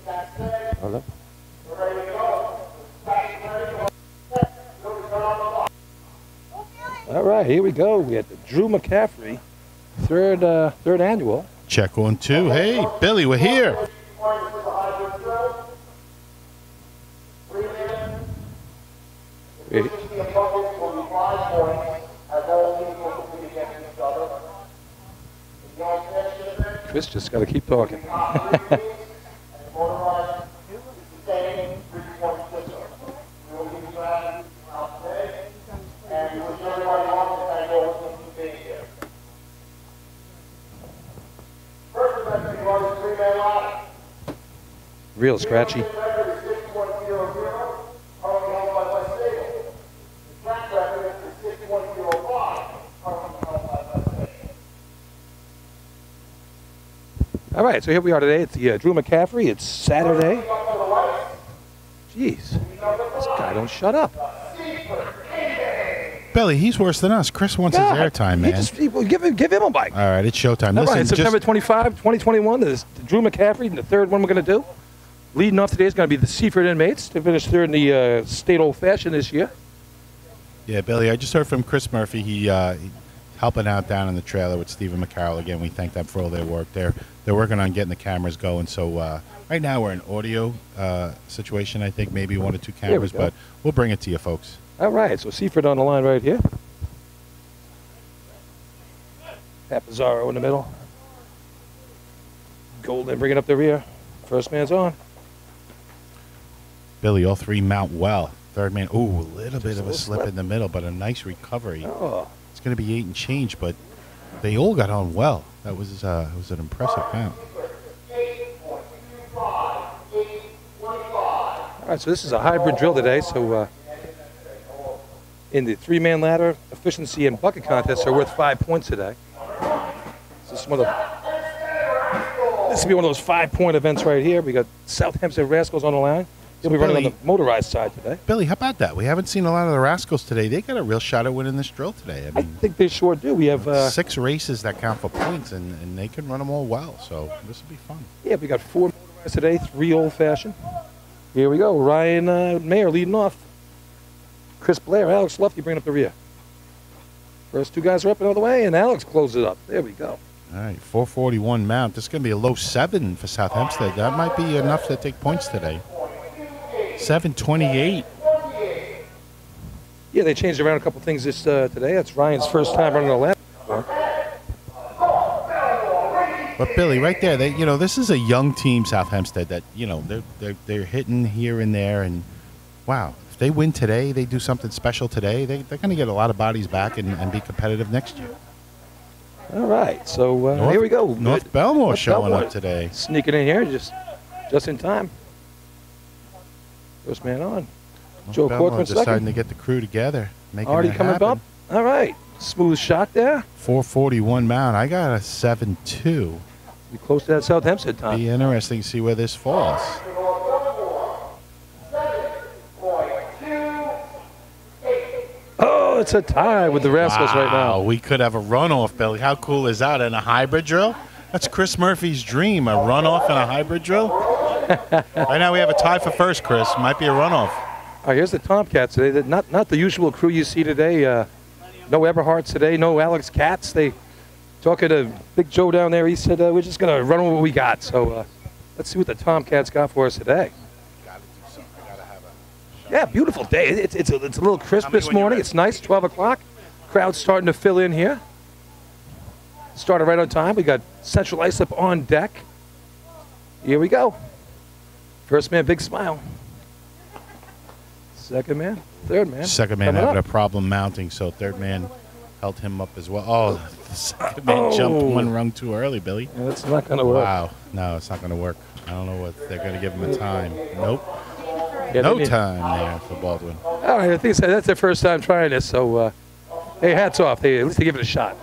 Hello? All right, here we go. We had the Drew McCaffrey, third annual. Check 1, 2. Hey, Billy, we're here. Chris just got to keep talking. Real scratchy. All right, so here we are today. It's the Drew McCaffrey. It's Saturday. Jeez, this guy don't shut up. Billy, he's worse than us. Chris wants his airtime, man. Give him a mic. All right, it's showtime. All Listen, right, September 25, 2021, this is Drew McCaffrey, and the third one we're going to do. Leading off today is going to be the Seaford inmates. They finished third in the state old-fashioned this year. Yeah, Billy, I just heard from Chris Murphy. He's helping out down in the trailer with Stephen McCarroll. Again, we thank them for all their work. They're working on getting the cameras going. So right now we're in audio situation, I think, maybe 1 or 2 cameras, but we'll bring it to you, folks. All right, so Seaford on the line right here. Pat Pizarro in the middle. Golden bringing up the rear. First man's on. Billy, all 3 mount well. Third man, ooh, a little bit of a slip in the middle, but a nice recovery. Oh. It's going to be 8 and change, but they all got on well. That was an impressive mount. All right, so this is a hybrid drill today. So in the 3-man ladder, efficiency and bucket contests are worth 5 points today. So this will be one of those 5-point events right here. We got South Hempstead Rascals on the line. They'll be running on the motorized side today. Billy, how about that? We haven't seen a lot of the Rascals today. They got a real shot at winning this drill today. I think they sure do. We have 6 races that count for points, and they can run them all well. So this will be fun. Yeah, we got 4 motorized today, 3 old-fashioned. Here we go. Ryan Mayer leading off. Chris Blair, Alex Lufty bringing up the rear. First 2 guys are up another way, and Alex closes it up. There we go. All right, 441 mount. This is going to be a low 7 for South Hempstead. That might be enough to take points today. 728. Yeah, they changed around a couple things today. That's Ryan's first time running a lap. But Billy, right there, this is a young team, South Hempstead. That they're hitting here and there, and wow, if they win today, they do something special today. They're going to get a lot of bodies back and be competitive next year. All right, so here we go. North Belmore showing up today. Sneaking in here just in time. First man on. Joe Corcoran deciding to get the crew together. Already coming up. All right. Smooth shot there. 441 mount. I got a 7.2. Be close to that South Hempstead time. Be interesting to see where this falls. Oh, it's a tie with the Rascals right now. We could have a runoff, Billy. How cool is that? In a hybrid drill? That's Chris Murphy's dream, a runoff in a hybrid drill. Right now we have a tie for first, Chris. Might be a runoff. All right, here's the Tomcats today. Not the usual crew you see today. No Eberhards today. No Alex Katz. They talking to Big Joe down there. He said we're just gonna run with what we got. So let's see what the Tomcats got for us today. Yeah, beautiful day. It's a little crisp this morning. It's nice. 12 o'clock. Crowd's starting to fill in here. Started right on time. We got Central Islip on deck. Here we go. First man, big smile. Second man, third man. Second man having a problem mounting, so third man held him up as well. Oh, the second man jumped 1 rung too early, Billy. Yeah, that's not going to work. Wow. No, it's not going to work. I don't know what they're going to give him a time. Nope. Yeah, no time there for Baldwin. All right, I think that's their first time trying this, so hey, hats off. At least they give it a shot.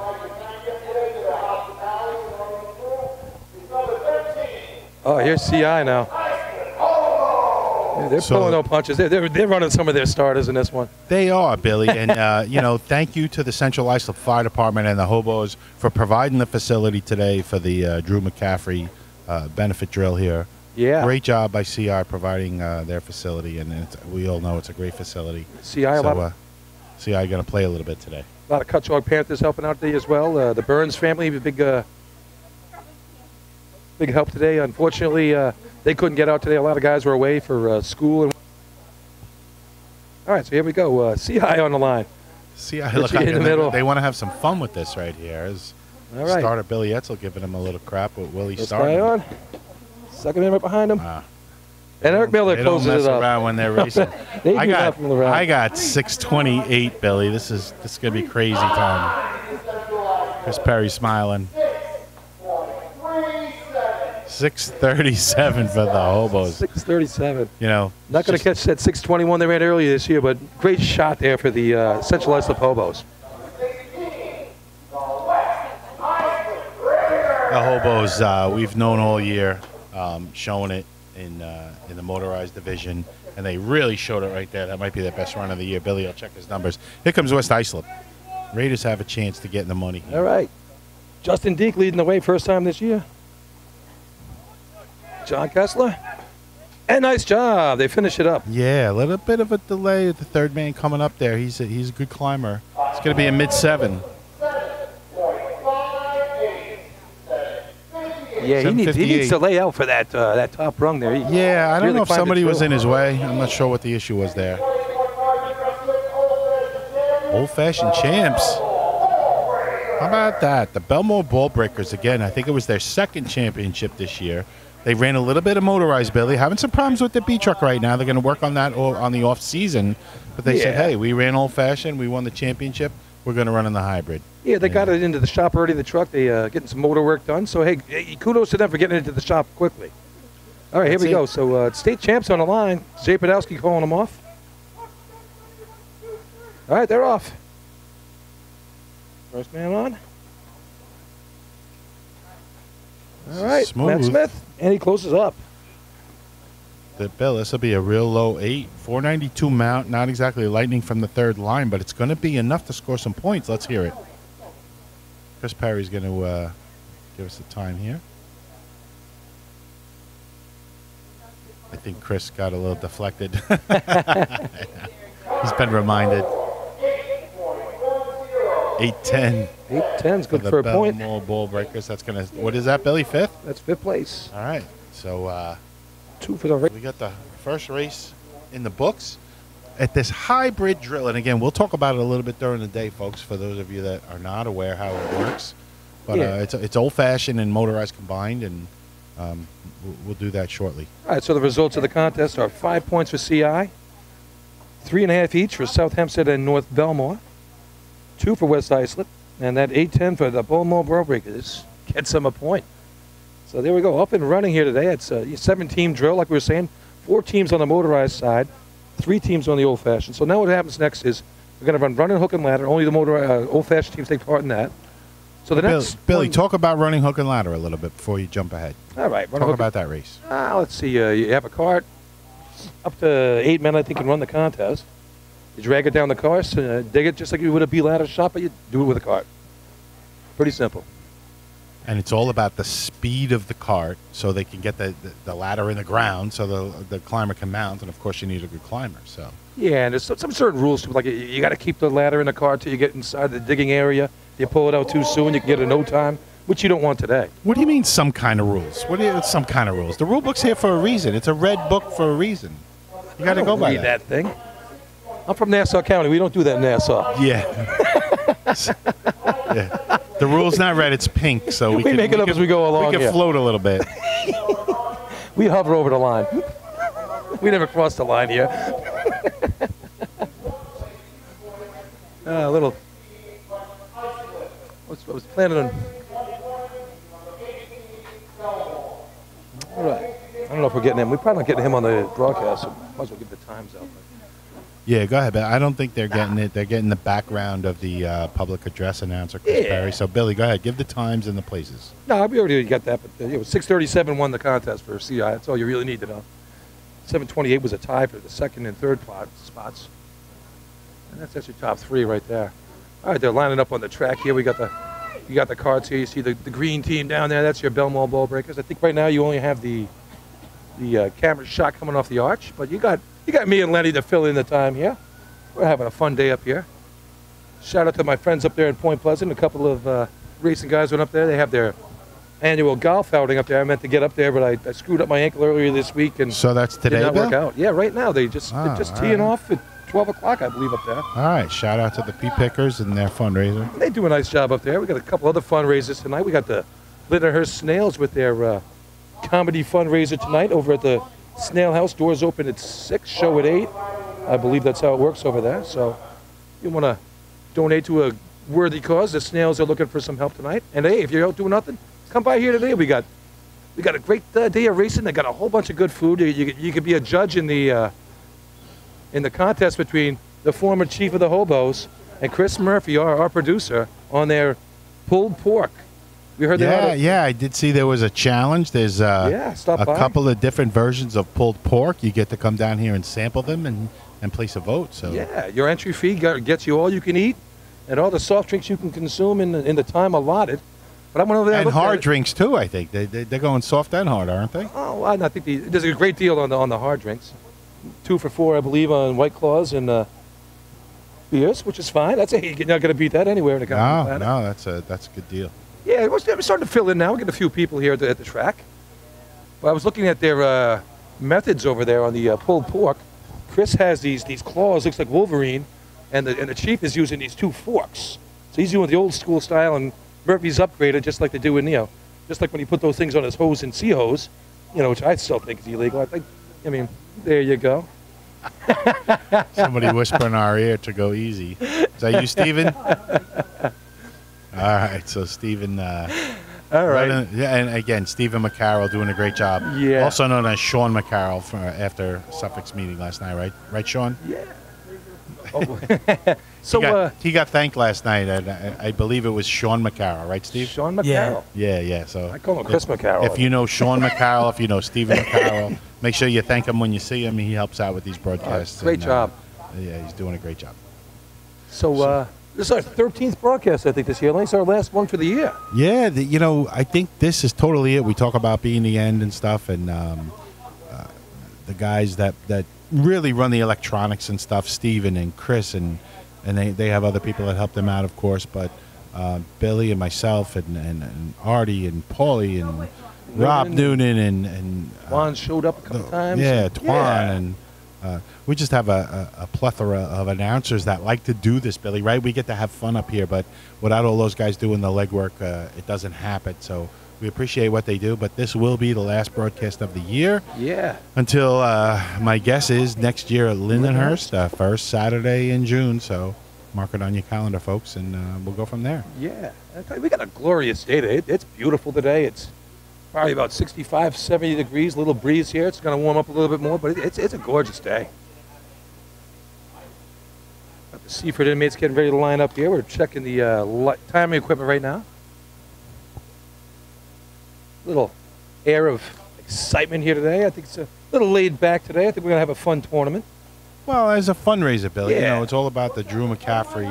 Oh, here's CI now. Yeah, they're pulling no punches. They're running some of their starters in this one. They are, Billy. And, thank you to the Central Islip Fire Department and the Hobos for providing the facility today for the Drew McCaffrey benefit drill here. Yeah. Great job by CI providing their facility, and we all know it's a great facility. CI, a lot of CI going to play a little bit today. A lot of Cutchogue Panthers helping out today as well. The Burns family, big help today. Unfortunately, they couldn't get out today. A lot of guys were away for school. All right, so here we go. CI on the line. CI, look, in the middle. They want to have some fun with this right here. All right. Starter Billy Etzel giving him a little crap with Willie This starting. guy on. Second man right behind him. And Eric Miller closes it up. They don't mess up. around when they're racing. They do not fool around. I got 6:28, Billy. This is going to be crazy time. Chris Perry smiling. 6:37 for the Hobos. 6:37. You know, Not going to catch that 6:21 they ran earlier this year, but great shot there for the Central Islip Hobos. The Hobos, we've known all year, showing it in the motorized division, and they really showed it right there. That might be their best run of the year. Billy, I'll check his numbers. Here comes West Islip. Raiders have a chance to get in the money. All right. Justin Deke leading the way first time this year. John Kessler. And nice job. They finish it up. Yeah, a little bit of a delay with the third man coming up there. He's a good climber. It's going to be a mid-7. Yeah, he needs to lay out for that top rung there. Yeah, I don't know if somebody was in his way. I'm not sure what the issue was there. Old-fashioned champs. How about that? The Belmore Ball Breakers, again, I think it was their second championship this year. They ran a little bit of motorized, Billy. Having some problems with the B-Truck right now. They're going to work on that on the off-season. But they said, hey, we ran old-fashioned. We won the championship. We're going to run in the hybrid. Yeah, they got it into the shop already, the truck. They getting some motor work done. So, hey, kudos to them for getting it into the shop quickly. All right, here we go. So, state champs on the line. Jay Podolsky calling them off. All right, they're off. First man on. All right, Smooth. Matt Smith, and he closes up. Bill, this will be a real low 8. 492 mount, not exactly lightning from the third line, but it's going to be enough to score some points. Let's hear it. Chris Perry's going to give us the time here. I think Chris got a little deflected. He's been reminded. 8:10. 8:10 is good for a point. Belmore Ball Breakers. That's going to, what is that, Billy? 5th? That's 5th place. All right. So, 2 for the race. we got the first race in the books at this hybrid drill. And again, we'll talk about it a little bit during the day, folks, for those of you that are not aware how it works. But it's old-fashioned and motorized combined, and we'll do that shortly. All right, so the results of the contest are 5 points for CI, 3.5 each for South Hempstead and North Belmore, 2 for West Islip, and that 8:10 for the Belmore Ball Breakers gets them a point. So there we go, up and running here today. It's a 7-team drill, like we were saying. 4 teams on the motorized side, 3 teams on the old-fashioned. So now what happens next is we're going to run running hook and ladder. Only the old-fashioned teams take part in that. So the next Billy, talk about running hook and ladder a little bit before you jump ahead. All right, talk about that race. Let's see. You have a cart. Up to 8 men, I think, can run the contest. You drag it down the cart, dig it just like you would a B-ladder shot, but you do it with a cart. Pretty simple. And it's all about the speed of the cart, so they can get the ladder in the ground, so the climber can mount. And of course, you need a good climber. So yeah, and there's some certain rules to it. Like you got to keep the ladder in the cart till you get inside the digging area. If you pull it out too soon, you can get a no time, which you don't want today. What do you mean, some kind of rules? Some kind of rules? The rule book's here for a reason. It's a red book for a reason. You got to go by that thing. I'm from Nassau County. We don't do that in Nassau. Yeah. Yeah. The rule's not red, it's pink, so we can make it up as we go along. We can float a little bit. We hover over the line. We never cross the line here. A little. I was planning on. All right. I don't know if we're getting him. We're probably not getting him on the broadcast, so might as well give the times out. Yeah, go ahead, but I don't think they're getting it. They're getting the background of the public address announcer, Chris Perry. So, Billy, go ahead. Give the times and the places. No, we already got that. But 6:37 won the contest for CI. That's all you really need to know. 7:28 was a tie for the second and third spots. And that's your top 3 right there. All right, they're lining up on the track here. You got the cards here. You see the green team down there. That's your Belmore Ball Breakers. I think right now you only have the the camera shot coming off the arch. But you got me and Lenny to fill in the time here. We're having a fun day up here. Shout out to my friends up there in Point Pleasant. A couple of racing guys went up there. They have their annual golf outing up there. I meant to get up there, but I screwed up my ankle earlier this week, and so that's today. Did not Bill? work out. Yeah, right now they're just teeing off at 12 o'clock, I believe, up there. All right. Shout out to the Pea Pickers and their fundraiser. They do a nice job up there. We got a couple other fundraisers tonight. We got the Lindenhurst Snails with their comedy fundraiser tonight over at the Snail House. Doors open at 6, show at 8. I believe that's how it works over there. So you want to donate to a worthy cause. The Snails are looking for some help tonight. And hey, if you're out doing nothing, come by here today. We got a great day of racing. They got a whole bunch of good food. You could be a judge in the contest between the former chief of the hobos and Chris Murphy, our producer, on their pulled pork. You heard that? Yeah, I did see there was a challenge. There's stop by. Couple of different versions of pulled pork. You get to come down here and sample them and place a vote. So yeah, your entry fee gets you all you can eat and all the soft drinks you can consume in the time allotted. But I went over there and hard drinks too. I think they're going soft and hard, aren't they? Oh, I think there's a great deal on the hard drinks. 2 for $4, I believe, on White Claws and beers, which is fine. You're not going to beat that anywhere in the country. No, that's a good deal. Yeah, we're starting to fill in now. We get a few people here at the track. But I was looking at their methods over there on the pulled pork. Chris has these claws, looks like Wolverine, and the chief is using these 2 forks. So he's doing the old school style, and Murphy's upgraded just like they do in just like when he put those things on his hose and sea hose, which I still think is illegal. I mean, there you go. Somebody whisper in our ear to go easy. Is that you, Steven? All right, so Stephen. All right. And again, Stephen McCarroll doing a great job. Yeah. Also known as Sean McCarroll after Suffolk's meeting last night, right? Right, Sean? Yeah. So he got thanked last night, and I believe it was Sean McCarroll, right, Steve? Sean McCarroll. Yeah. So I call him Chris McCarroll. If you know Sean McCarroll, if you know Stephen McCarroll, make sure you thank him when you see him. He helps out with these broadcasts. Great job. Yeah, he's doing a great job. So this is our 13th broadcast, I think, this year. It's our last one for the year. Yeah, I think this is totally it. We talk about being the end and stuff, and the guys that really run the electronics and stuff, Steven and Chris, and they have other people that help them out, of course, but Billy and myself and Artie and Paulie and Rob Noonan and Juan showed up a couple times. Yeah, Twan and we just have a plethora of announcers that like to do this, Billy, right? We get to have fun up here, but without all those guys doing the legwork, it doesn't happen. So we appreciate what they do, but this will be the last broadcast of the year. Yeah. Until my guess is next year at Lindenhurst, first Saturday in June. So mark it on your calendar, folks, and we'll go from there. Yeah. We got a glorious day today. It's beautiful today. It's probably about 65, 70 degrees, a little breeze here. It's going to warm up a little bit more, but it's a gorgeous day. Got the Seaford inmates getting ready to line up here. We're checking the timing equipment right now. Little air of excitement here today. I think it's a little laid back today. I think we're going to have a fun tournament. Well, as a fundraiser, Billy, Yeah. it's all about the Drew McCaffrey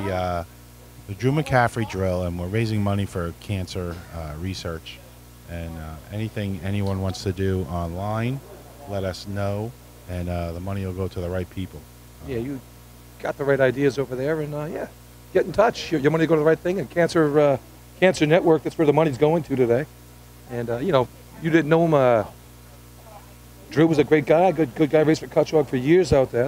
drill, and we're raising money for cancer research. And anything anyone wants to do online, let us know, and the money will go to the right people. Yeah, you got the right ideas over there, and get in touch. Your money go to the right thing, and Cancer Network, that's where the money's going to today. And, you didn't know him. Drew was a great guy, good guy, raced for Cutchog for years out there.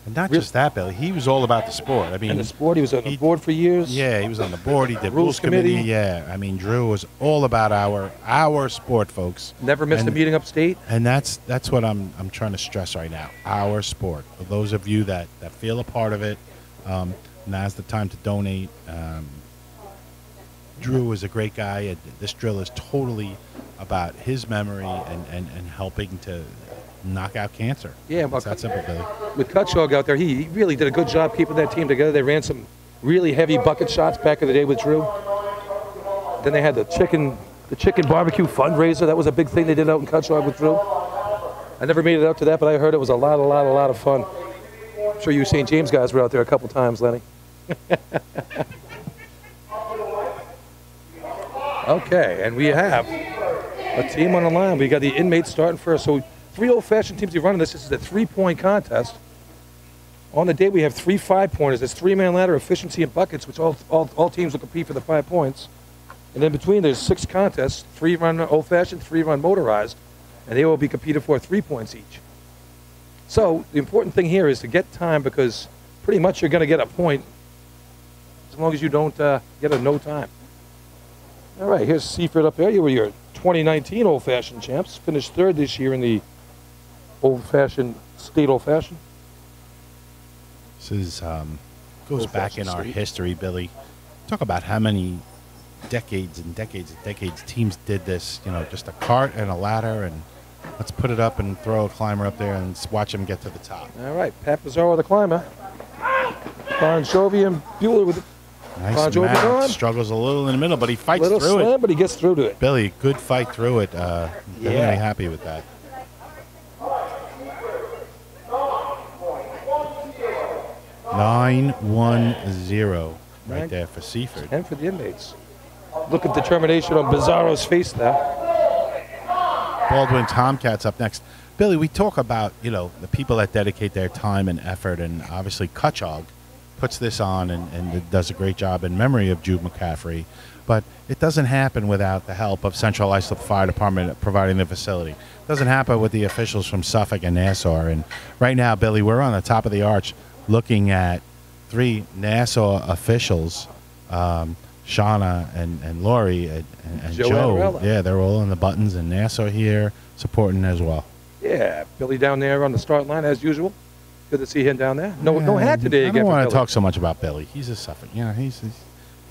And not just that, Billy. He was all about the sport. I mean, and the sport, he was on the board for years. Yeah, he was on the board. He did rules committee. Yeah, I mean, Drew was all about our sport, folks. Never missed a meeting upstate. And that's what I'm trying to stress right now. Our sport. For those of you that feel a part of it, now's the time to donate. Drew is a great guy. And this drill is totally about his memory and helping to knock out cancer. Yeah, it's that simple, Billy. With Cutchog out there, he really did a good job keeping that team together. They ran some really heavy bucket shots back in the day with Drew. Then they had the chicken barbecue fundraiser. That was a big thing they did out in Cutchog with Drew. I never made it out to that, but I heard it was a lot of fun. I'm sure you St. James guys were out there a couple times, Lenny. Okay, and we have a team on the line. We got the inmates starting first. So 3 old-fashioned teams who running this. This is a 3-point contest. On the day, we have 3 5-pointers. There's 3-man ladder, efficiency, and buckets, which all teams will compete for the 5 points. And in between, there's 6 contests, 3 run old-fashioned, 3 run motorized, and they will be competed for 3 points each. So the important thing here is to get time, because pretty much you're going to get a point as long as you don't get a no time. All right, here's Seaford up there. You were your 2019 old-fashioned champs. Finished 3rd this year in the old-fashioned, state old-fashioned. This is goes back in our history, Billy. Talk about how many decades and decades and decades teams did this. You know, just a cart and a ladder, and let's put it up and throw a climber up there and watch him get to the top. All right, Pat Pizarro, the climber. Bon Jovi and Bueller with it. Nice Bon Jovi mount. on. Struggles a little in the middle, but he fights Little through slam, it. but he gets through to it. Billy, good fight through it. Definitely happy with that. (9-1-0) right there for Seaford. And for the inmates. Look at determination on Bizarro's face there. Baldwin Tomcats up next. Billy, we talk about, you know, the people that dedicate their time and effort, and obviously Kutchog puts this on and does a great job in memory of Jude McCaffrey, but it doesn't happen without the help of Central Islip Fire Department providing the facility. It doesn't happen with the officials from Suffolk and Nassau. And right now, Billy, we're on the top of the arch looking at 3 Nassau officials, Shauna and Lori and Joe. Anarella. Yeah, they're all in the buttons, and Nassau here supporting as well. Yeah, Billy down there on the start line as usual. Good to see him down there. No hat today I again. don't want for to talk so much about Billy. He's a Suffolk. You know, he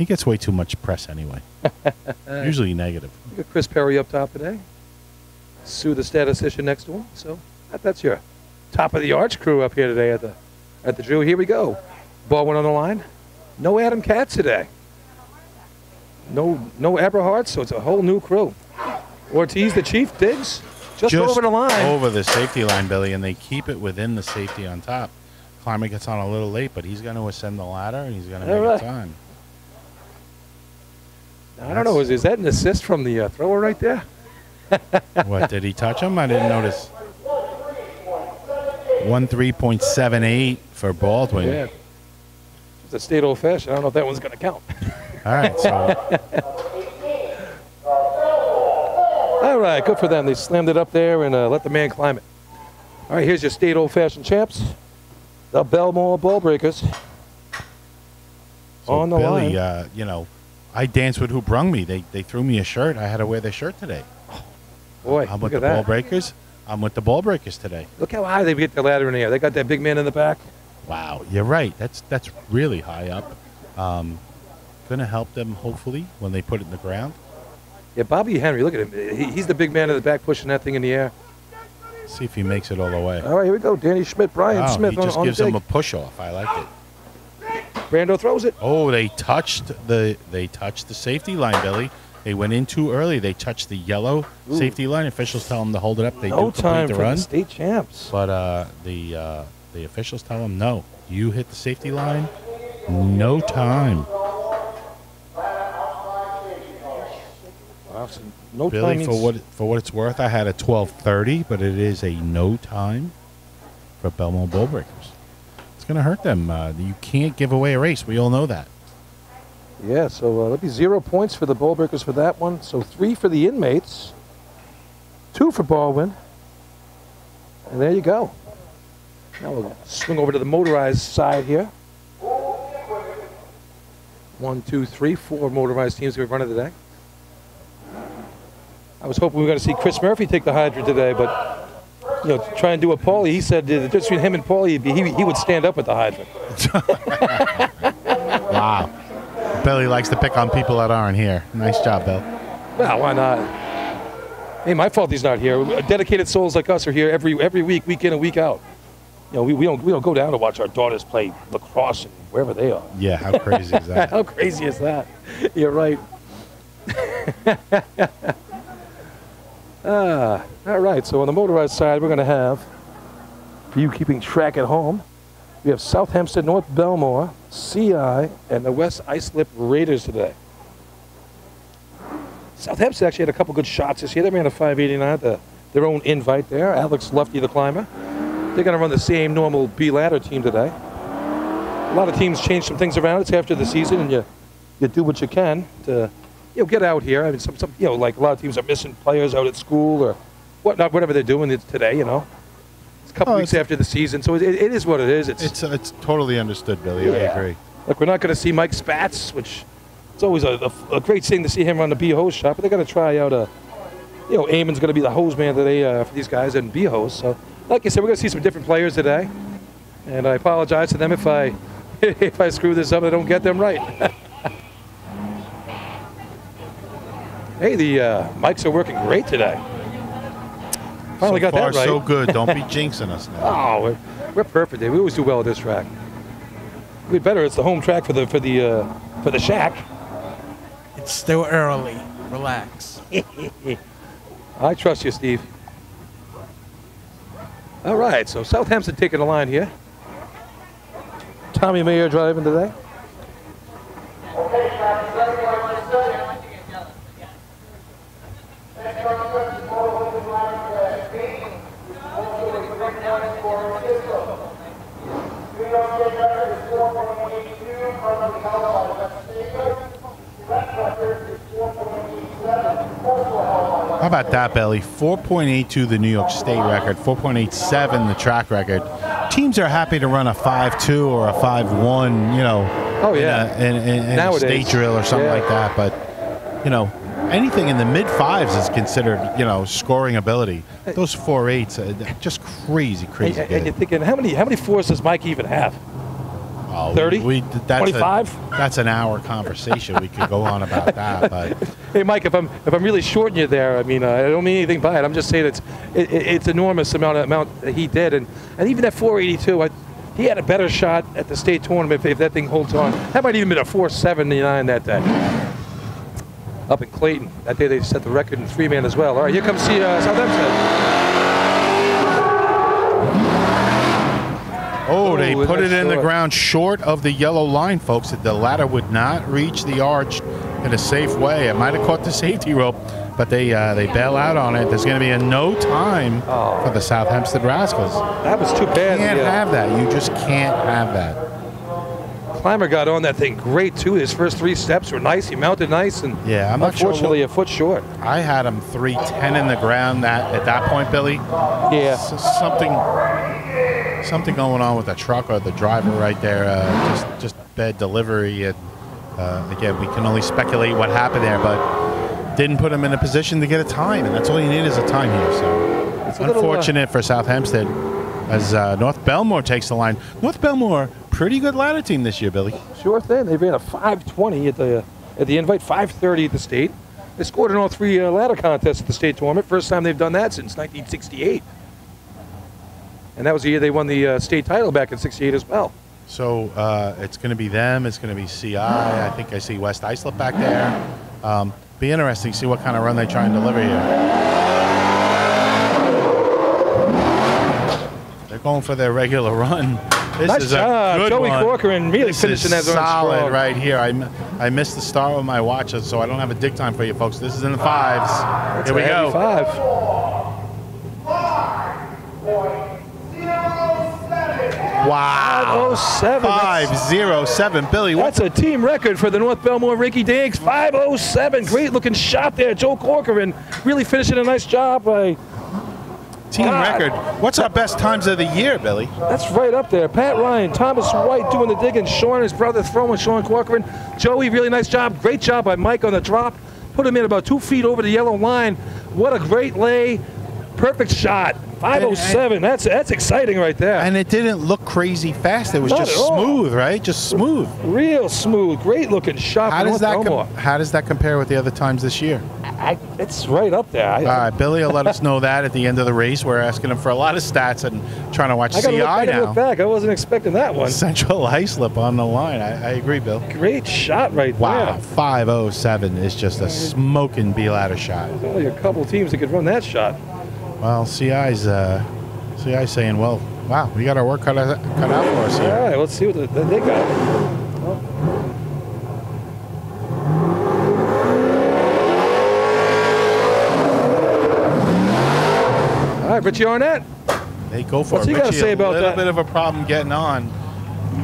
gets way too much press anyway. Usually negative. You got Chris Perry up top today. Sue, the statistician, next to him. So that's your top of the arch crew up here today at the Drew. Here we go. Ball went on the line. No Adam Katz today. No Eberhardt, so it's a whole new crew. Ortiz, the Chief, Diggs. Just over the line. Over the safety line, Billy, and they keep it within the safety on top. Climber gets on a little late, but he's going to ascend the ladder, and he's going to make time. I don't know. Is that an assist from the thrower right there? What, did he touch him? I didn't notice. 13.78 for Baldwin. Yeah. It's a state old-fashioned. I don't know if that one's going to count. All right, so... All right, good for them. They slammed it up there and let the man climb it. All right, here's your state old-fashioned champs, the Belmore Ball Breakers. So on the Billy, line. you know, I danced with who brung me. They threw me a shirt. I had to wear their shirt today. Boy, I'm with look the at Ball that. Breakers. I'm with the Ball Breakers today. Look how high they get the ladder in the air. They got that big man in the back. Wow, you're right. That's really high up. Going to help them, hopefully, when they put it in the ground. Yeah, Bobby Henry, look at him. He's the big man in the back pushing that thing in the air. See if he makes it all the way. All right, here we go. Danny Schmidt, Brian Wow, Smith he just on gives the them dig. a push-off. I like it. Brando throws it. Oh, they touched the safety line, Billy. They went in too early. They touched the yellow safety line. Officials tell them to hold it up. They No do time complete for the run. the state champs. But the officials tell them, no, you hit the safety line, no time. Wow, so no Billy, time for what it's worth, I had a 12:30, but it is a no time for Belmont Bull Breakers. It's going to hurt them. You can't give away a race. We all know that. Yeah, so that'll be 0 points for the Ball Breakers for that one. So 3 for the inmates, 2 for Baldwin. And there you go. Now we'll swing over to the motorized side here. 1, 2, 3, 4 motorized teams we've run today. I was hoping we were going to see Chris Murphy take the hydrant today, but you know, to try and do a Paulie, he said the difference between him and Paulie, he would stand up at the hydrant. Wow. Billy likes to pick on people that aren't here. Nice job, Bill. Well, why not? Hey, my fault he's not here. Dedicated souls like us are here every week, week in and week out. You know, we don't go down to watch our daughters play lacrosse and wherever they are. Yeah, how crazy is that? How crazy is that? You're right. All right, so on the motorized side, we're going to have, for you keeping track at home, we have South Hempstead, North Belmore, CI, and the West Islip Raiders today. South Hempstead actually had a couple good shots this year. They ran a 5.89 at the their own invite there. Alex Lefty, the climber. They're going to run the same normal B ladder team today. A lot of teams change some things around. It's after the season, and you do what you can to get out here. I mean, some like a lot of teams are missing players out at school or whatnot, whatever they're doing today. It's a couple weeks after the season, so it is what it is. It's totally understood, Billy. I agree. Look, we're not going to see Mike Spatz, which it's always a great thing to see him run the B hose shop, but they're going to try out Eamon's going to be the hose man today for these guys and B hose. So, like I said, we're going to see some different players today, and I apologize to them if I screw this up and I don't get them right. Hey, the mics are working great today. Finally got that right. So good. Don't be jinxing us now. Oh, we're perfect. We always do well at this track. We'd better. It's the home track for the shack. It's still early. Relax. I trust you, Steve. All right, so Southampton taking the line here. Tommy Mayer driving today. How about that, Billy? 4.82 the New York State record, 4.87 the track record. Teams are happy to run a 5.2 or a 5.1, Oh yeah, in a state drill or something like that. But anything in the mid fives is considered scoring ability. Those 4.8s are just crazy good. And you're thinking, how many fours does Mike even have? 30? 25? That's an hour conversation. We could go on about that. But hey, Mike, if I'm really shorting you there, I mean, I don't mean anything by it. I'm just saying it's enormous amount that he did, and even at 482, he had a better shot at the state tournament if that thing holds on. That might even been a 479 that day. Up in Clayton that day, they set the record in 3-man as well. All right, here comes Southampton. Oh, they put it in the ground short of the yellow line, folks. The ladder would not reach the arch in a safe way. It might have caught the safety rope, but they bail out on it. There's going to be a no time for the Southampton Rascals. That was too bad. You can't have that. You just can't have that. Climber got on that thing great, too. His first 3 steps were nice. He mounted nice, and I'm not sure unfortunately a foot short. I had him 310 in the ground at that point, Billy. Yeah. Something going on with the truck or the driver right there. Just bad delivery. And again, we can only speculate what happened there, but didn't put him in a position to get a time, and that's all you need is a time here. So it's unfortunate for Southampton as North Belmore takes the line. North Belmore, pretty good ladder team this year, Billy. Sure thing. They ran a 5:20 at the invite, 5:30 at the state. They scored in all 3 ladder contests at the state tournament. First time they've done that since 1968. And that was the year they won the state title back in '68 as well. So it's going to be them. It's going to be CI. I think I see West Islip back there. Be interesting to see what kind of run they try and deliver here. They're going for their regular run. This nice is job. a good Joey one. Corcoran really finishing that run solid strong. right here. I missed the start with my watch, so I don't have a dig time for you folks. This is in the 5s. Here we go. 5. Wow. 5:07. Billy, that's a team record for the North Belmore Ricky Dinks. 5:07. Great looking shot there. Joe Corcoran really finishing a nice job by team record. What's our best times of the year, Billy? That's right up there. Pat Ryan, Thomas White doing the digging, Sean, his brother throwing, Sean Corcoran. Joey, really nice job. Great job by Mike on the drop. Put him in about 2 feet over the yellow line. What a great lay. Perfect shot. 5:07. That's exciting right there. And it didn't look crazy fast. It was Not just at all. smooth, right? Just smooth. Real smooth. Great looking shot. How does that compare with the other times this year? It's right up there. All right, Billy will let us know that at the end of the race. We're asking him for a lot of stats and trying to watch CI I now. look back. I wasn't expecting that one. Central Islip on the line. I agree, Bill. Great shot right wow, there. 5:07 is just a smoking B-ladder shot. There's only a couple teams that could run that shot. Well, CI's saying, well, wow, we got our work cut out for us here. All right, let's see what they got. Well, Richie Arnett. They go for What's it. he got to Richie, say about a little that? bit of a problem getting on.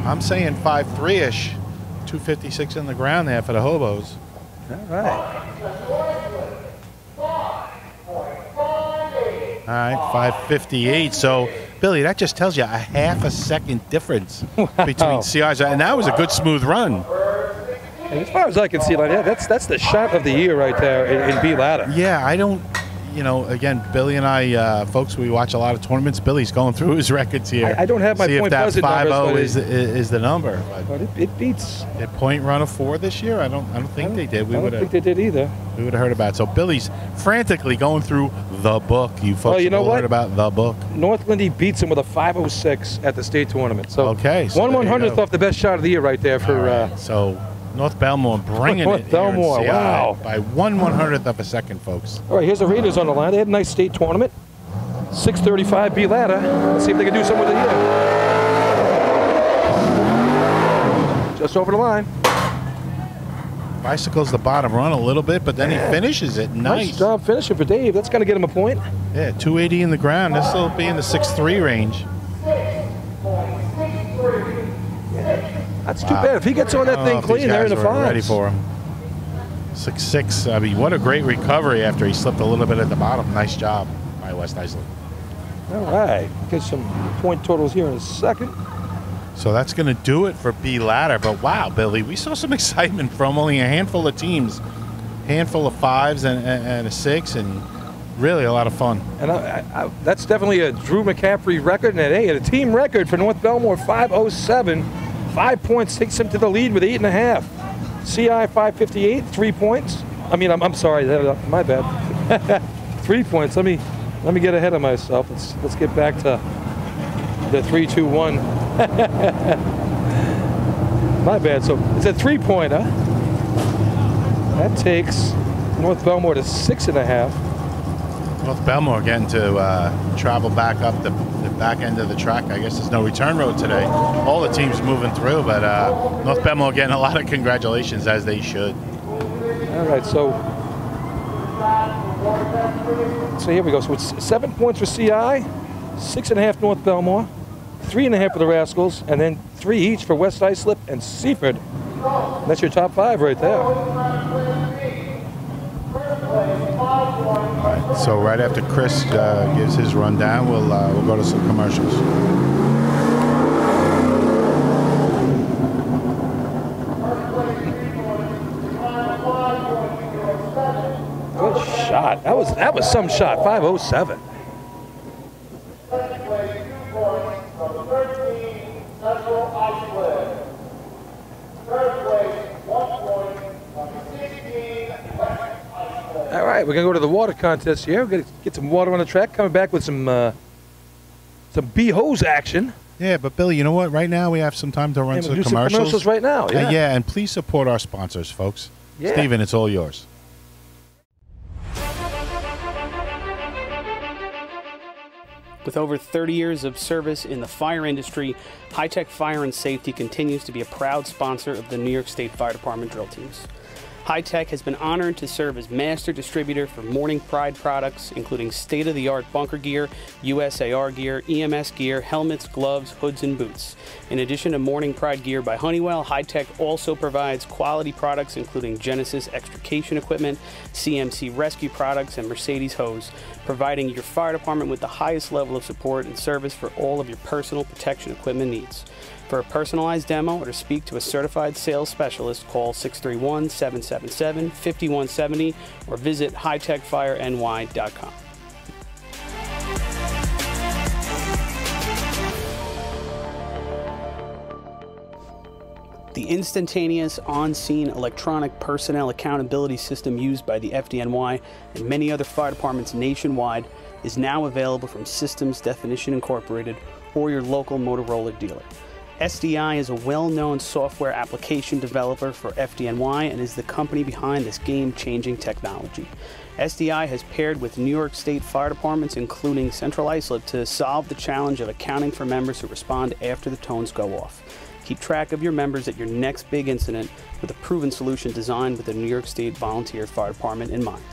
I'm saying 5-3-ish. 256 in the ground there for the Hobos. All right. All right, 558. So, Billy, that just tells you a half a second difference between CRs. And that was a good, smooth run. And as far as I can see, like, yeah, that's the shot of the year right there in B ladder. Yeah, I don't, again, Billy and I, folks, we watch a lot of tournaments. Billy's going through his records here. I don't have my See point if that buzzard 5-0 numbers, is the number. but it beats. Did point run a 4 this year? I don't think they did. I don't think they did either. We would have heard about it. So Billy's frantically going through the book. You folks you know have all what? heard about the book. North Lindy beats him with a 506 at the state tournament. So Okay, so there you 1/100th go. off the best shot of the year right there for. All right, so North Belmore bringing North it here in Belmore, CI wow. by 1/100th of a second, folks. All right, here's the Raiders on the line. They had a nice state tournament. 635 B ladder. Let's see if they can do something with it here. Just over the line. Bicycles the bottom run a little bit, but then he finishes it. Nice. job finishing for Dave. That's going to get him a point. Yeah, 280 in the ground. This will be in the 6'3" range. That's too bad. If he gets on that thing clean, they're in the fives. Ready for him. 6'6". I mean, what a great recovery after he slipped a little bit at the bottom. Nice job by West Islip. All right. Get some point totals here in a second. So that's going to do it for B ladder. But wow, Billy, we saw some excitement from only a handful of teams, handful of 5s and a 6, and really a lot of fun. And that's definitely a Drew McCaffrey record, and a team record for North Belmore, 507. 5 points takes him to the lead with 8.5. CI 558, 3 points. I mean, I'm sorry, my bad. 3 points. Let me get ahead of myself. Let's get back to the 3-2-1. My bad. So it's a 3-pointer. That takes North Belmore to 6.5. North Belmore getting to travel back up the back end of the track. I guess there's no return road today. All the teams moving through, but North Belmore getting a lot of congratulations, as they should. All right, so here we go. So it's 7 points for CI, 6.5 North Belmore, 3.5 for the Rascals, and then 3 each for West Islip and Seaford. That's your top 5 right there. So right after Chris gives his rundown, we'll go to some commercials. Good shot. That was some shot. 507. All right, we're gonna go to the water contest here. We're gonna get some water on the track. Coming back with some B-hose action. Yeah, but Billy, you know what? Right now we have some time to run We'll some do commercials. some commercials right now. Yeah. Yeah, and please support our sponsors, folks. Yeah. Steven, it's all yours. With over 30 years of service in the fire industry, High Tech Fire and Safety continues to be a proud sponsor of the New York State Fire Department drill teams. High Tech has been honored to serve as master distributor for Morning Pride products, including state-of-the-art bunker gear, USAR gear, EMS gear, helmets, gloves, hoods, and boots. In addition to Morning Pride gear by Honeywell, High Tech also provides quality products including Genesis extrication equipment, CMC rescue products, and Mercedes hose, providing your fire department with the highest level of support and service for all of your personal protection equipment needs. For a personalized demo or to speak to a certified sales specialist, call 631-777-5170 or visit hightechfireny.com. The instantaneous, on-scene electronic personnel accountability system used by the FDNY and many other fire departments nationwide is now available from Systems Definition Incorporated or your local Motorola dealer. SDI is a well-known software application developer for FDNY and is the company behind this game-changing technology. SDI has paired with New York State fire departments, including Central Islip, to solve the challenge of accounting for members who respond after the tones go off. Keep track of your members at your next big incident with a proven solution designed with the New York State Volunteer Fire Department in mind.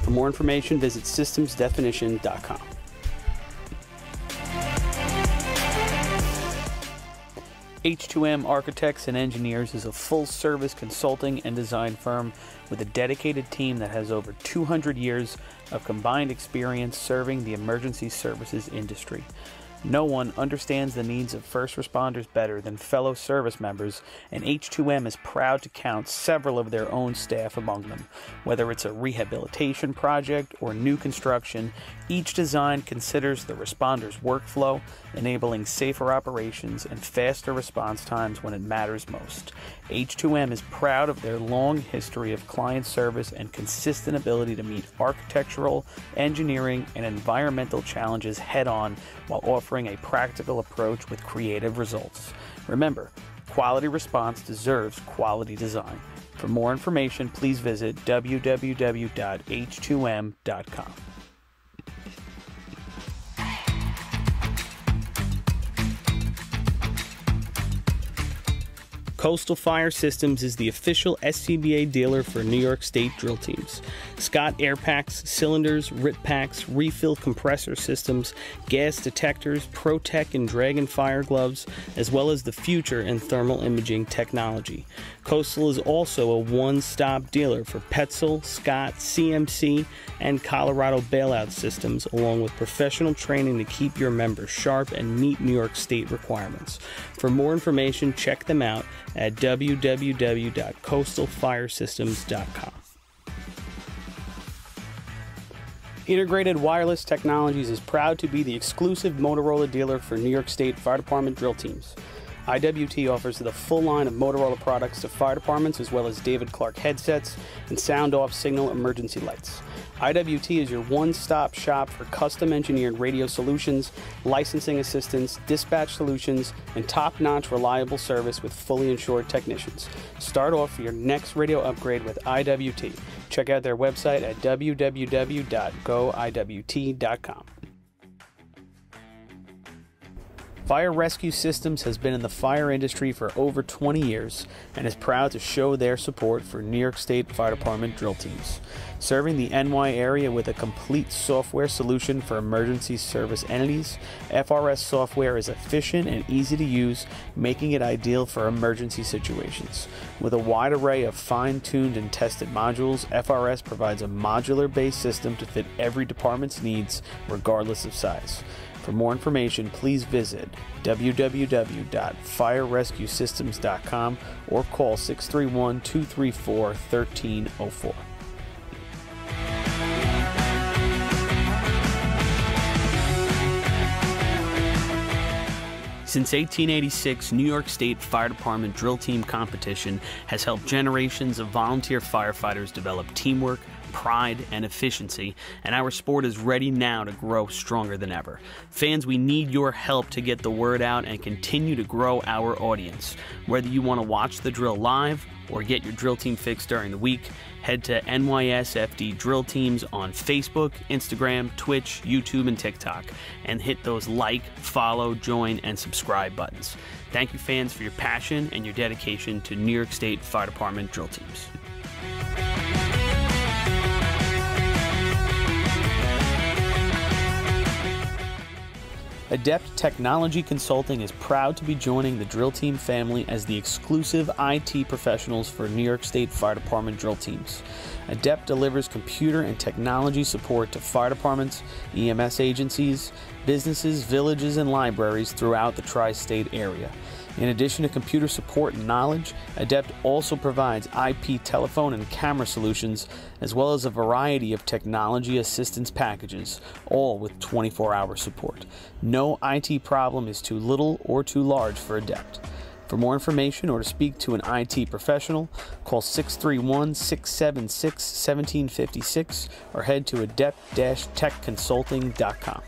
For more information, visit systemsdefinition.com. H2M Architects and Engineers is a full-service consulting and design firm with a dedicated team that has over 200 years of combined experience serving the emergency services industry. No one understands the needs of first responders better than fellow service members, and H2M is proud to count several of their own staff among them. Whether it's a rehabilitation project or new construction, each design considers the responder's workflow, enabling safer operations and faster response times when it matters most. H2M is proud of their long history of client service and consistent ability to meet architectural, engineering, and environmental challenges head-on while offering a practical approach with creative results. Remember, quality response deserves quality design. For more information, please visit www.h2m.com. Coastal Fire Systems is the official SCBA dealer for New York State drill teams. Scott air packs, cylinders, RIT packs, refill compressor systems, gas detectors, ProTech and Dragon fire gloves, as well as the future in thermal imaging technology. Coastal is also a one-stop dealer for Petzl, Scott, CMC, and Colorado bailout systems, along with professional training to keep your members sharp and meet New York State requirements. For more information, check them out at www.coastalfiresystems.com. Integrated Wireless Technologies is proud to be the exclusive Motorola dealer for New York State Fire Department drill teams. IWT offers the full line of Motorola products to fire departments, as well as David Clark headsets and sound-off signal emergency lights. IWT is your one-stop shop for custom-engineered radio solutions, licensing assistance, dispatch solutions, and top-notch reliable service with fully insured technicians. Start off your next radio upgrade with IWT. Check out their website at www.goiwt.com. Fire Rescue Systems has been in the fire industry for over 20 years and is proud to show their support for New York State Fire Department drill teams. Serving the NY area with a complete software solution for emergency service entities, FRS software is efficient and easy to use, making it ideal for emergency situations. With a wide array of fine-tuned and tested modules, FRS provides a modular-based system to fit every department's needs, regardless of size. For more information, please visit www.firerescuesystems.com or call 631-234-1304. Since 1886, New York State Fire Department drill team competition has helped generations of volunteer firefighters develop teamwork, pride, and efficiency, and our sport is ready now to grow stronger than ever. Fans, we need your help to get the word out and continue to grow our audience. Whether you want to watch the drill live or get your drill team fix during the week, head to NYSFD Drill Teams on Facebook, Instagram, Twitch, YouTube, and TikTok, and hit those like, follow, join, and subscribe buttons. Thank you, fans, for your passion and your dedication to New York State Fire Department drill teams. Adept Technology Consulting is proud to be joining the drill team family as the exclusive IT professionals for New York State Fire Department drill teams. Adept delivers computer and technology support to fire departments, EMS agencies, businesses, villages, and libraries throughout the tri-state area. In addition to computer support and knowledge, Adept also provides IP telephone and camera solutions, as well as a variety of technology assistance packages, all with 24-hour support. No IT problem is too little or too large for Adept. For more information or to speak to an IT professional, call 631-676-1756 or head to adept-techconsulting.com.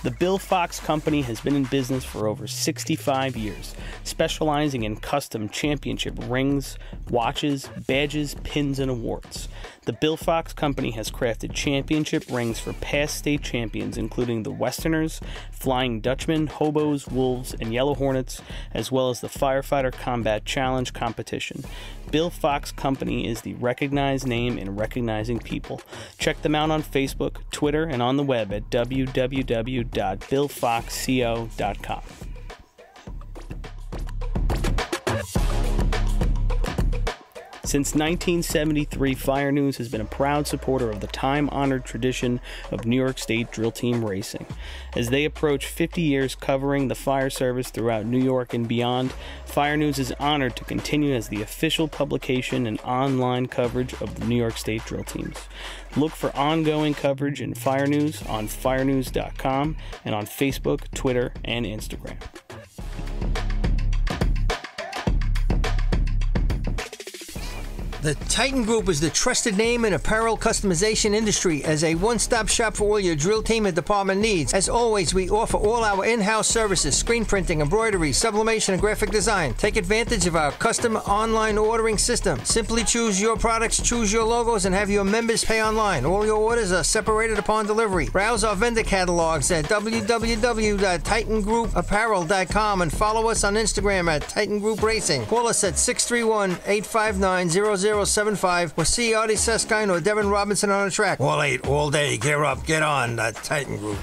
The Bill Fox Company has been in business for over 65 years, specializing in custom championship rings, watches, badges, pins, and awards. The Bill Fox Company has crafted championship rings for past state champions, including the Westerners, Flying Dutchmen, Hobos, Wolves, and Yellow Hornets, as well as the Firefighter Combat Challenge competition. Bill Fox Company is the recognized name in recognizing people. Check them out on Facebook, Twitter, and on the web at www.billfoxco.com. Since 1973, Fire News has been a proud supporter of the time-honored tradition of New York State drill team racing. As they approach 50 years covering the fire service throughout New York and beyond, Fire News is honored to continue as the official publication and online coverage of the New York State drill teams. Look for ongoing coverage in Fire News on firenews.com and on Facebook, Twitter, and Instagram. The Titan Group is the trusted name in apparel customization industry as a one-stop shop for all your drill team and department needs. As always, we offer all our in-house services, screen printing, embroidery, sublimation, and graphic design. Take advantage of our custom online ordering system. Simply choose your products, choose your logos, and have your members pay online. All your orders are separated upon delivery. Browse our vendor catalogs at www.titangroupapparel.com and follow us on Instagram at Titan Group Racing. Call us at 631-859-0075 or see Artie Seskine or Devin Robinson on the track. All 8, all day. Gear up, get on. The Titan Group.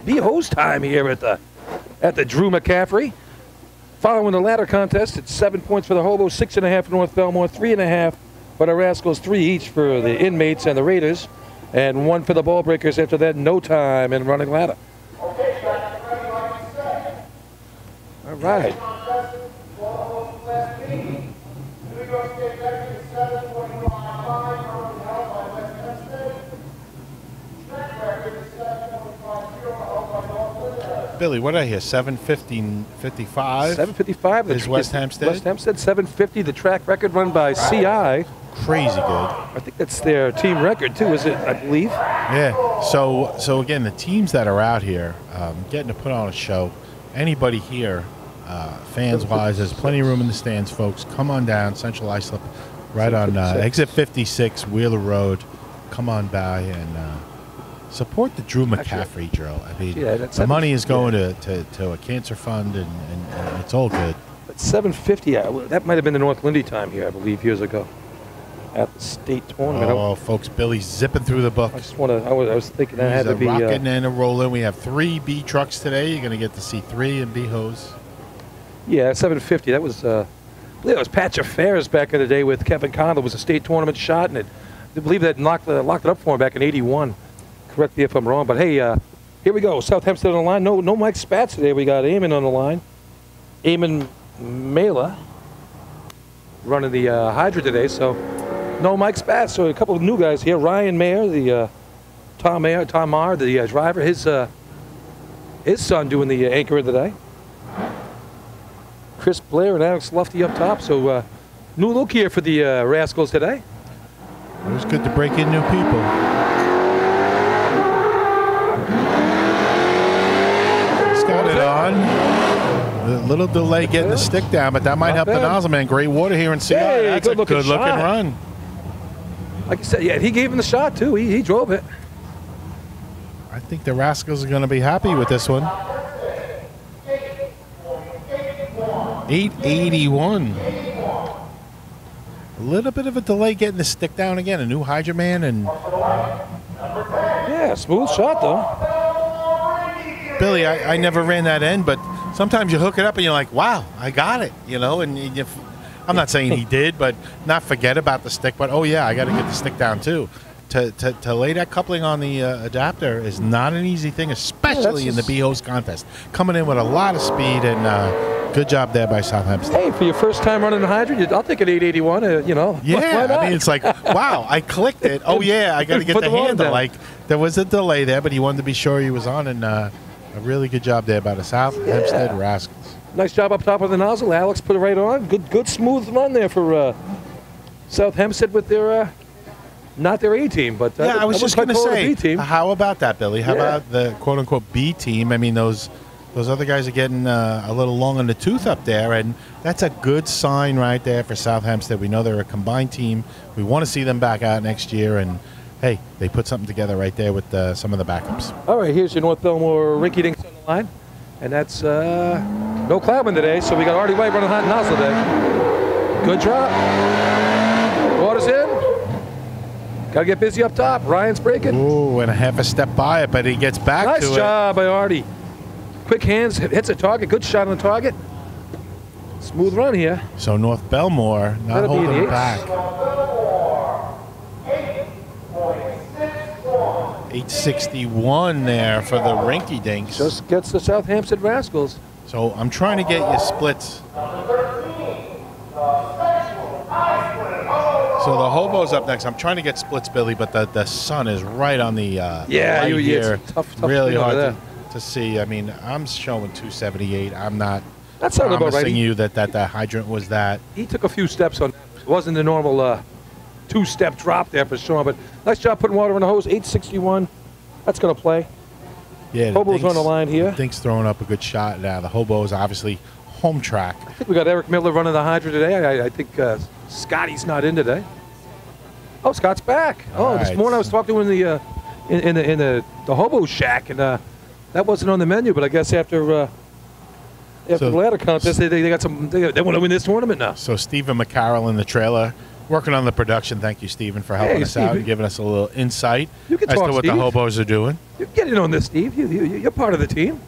be host time here at the Drew McCaffrey. Following the ladder contest, it's 7 points for the Hobos, 6.5 for North Belmore, 3.5 for the Rascals, 3 each for the Inmates and the Raiders, and 1 for the Ball Breakers. After that, no time in running ladder. All right. Billy, what did I hear? 7:55. 7:55 is West Hempstead. West Hempstead 7:50. The track record run by CI. Crazy good. I think that's their team record too, is it? I believe. Yeah. So again, the teams that are out here getting to put on a show. Anybody here, fans-wise, there's plenty of room in the stands, folks. Come on down, Central Islip, right on exit 56, Wheeler Road. Come on by and support the Drew McCaffrey drill. I mean, the money is going to a cancer fund, and it's all good. But 7:50, that might have been the North Lindy time here, I believe, years ago, at the state tournament. Oh, folks, Billy's zipping through the book. I just want to. I was thinking that had to be rocking and a rolling. We have 3 B trucks today. You're going to get to see 3 in B hose. Yeah, 7:50. That was. I believe it was Patch Affairs back in the day with Kevin Conlon. It was a state tournament shot, and I believe that locked it up for him back in '81. Correct me if I'm wrong, but hey, here we go. South Hempstead on the line. No Mike Spatz today. We got Eamon on the line. Eamon Mela running the Hydra today, so no Mike Spatz. So a couple of new guys here. Ryan Mayer, the Tom Maher, the driver. His son doing the anchor of the day. Chris Blair and Alex Lufty up top. So new look here for the Rascals today. It was good to break in new people. Got it on. A little delay getting the stick down, but that might help the nozzle man. Great water here in CI. Hey, that's a good looking run. Like you said, yeah, he gave him the shot too. He drove it. I think the Rascals are going to be happy with this one. 881. A little bit of a delay getting the stick down again. A new Hydra man and yeah, smooth shot though. Billy, I never ran that end, but sometimes you hook it up and you're like, wow, I got it, and I'm not saying he did, but not forget about the stick, but oh yeah, I got to get the stick down too. To lay that coupling on the adapter is not an easy thing, especially in the B-Hose contest. Coming in with a lot of speed, and good job there by South Hempstead. Hey, for your first time running the Hydra, I'll take an 881, Yeah, I mean, it's like, wow, I clicked it. Oh yeah, I got to get the handle. Like, there was a delay there, but he wanted to be sure he was on, and a really good job there by the South Hempstead Rascals. Nice job up top of the nozzle. Alex put it right on. Good smooth run there for South Hempstead with their, not their A team, but yeah, I was just going to say, how about that, Billy? How about the quote-unquote B team? I mean, those other guys are getting a little long in the tooth up there, and that's a good sign right there for South Hempstead. We know they're a combined team. We want to see them back out next year, and hey, they put something together right there with some of the backups. All right, here's your North Belmore Rinky Dinks on the line. And that's no Cloudman today, so we got Artie White running hot nozzle today. Good drop. Water's in. Got to get busy up top. Ryan's breaking. Ooh, and a half a step by it, but he gets back to it. Nice job by Artie. Quick hands, hits a target. Good shot on the target. Smooth run here. So North Belmore not holding back. 861 there for the Rinky Dinks. Just gets the South Hempstead Rascals. So I'm trying to get you splits. So the Hobo's up next. I'm trying to get splits, Billy, but the sun is right on the right here. Tough really hard to see. I mean, I'm showing 278. I'm not promising you that hydrant was that. He took a few steps on that. It wasn't the normal two-step drop there for sure, but nice job putting water in the hose. 861. That's going to play. Yeah, Hobo's on the line here. Dink's throwing up a good shot now. The Hobo's obviously home track. I think we got Eric Miller running the Hydra today. I think Scotty's not in today. Oh, Scott's back. This morning I was talking to him in the Hobo shack, and that wasn't on the menu. But I guess after the ladder contest, they got some. They want to win this tournament now. So Stephen McCarroll in the trailer working on the production. Thank you, Stephen, for helping us out and giving us a little insight You can as talk, to what Steve. the hobos are doing. You get in on this, Steve. You're part of the team.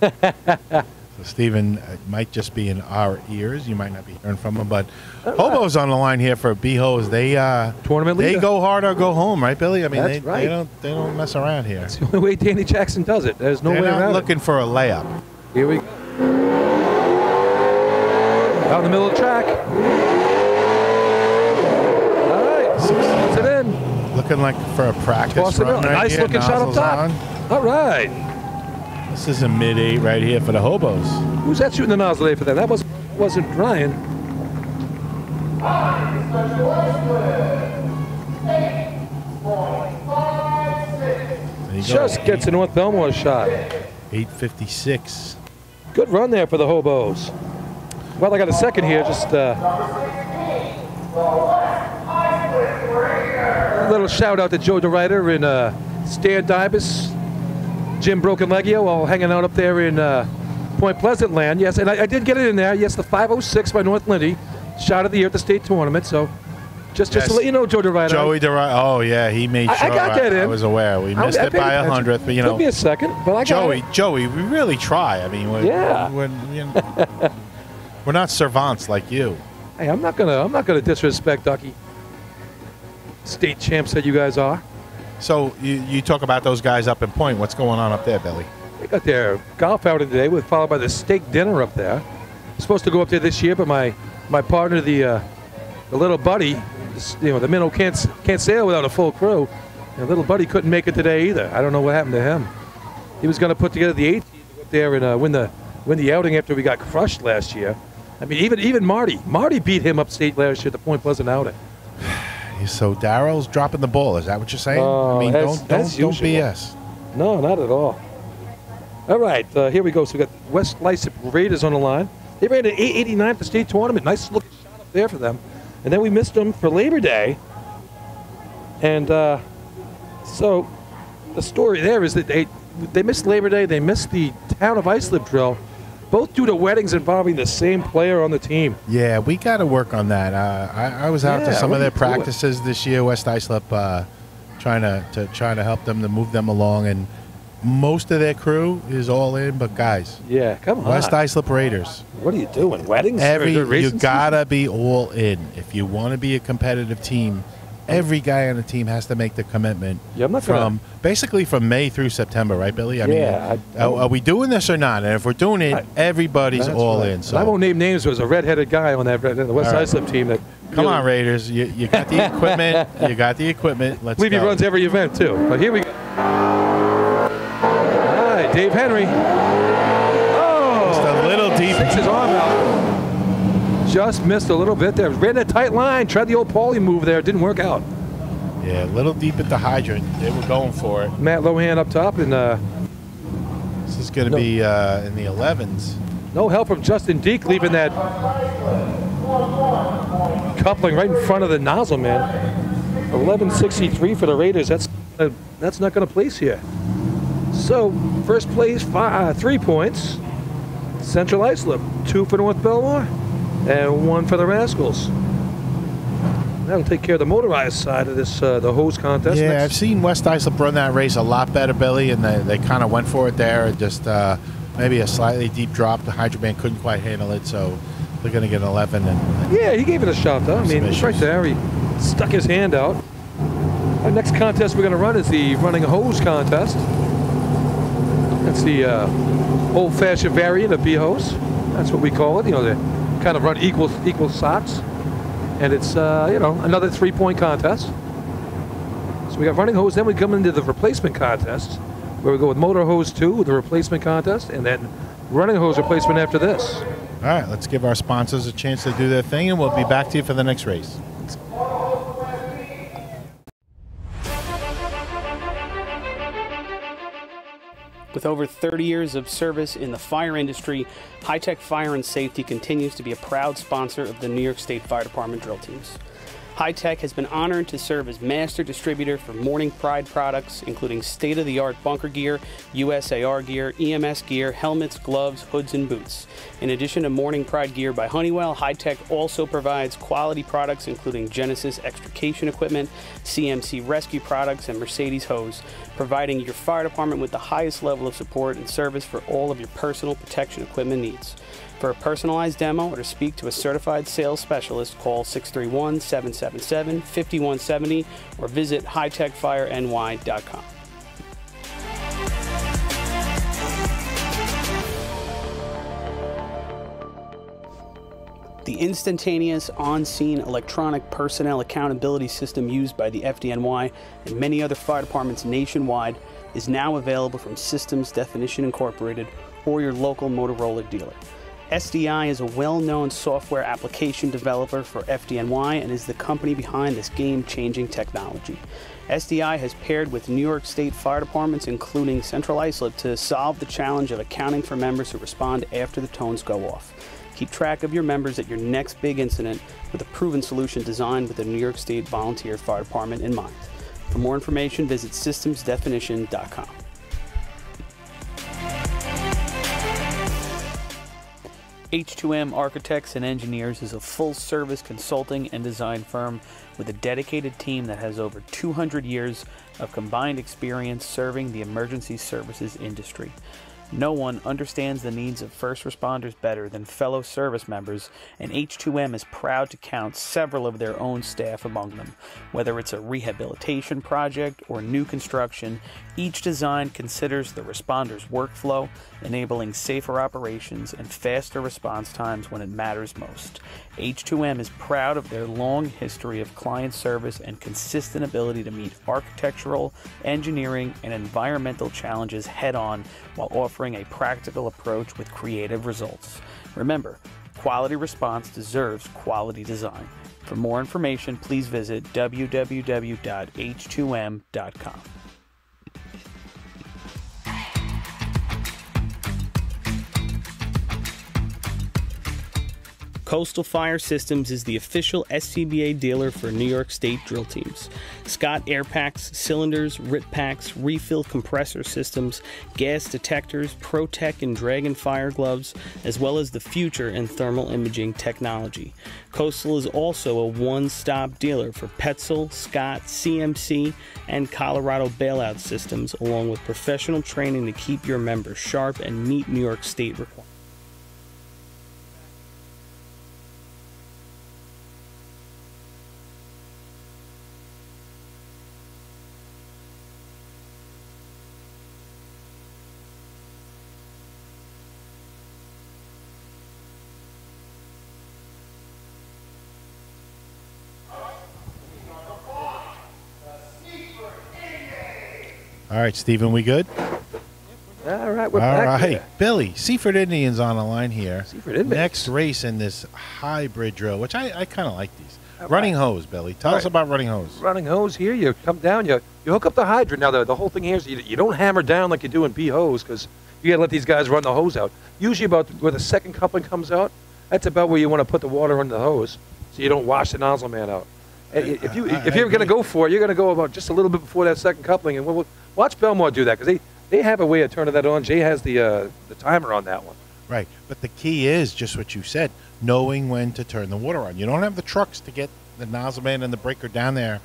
So Stephen might just be in our ears. You might not be hearing from him, but hobos on the line here for B-Hos. They Tournament they leader. go hard or go home, right, Billy? I mean, That's right. they don't mess around here. It's the only way Danny Jackson does it. There's no They're way not around looking for a layup. it. Here we go. Out in the middle of the track. All right. Puts it in. Looking like for a practice Toss it run out. right Nice here. looking shot up Nozzles top. on. All right. This is a mid-8 right here for the hobos. Who's that shooting the nozzle there for them? That wasn't Ryan. There you Just go. gets a North Belmore shot. 8:56. Good run there for the hobos. Well, I got a second here. Just a little shout out to Joe DeRuyter and Stan Dybus, Jim Broken Leggio, all hanging out up there in Point Pleasant land. Yes, and I did get it in there. Yes, the 506 by North Lindy, shot of the year at the state tournament. So just Yes. to let you know, Joe DeRuyter. Joey DeRuyter. Oh yeah, he made sure. I got that in. I was aware. We missed I it by paid attention. 100th, but you know, Took me a second, but I got it. Joey, we really try. I mean, Yeah. we're not servants like you. Hey, I'm not gonna disrespect Ducky. State champs that you guys are. So you talk about those guys up in Point. What's going on up there, Billy? They got their golf outing today, followed by the steak dinner up there. I'm supposed to go up there this year, but my partner, the little buddy, the minnow can't sail without a full crew. And little buddy couldn't make it today either. I don't know what happened to him. He was going to put together the 18 up there and win the outing after we got crushed last year. I mean, even Marty beat him upstate last year at the Point Pleasant outing. So Daryl's dropping the ball. Is that what you're saying? I mean, don't BS. No, not at all. All right, here we go. So we got West Lysip Raiders on the line. They ran an 889 for the state tournament. Nice looking shot up there for them. And then we missed them for Labor Day. And so the story there is that they missed Labor Day. They missed the Town of Islip drill, both due to weddings involving the same player on the team. Yeah, we got to work on that. I was out to some of their practices this year, West Islip, trying to help them to move them along, and most of their crew is all in, but guys, Yeah, come on. West Islip Raiders. What are you doing? Weddings? You gotta be all in if you want to be a competitive team. Every guy on the team has to make the commitment. Yeah, I'm not from May through September, right, Billy? I mean, are we doing this or not? And if we're doing it, everybody's all in. So I won't name names. There was a redheaded guy on the West Islip team that. Come on, Raiders! You got the equipment. You got the equipment. Let's I believe go. he runs every event too. But here we go. All right, Dave Henry. Oh, Just a little deep. Sticks his arm out. Just missed a little bit there. Ran a tight line. Tried the old Paulie move there. Didn't work out. Yeah, a little deep at the hydrant. They were going for it. Matt Lohan up top, and This is going to be in the 11s. no help from Justin Deek, leaving that coupling right in front of the nozzle, man. 1163 for the Raiders. That's not going to place here. So first place, 3 points. Central Islip, 2 for North Belmore, and 1 for the Rascals. That'll take care of the motorized side of this, the hose contest. Yeah, I've seen West Islip run that race a lot better, Billy, and they kind of went for it there. And just maybe a slightly deep drop. The Hydroban couldn't quite handle it, so they're going to get an 11. Yeah, he gave it a shot, though. I mean, it's right there. He stuck his hand out. Our next contest we're going to run is the running hose contest. That's the old-fashioned variant of B-hose. That's what we call it. You know, they kind of run equal socks. And it's, another 3-point contest. So we got running hose. Then we come into the replacement contest, where we go with motor hose 2 with the replacement contest, and then running hose replacement after this. All right, let's give our sponsors a chance to do their thing, and we'll be back to you for the next race. With over 30 years of service in the fire industry, High-Tech Fire and Safety continues to be a proud sponsor of the New York State Fire Department drill teams. High-Tech has been honored to serve as master distributor for Morning Pride products, including state-of-the-art bunker gear, USAR gear, EMS gear, helmets, gloves, hoods, and boots. In addition to Morning Pride gear by Honeywell, High-Tech also provides quality products including Genesis extrication equipment, CMC rescue products, and Mercedes hose, providing your fire department with the highest level of support and service for all of your personal protection equipment needs. For a personalized demo or to speak to a certified sales specialist, call 631-777-5170 or visit hightechfireny.com. The instantaneous on-scene electronic personnel accountability system used by the FDNY and many other fire departments nationwide is now available from Systems Definition Incorporated or your local Motorola dealer. SDI is a well-known software application developer for FDNY and is the company behind this game-changing technology. SDI has paired with New York State fire departments, including Central Islip, to solve the challenge of accounting for members who respond after the tones go off. Keep track of your members at your next big incident with a proven solution designed with the New York State Volunteer Fire Department in mind. For more information, visit systemsdefinition.com. H2M Architects and Engineers is a full-service consulting and design firm with a dedicated team that has over 200 years of combined experience serving the emergency services industry. No one understands the needs of first responders better than fellow service members, and H2M is proud to count several of their own staff among them. Whether it's a rehabilitation project or new construction, each design considers the responder's workflow, enabling safer operations and faster response times when it matters most. H2M is proud of their long history of client service and consistent ability to meet architectural, engineering, and environmental challenges head-on while offering a practical approach with creative results. Remember, quality response deserves quality design. For more information, please visit www.h2m.com. Coastal Fire Systems is the official SCBA dealer for New York State drill teams. Scott air packs, cylinders, RIT packs, refill compressor systems, gas detectors, ProTech and Dragon fire gloves, as well as the future in thermal imaging technology. Coastal is also a one-stop dealer for Petzl, Scott, CMC, and Colorado bailout systems, along with professional training to keep your members sharp and meet New York State requirements. All right, Stephen, we good? All right, we're back. All right, here. Billy, Seaford Indians on the line here. Seaford Indians. Next race in this hybrid drill, which I kind of like these. Running hose, Billy. Tell us about running hose. Running hose here. You come down. You hook up the hydrant. Now the whole thing here is you don't hammer down like you do in B hose because you gotta let these guys run the hose out. Usually about where the second coupling comes out, that's about where you want to put the water under the hose so you don't wash the nozzle man out. If you're going to go for it, you're going to go about just a little bit before that second coupling. And we'll watch Belmore do that because they have a way of turning that on. Jay has the timer on that one. Right. But the key is just what you said, knowing when to turn the water on. You don't have the trucks to get the nozzle man and the breaker down there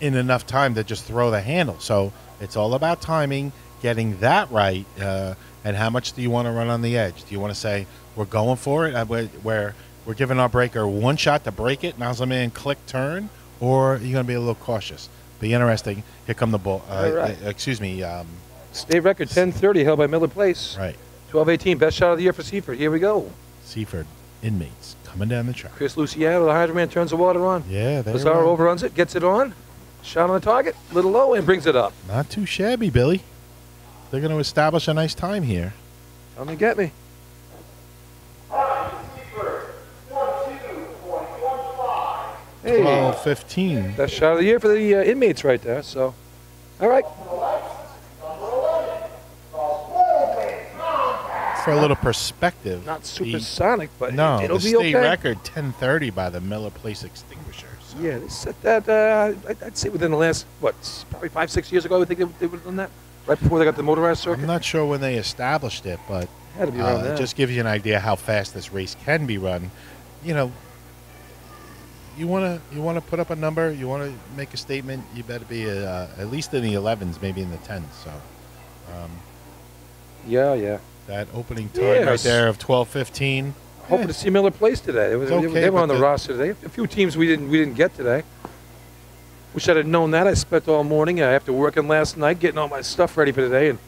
in enough time to just throw the handle. So it's all about timing, getting that right, and how much do you want to run on the edge? Do you want to say, we're going for it, where we're giving our breaker one shot to break it, nozzle man click turn, or are you going to be a little cautious? Be interesting. Here come the ball. Excuse me. State record 10:30 held by Miller Place. Right. 12:18, best shot of the year for Seaford. Here we go. Seaford inmates coming down the track. Chris Luciano, the hydrant man, turns the water on. Yeah, there. Lazaro overruns it, gets it on. Shot on the target, a little low, and brings it up. Not too shabby, Billy. They're going to establish a nice time here. Come and get me. Hey, 12:15. best shot of the year for the inmates right there. So, all right. for a little perspective, Not supersonic, but no, it'll the be state okay. record 1030 by the Miller Place Extinguisher. So. Yeah, they set that. I'd say within the last probably 5-6 years ago. I would think they would have done that right before they got the motorized circuit. I'm not sure when they established it, but Had to be around it then. just gives you an idea how fast this race can be run. You know, you want to put up a number, you want to make a statement, you better be at least in the 11s, maybe in the 10s. So, Yeah. that opening time right Yes. there of 12:15. Hoping to see Miller Place today. They okay, were on but the roster today. A few teams we didn't get today. Wish I'd have known that. I spent all morning after working last night getting all my stuff ready for today and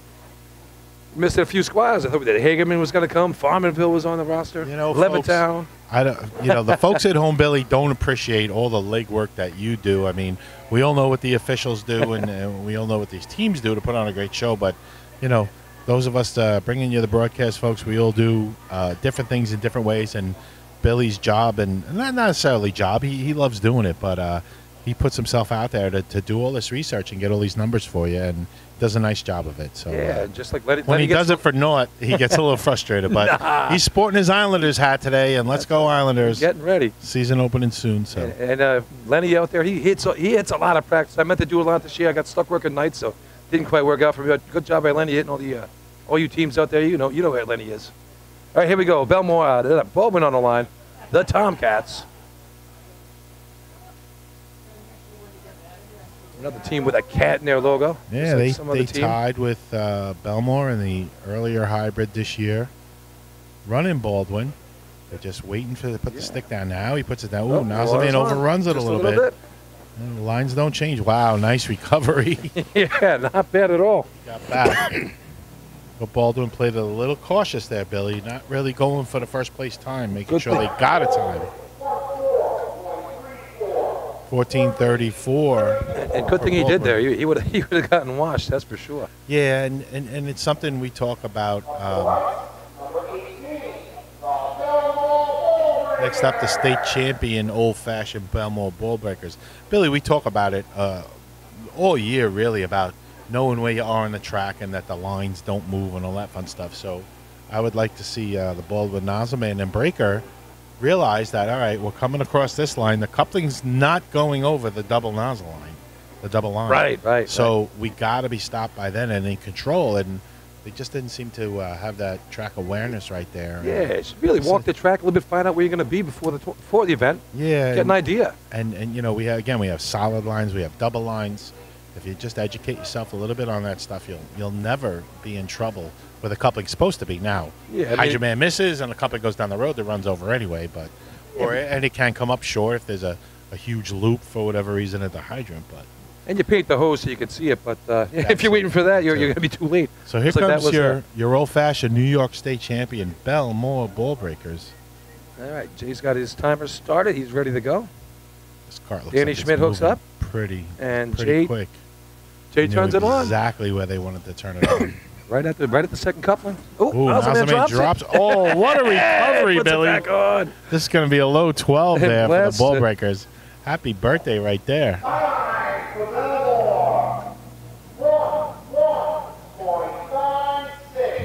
missed a few squads. I thought that Hagerman was going to come. Farmanville was on the roster. You know, folks, Levittown. I don't. You know, the folks at home, Billy, don't appreciate all the legwork that you do. I mean, we all know what the officials do, and we all know what these teams do to put on a great show. But you know, those of us bringing you the broadcast, folks, we all do different things in different ways. And Billy's job, and not necessarily job, he loves doing it, but he puts himself out there to do all this research and get all these numbers for you, and does a nice job of it. So Yeah, just like let it. when he does it for naught, he gets a little frustrated. But he's sporting his Islanders hat today, and let's go Islanders. Getting ready. Season opening soon. So And Lenny out there, he hits a lot of practice. I meant to do a lot this year. I got stuck working nights, so didn't quite work out for me. But good job by Lenny hitting all you teams out there. You know where Lenny is. All right, here we go. Belmore, Baldwin on the line. The Tomcats. Another team with a cat in their logo. yeah, Just like some they other team. tied with Belmore in the earlier hybrid this year. Running Baldwin. They're just waiting to put the stick down. Now he puts it down. Ooh, Oh, Nazaman well, overruns it just a little bit. And the lines don't change. Wow, nice recovery. Yeah, not bad at all. Got back. But Baldwin played a little cautious there, Billy. Not really going for the first place time, making Good sure thing. they got a time. 14:34. And good thing he did there. He would have gotten washed, that's for sure. Yeah, and it's something we talk about. Next up, the state champion old-fashioned Belmore Ball Breakers. Billy, we talk about it all year, really, about knowing where you are on the track and that the lines don't move and all that fun stuff. So I would like to see the Baldwin Nazaman and Breaker realize that, all right, we're coming across this line. The coupling's not going over the double nozzle line, the double line. Right. So we got to be stopped by then and in control. And they just didn't seem to have that track awareness right there. Yeah, you should really walk the track a little bit, find out where you're going to be before the event. Yeah. Get an idea. And you know, we have solid lines, we have double lines. If you just educate yourself a little bit on that stuff, you'll never be in trouble where the coupling's supposed to be now. Yeah, Hydro man misses and the coupling goes down the road that runs over anyway, and it can come up short if there's a huge loop for whatever reason at the hydrant. But And you paint the hose so you can see it, but if you're waiting for that, you're going to be too late. so here Looks like that comes was your old-fashioned New York State champion Belmore Ball Breakers. All right, Jay's got his timer started. He's ready to go. This cart looks Danny like it's Schmidt hooks moving up. pretty And pretty Jay quick. Jay Knew turns it on. exactly where they wanted to turn it on. Right at the second coupling. Oh, Ooh, Nazaman drops. it. Oh, what a recovery, Puts it Billy. back on. This is going to be a low 12 there for the Blast Ball it. Breakers. Happy birthday right there.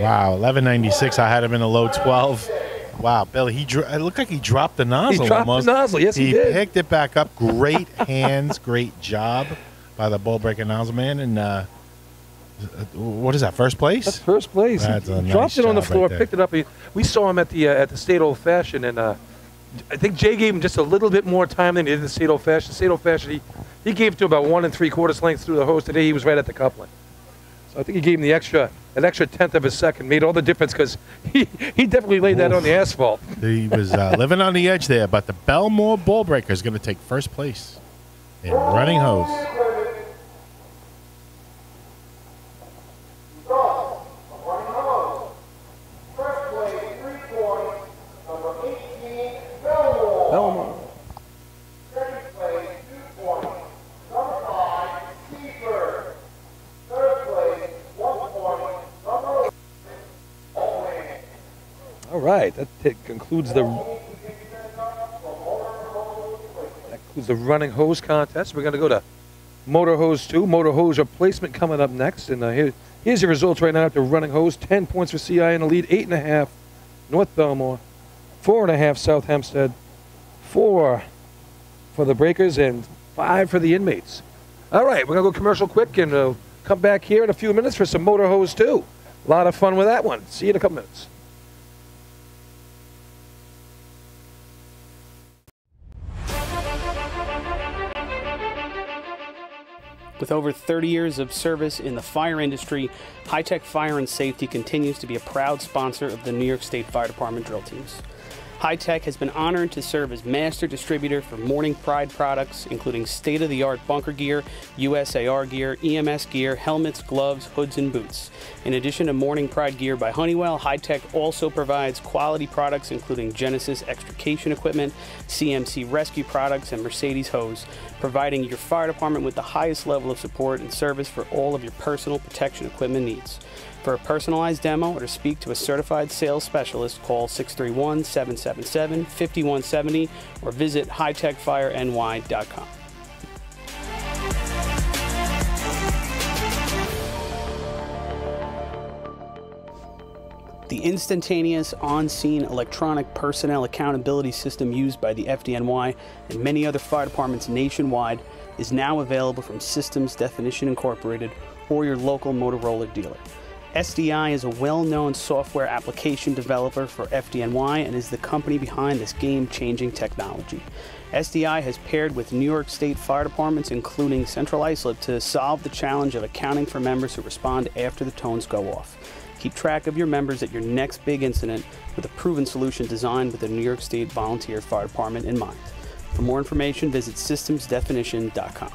Wow, 1196. I had him in a low 12. Wow, Billy, it looked like he dropped the nozzle He dropped almost. the nozzle. Yes, he did. Picked it back up. Great hands, great job by the Ball Breaker nozzle man. And what is that, first place? That's first place. That's He a nice dropped it on the job floor, right there. picked it up. We saw him at the State Old Fashioned, and I think Jay gave him just a little bit more time than he did the State Old Fashioned. State Old Fashioned, he gave to about 1 3/4 lengths through the hose. Today he was right at the coupling. So I think he gave him an extra tenth of a second. Made all the difference because he definitely laid that on the asphalt. He was living on the edge there, but the Belmore Ball Breaker is going to take first place in running hose. Belmore. All right, that concludes the running hose contest. We're going to go to motor hose 2, motor hose replacement coming up next. And here's Here's your results right now after running hose. 10 points for CI in the lead, 8.5 North Belmore, 4.5 South Hempstead, 4 for the Breakers, and 5 for the Inmates. All right, we're going to go commercial quick, and we'll come back here in a few minutes for some motor hose, too. A lot of fun with that one. See you in a couple minutes. With over 30 years of service in the fire industry, High Tech Fire and Safety continues to be a proud sponsor of the New York State Fire Department drill teams. High Tech has been honored to serve as master distributor for Morning Pride products, including state-of-the-art bunker gear, USAR gear, EMS gear, helmets, gloves, hoods, and boots. In addition to Morning Pride gear by Honeywell, High Tech also provides quality products including Genesis extrication equipment, CMC rescue products, and Mercedes hose, providing your fire department with the highest level of support and service for all of your personal protection equipment needs. For a personalized demo or to speak to a certified sales specialist, call 631-777-5170 or visit hightechfireny.com. The instantaneous on-scene electronic personnel accountability system used by the FDNY and many other fire departments nationwide is now available from Systems Definition Incorporated or your local Motorola dealer. SDI is a well-known software application developer for FDNY and is the company behind this game-changing technology. SDI has paired with New York State fire departments, including Central Islip, to solve the challenge of accounting for members who respond after the tones go off. Keep track of your members at your next big incident with a proven solution designed with the New York State Volunteer Fire Department in mind. For more information, visit systemsdefinition.com.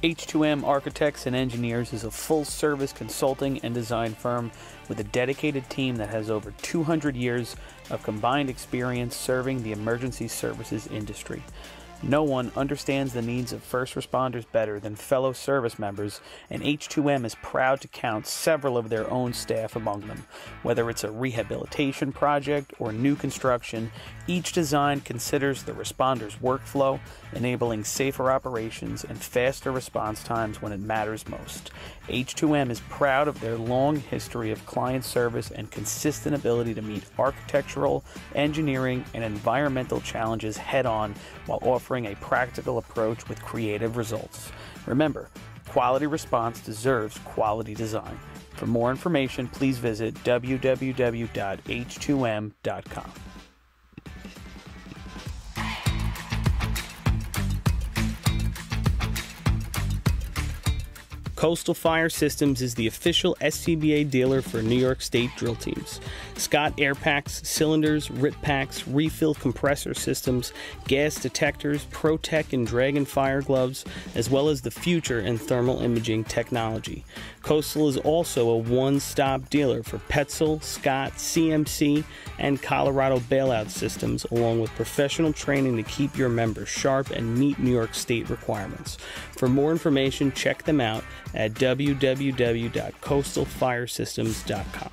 H2M Architects and Engineers is a full-service consulting and design firm with a dedicated team that has over 200 years of combined experience serving the emergency services industry. No one understands the needs of first responders better than fellow service members, and H2M is proud to count several of their own staff among them. Whether it's a rehabilitation project or new construction, each design considers the responder's workflow, enabling safer operations and faster response times when it matters most. H2M is proud of their long history of client service and consistent ability to meet architectural, engineering, and environmental challenges head-on while offering a practical approach with creative results. Remember, quality response deserves quality design. For more information, please visit www.h2m.com. Coastal Fire Systems is the official SCBA dealer for New York State drill teams. Scott air packs, cylinders, RIT packs, refill compressor systems, gas detectors, ProTech and Dragon fire gloves, as well as the future in thermal imaging technology. Coastal is also a one-stop dealer for Petzl, Scott, CMC, and Colorado bailout systems, along with professional training to keep your members sharp and meet New York State requirements. For more information, check them out at www.coastalfiresystems.com.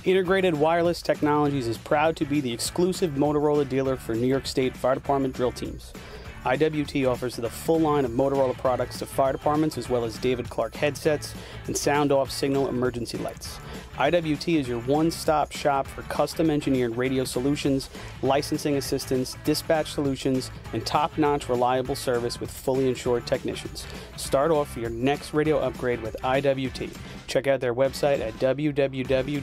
Integrated Wireless Technologies is proud to be the exclusive Motorola dealer for New York State Fire Department drill teams. IWT offers the full line of Motorola products to fire departments, as well as David Clark headsets and sound-off signal emergency lights. IWT is your one-stop shop for custom-engineered radio solutions, licensing assistance, dispatch solutions, and top-notch reliable service with fully insured technicians. Start off for your next radio upgrade with IWT. Check out their website at www.goiwt.com.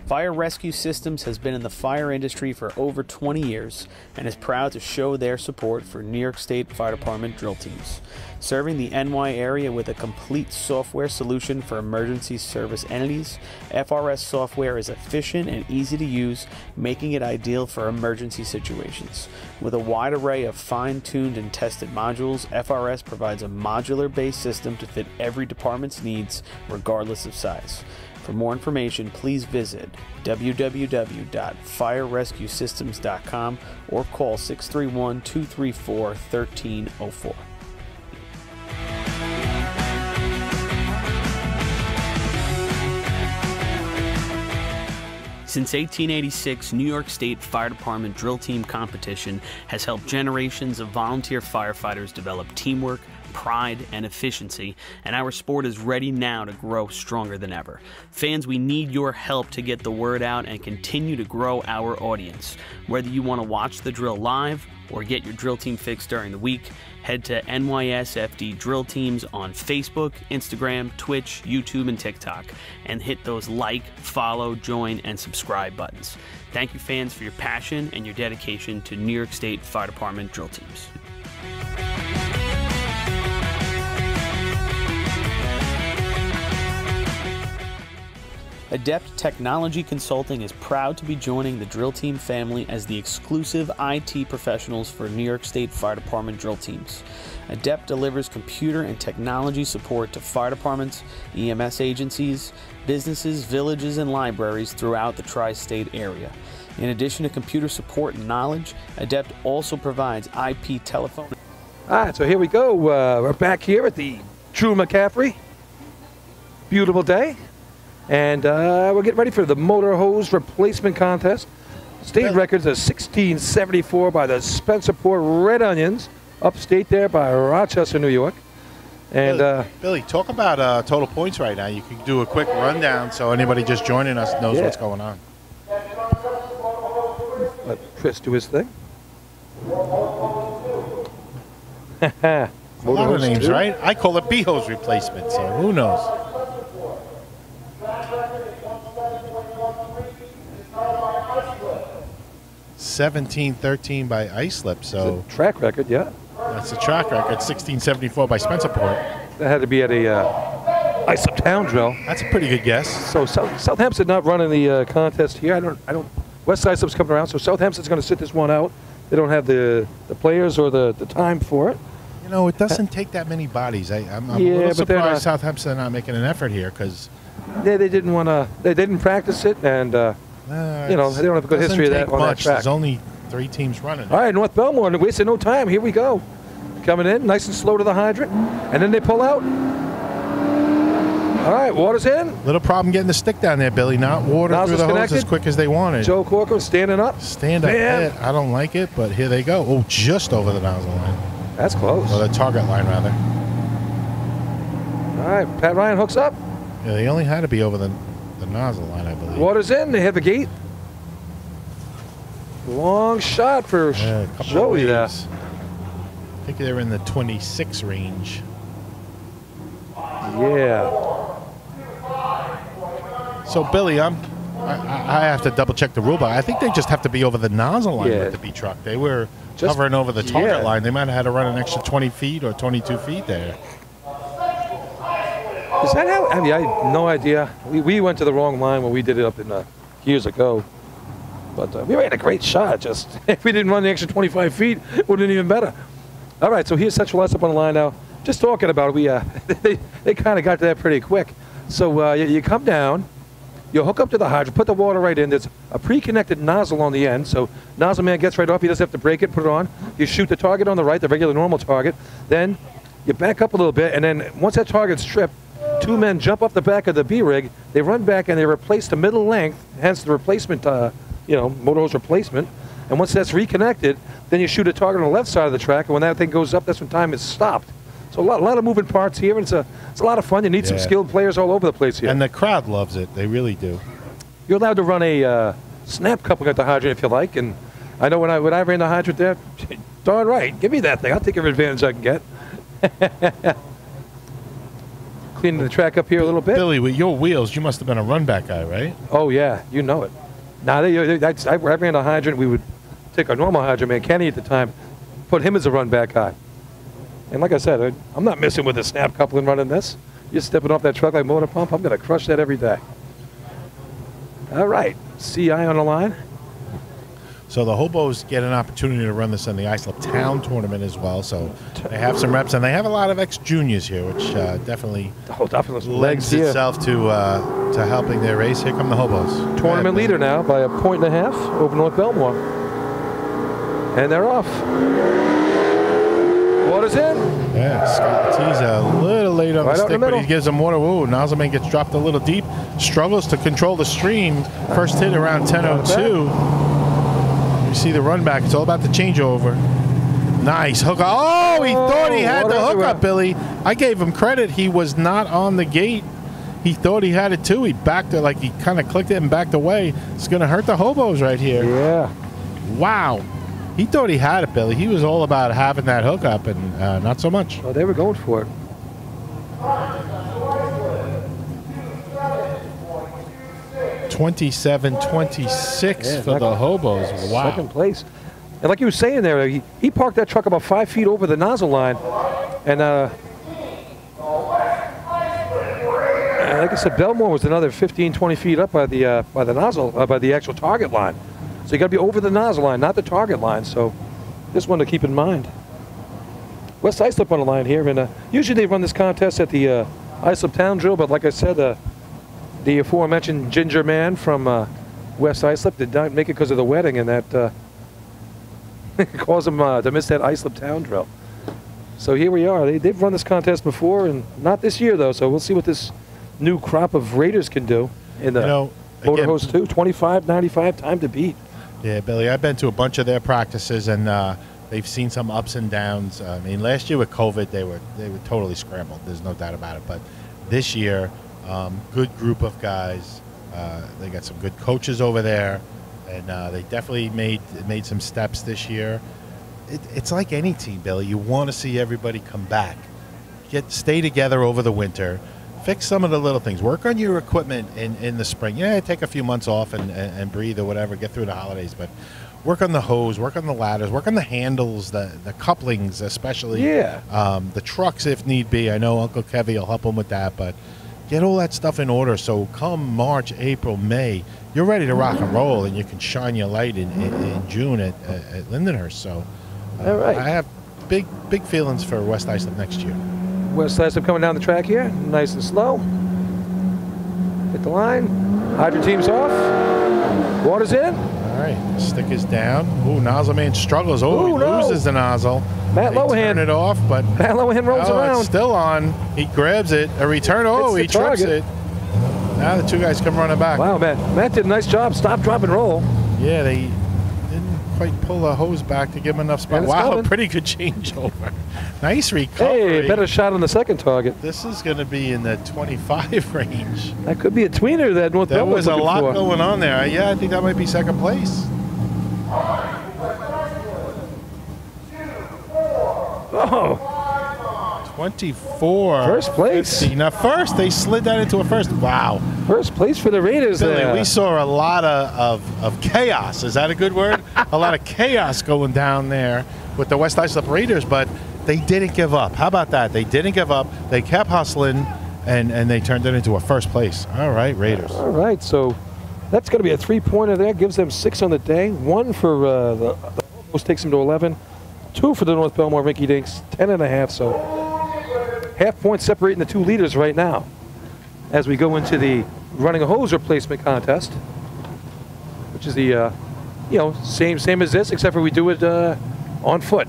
Fire Rescue Systems has been in the fire industry for over 20 years and is proud to show their support for New York State Fire Department drill teams. Serving the NY area with a complete software solution for emergency service entities, FRS software is efficient and easy to use, making it ideal for emergency situations. With a wide array of fine-tuned and tested modules, FRS provides a modular-based system to fit every department's needs, regardless of size. For more information, please visit www.firerescuesystems.com or call 631-234-1304. Since 1886, New York State Fire Department Drill Team Competition has helped generations of volunteer firefighters develop teamwork, pride, and efficiency, and our sport is ready now to grow stronger than ever. Fans, we need your help to get the word out and continue to grow our audience. Whether you want to watch the drill live or get your drill team fix during the week, head to NYSFD Drill Teams on Facebook, Instagram, Twitch, YouTube, and TikTok, and hit those like, follow, join, and subscribe buttons. Thank you, fans, for your passion and your dedication to New York State Fire Department Drill Teams. Adept Technology Consulting is proud to be joining the Drill Team family as the exclusive IT professionals for New York State Fire Department Drill Teams. Adept delivers computer and technology support to fire departments, EMS agencies, businesses, villages, and libraries throughout the tri-state area. In addition to computer support and knowledge, Adept also provides IP telephone. All right, so here we go. We're back here at the Drew McCaffrey. Beautiful day. And we're getting ready for the motor hose replacement contest. State records are 1674 by the Spencerport Red Onions, upstate there by Rochester, New York. And Billy, talk about total points right now. You can do a quick rundown so anybody just joining us knows what's going on. Let Chris do his thing. A lot of names, right? I call it B-hose replacement, so who knows? 17-13 by Islip, so track record, yeah. That's the track record. 1674 by Spencerport. That had to be at a Islip Town drill. That's a pretty good guess. So Southampton not running the contest here. I don't. West Islip's coming around, so Southampton's going to sit this one out. They don't have the players or the time for it. You know, it doesn't take that many bodies. I'm a little surprised Southampton's not making an effort here because they didn't want to. They didn't practice it, and you know, they don't have a good history of that on that track. There's only 3 teams running. All right, North Belmore, wasting no time. Here we go. Coming in, nice and slow to the hydrant, and then they pull out. All right, water's in. Little problem getting the stick down there, Billy. Not water Nozzle's through the connected. hose as quick as they wanted. Joe Corcoran standing up. Stand up head. I don't like it, but here they go. Oh, just over the nozzle line. That's close. Or the target line, rather. All right, Pat Ryan hooks up. Yeah, they only had to be over the nozzle line, I believe. Water's in. They hit the gate. Long shot for Joey there. I think they're in the 26 range. Yeah. So, Billy, I have to double check the rule book. I think they just have to be over the nozzle line with the B truck. They were just hovering over the target line. They might have had to run an extra 20 feet or 22 feet there. Is that how? I mean, I had no idea. We went to the wrong line when we did it up in years ago. But we made a great shot. Just if we didn't run the extra 25 feet, it would have been even better. All right, so here's Central Islip on the line now. Just talking about it, they kind of got to that pretty quick. So you come down, you hook up to the hydrant, put the water right in. There's a pre-connected nozzle on the end, so nozzle man gets right off. He doesn't have to break it, put it on. You shoot the target on the right, the regular normal target. Then you back up a little bit, and then once that target's tripped, 2 men jump up the back of the B-rig. They run back and they replace the middle length, hence the replacement, motor hose replacement. And once that's reconnected, then you shoot a target on the left side of the track, and when that thing goes up, that's when time is stopped. So a lot of moving parts here, and it's a lot of fun. You need some skilled players all over the place here. And the crowd loves it. They really do. You're allowed to run a snap coupling at the hydrant if you like, and I know when I ran the hydrant there, darn right, give me that thing. I'll take every advantage I can get. Cleaning the track up here a little bit. Billy, with your wheels, you must have been a run back guy, right? Oh, yeah. You know it. Now, I ran a hydrant. We would take our normal hydrant man, Kenny at the time, put him as a run back guy. And like I said, I'm not messing with a snap coupling running this. You're stepping off that truck like motor pump. I'm going to crush that every day. All right. CI on the line. So the Hobos get an opportunity to run this in the Islip Town tournament as well. So they have some reps, and they have a lot of ex-juniors here, which definitely lends itself to helping their race. Here come the Hobos. Tournament leader now by 1.5 points over North Belmore. And they're off. Water's in. Yeah, Scott T's a little late on Right the out in stick, the but he middle. gives him water. Ooh, Nozzleman gets dropped a little deep. Struggles to control the stream. First hit around 10:02. You see the run back. It's all about the changeover. Nice hook. Oh, he thought he had water the hook everywhere. up, Billy. I gave him credit. He was not on the gate. He thought he had it too. He backed it, like he kind of clicked it and backed away. It's going to hurt the hobos right here. Yeah. Wow. He thought he had it, Billy. He was all about having that hook up, and not so much. Oh, they were going for it. 27-26 for the hobos. Wow. Second place. And like you were saying there, he parked that truck about 5 feet over the nozzle line. And like I said, Belmore was another 15, 20 feet up by the nozzle, by the actual target line. So you got to be over the nozzle line, not the target line. So just one to keep in mind. West Islip on the line here, and usually they run this contest at the Islip Town Drill, but like I said, the aforementioned Ginger Man from West Islip did not make it because of the wedding, and that caused him to miss that Islip Town Drill. So here we are. They've run this contest before, and not this year though. So we'll see what this new crop of Raiders can do in the Motor Hose 2. 25.95, time to beat. Yeah, Billy, I've been to a bunch of their practices, and they've seen some ups and downs. I mean, last year with COVID, they were totally scrambled. There's no doubt about it. But this year, good group of guys. They got some good coaches over there, and they definitely made some steps this year. It's like any team, Billy. You want to see everybody come back, stay together over the winter, fix some of the little things, work on your equipment in the spring. Yeah, take a few months off and breathe or whatever, get through the holidays, but work on the hose, work on the ladders, work on the handles, the couplings especially. Yeah. The trucks if need be. I know Uncle Kevy will help them with that, but get all that stuff in order so come March, April, May, you're ready to rock and roll, and you can shine your light in June at Lindenhurst. So All right. I have big feelings for West Islip next year. West Islip coming down the track here, nice and slow. Hit the line. Hydrant team's off. Water's in. All right, stick is down. Ooh, Nozzle Man struggles. Oh, he loses the nozzle. Matt They Lohan. turn it off, but Matt Lohan rolls around. It's still on. He grabs it. A return. Oh, he Hits the trips target. it. Now the two guys come running back. Wow, Matt did a nice job. Stop, drop, and roll. Yeah, they didn't quite pull the hose back to give him enough spot. And it's Wow, coming. pretty good changeover. Nice recovery. Hey, better shot on the second target. This is going to be in the 25 range. That could be a tweener that North There Belmore's was a looking lot for. going on there. Yeah, I think that might be second place. Oh, 24. First place. 50. Now, first, they slid that into a first. Wow. first place for the Raiders Billy, there. we saw a lot of chaos. Is that a good word? A lot of chaos going down there with the West Islip Raiders, but they didn't give up. How about that? They didn't give up. They kept hustling, and they turned it into a first place. All right, Raiders. All right, so that's going to be a three-pointer there. Gives them 6 on the day. 1 for the Hobos takes them to 11. 2 for the North Belmore Rinky Dinks, 10.5. So half point separating the two leaders right now as we go into the running a hose replacement contest, which is the same as this, except for we do it on foot.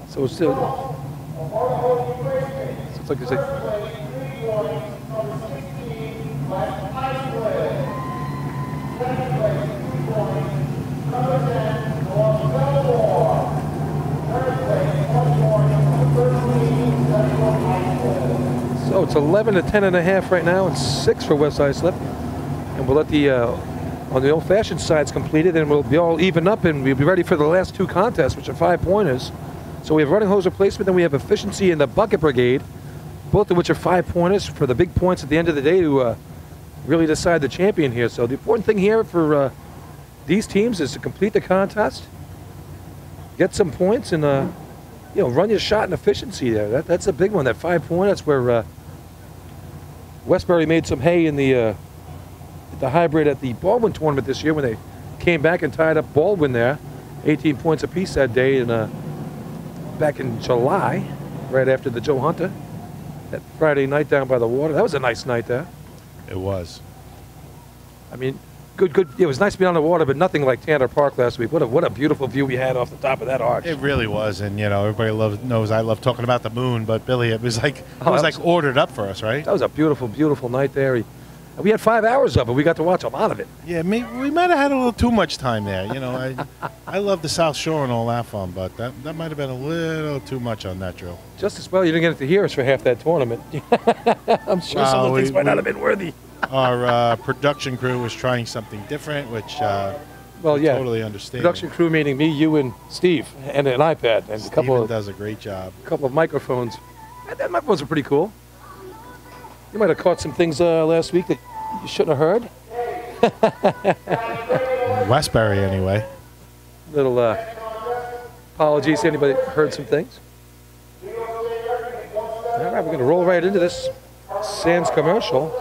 So it's still. It's like it's So it's 11 to 10.5 right now, and 6 for West Islip. And we'll let the on the old-fashioned sides completed, and we'll be all even up, and we'll be ready for the last 2 contests, which are 5-pointers. So we have running hose replacement, then we have efficiency in the bucket brigade, both of which are 5-pointers for the big points at the end of the day to really decide the champion here. So the important thing here for these teams is to complete the contest, get some points, and run your shot in efficiency there. That's a big one. That 5-point. That's where Westbury made some hay in the hybrid at the Baldwin tournament this year when they came back and tied up Baldwin there, 18 points apiece that day, and back in July, right after the Joe Hunter, that Friday night down by the water. That was a nice night there. It was. I mean, Good. It was nice to be on the water, but nothing like Tanner Park last week. What a beautiful view we had off the top of that arch. It really was, and everybody knows I love talking about the moon. But Billy, it was like ordered up for us, right? That was a beautiful, beautiful night there. We had 5 hours of it. We got to watch a lot of it. Yeah, we might have had a little too much time there. I love the South Shore and all that fun, but that might have been a little too much on that drill. Just as well you didn't get to hear us for half that tournament. I'm sure some of the things might not have been worthy. Our production crew was trying something different, which totally understand. Production crew meaning me, you, and Steve, and an iPad, and Steven does a great job. A couple of microphones. And the microphones are pretty cool. You might have caught some things last week that you shouldn't have heard. Westbury, anyway. Little apologies to anybody that heard some things. All right, we're going to roll right into this Sands commercial.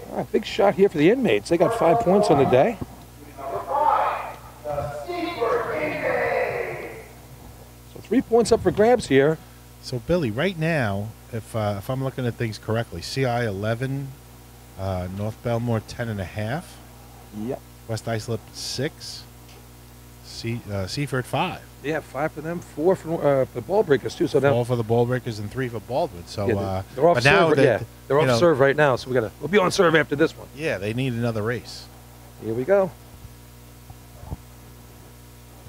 All right, big shot here for the inmates. They got 5 points on the day. So 3 points up for grabs here. So, Billy, right now, if I'm looking at things correctly, CI 11, North Belmore 10.5. Yep. West Islip 6. Seaford 5. Yeah, 5 for them, 4 for the ball breakers too. So now 4 for the ball breakers and 3 for Baldwin. So they're off serve. They're off serve right now. So we'll be on serve after this one. Yeah, they need another race. Here we go.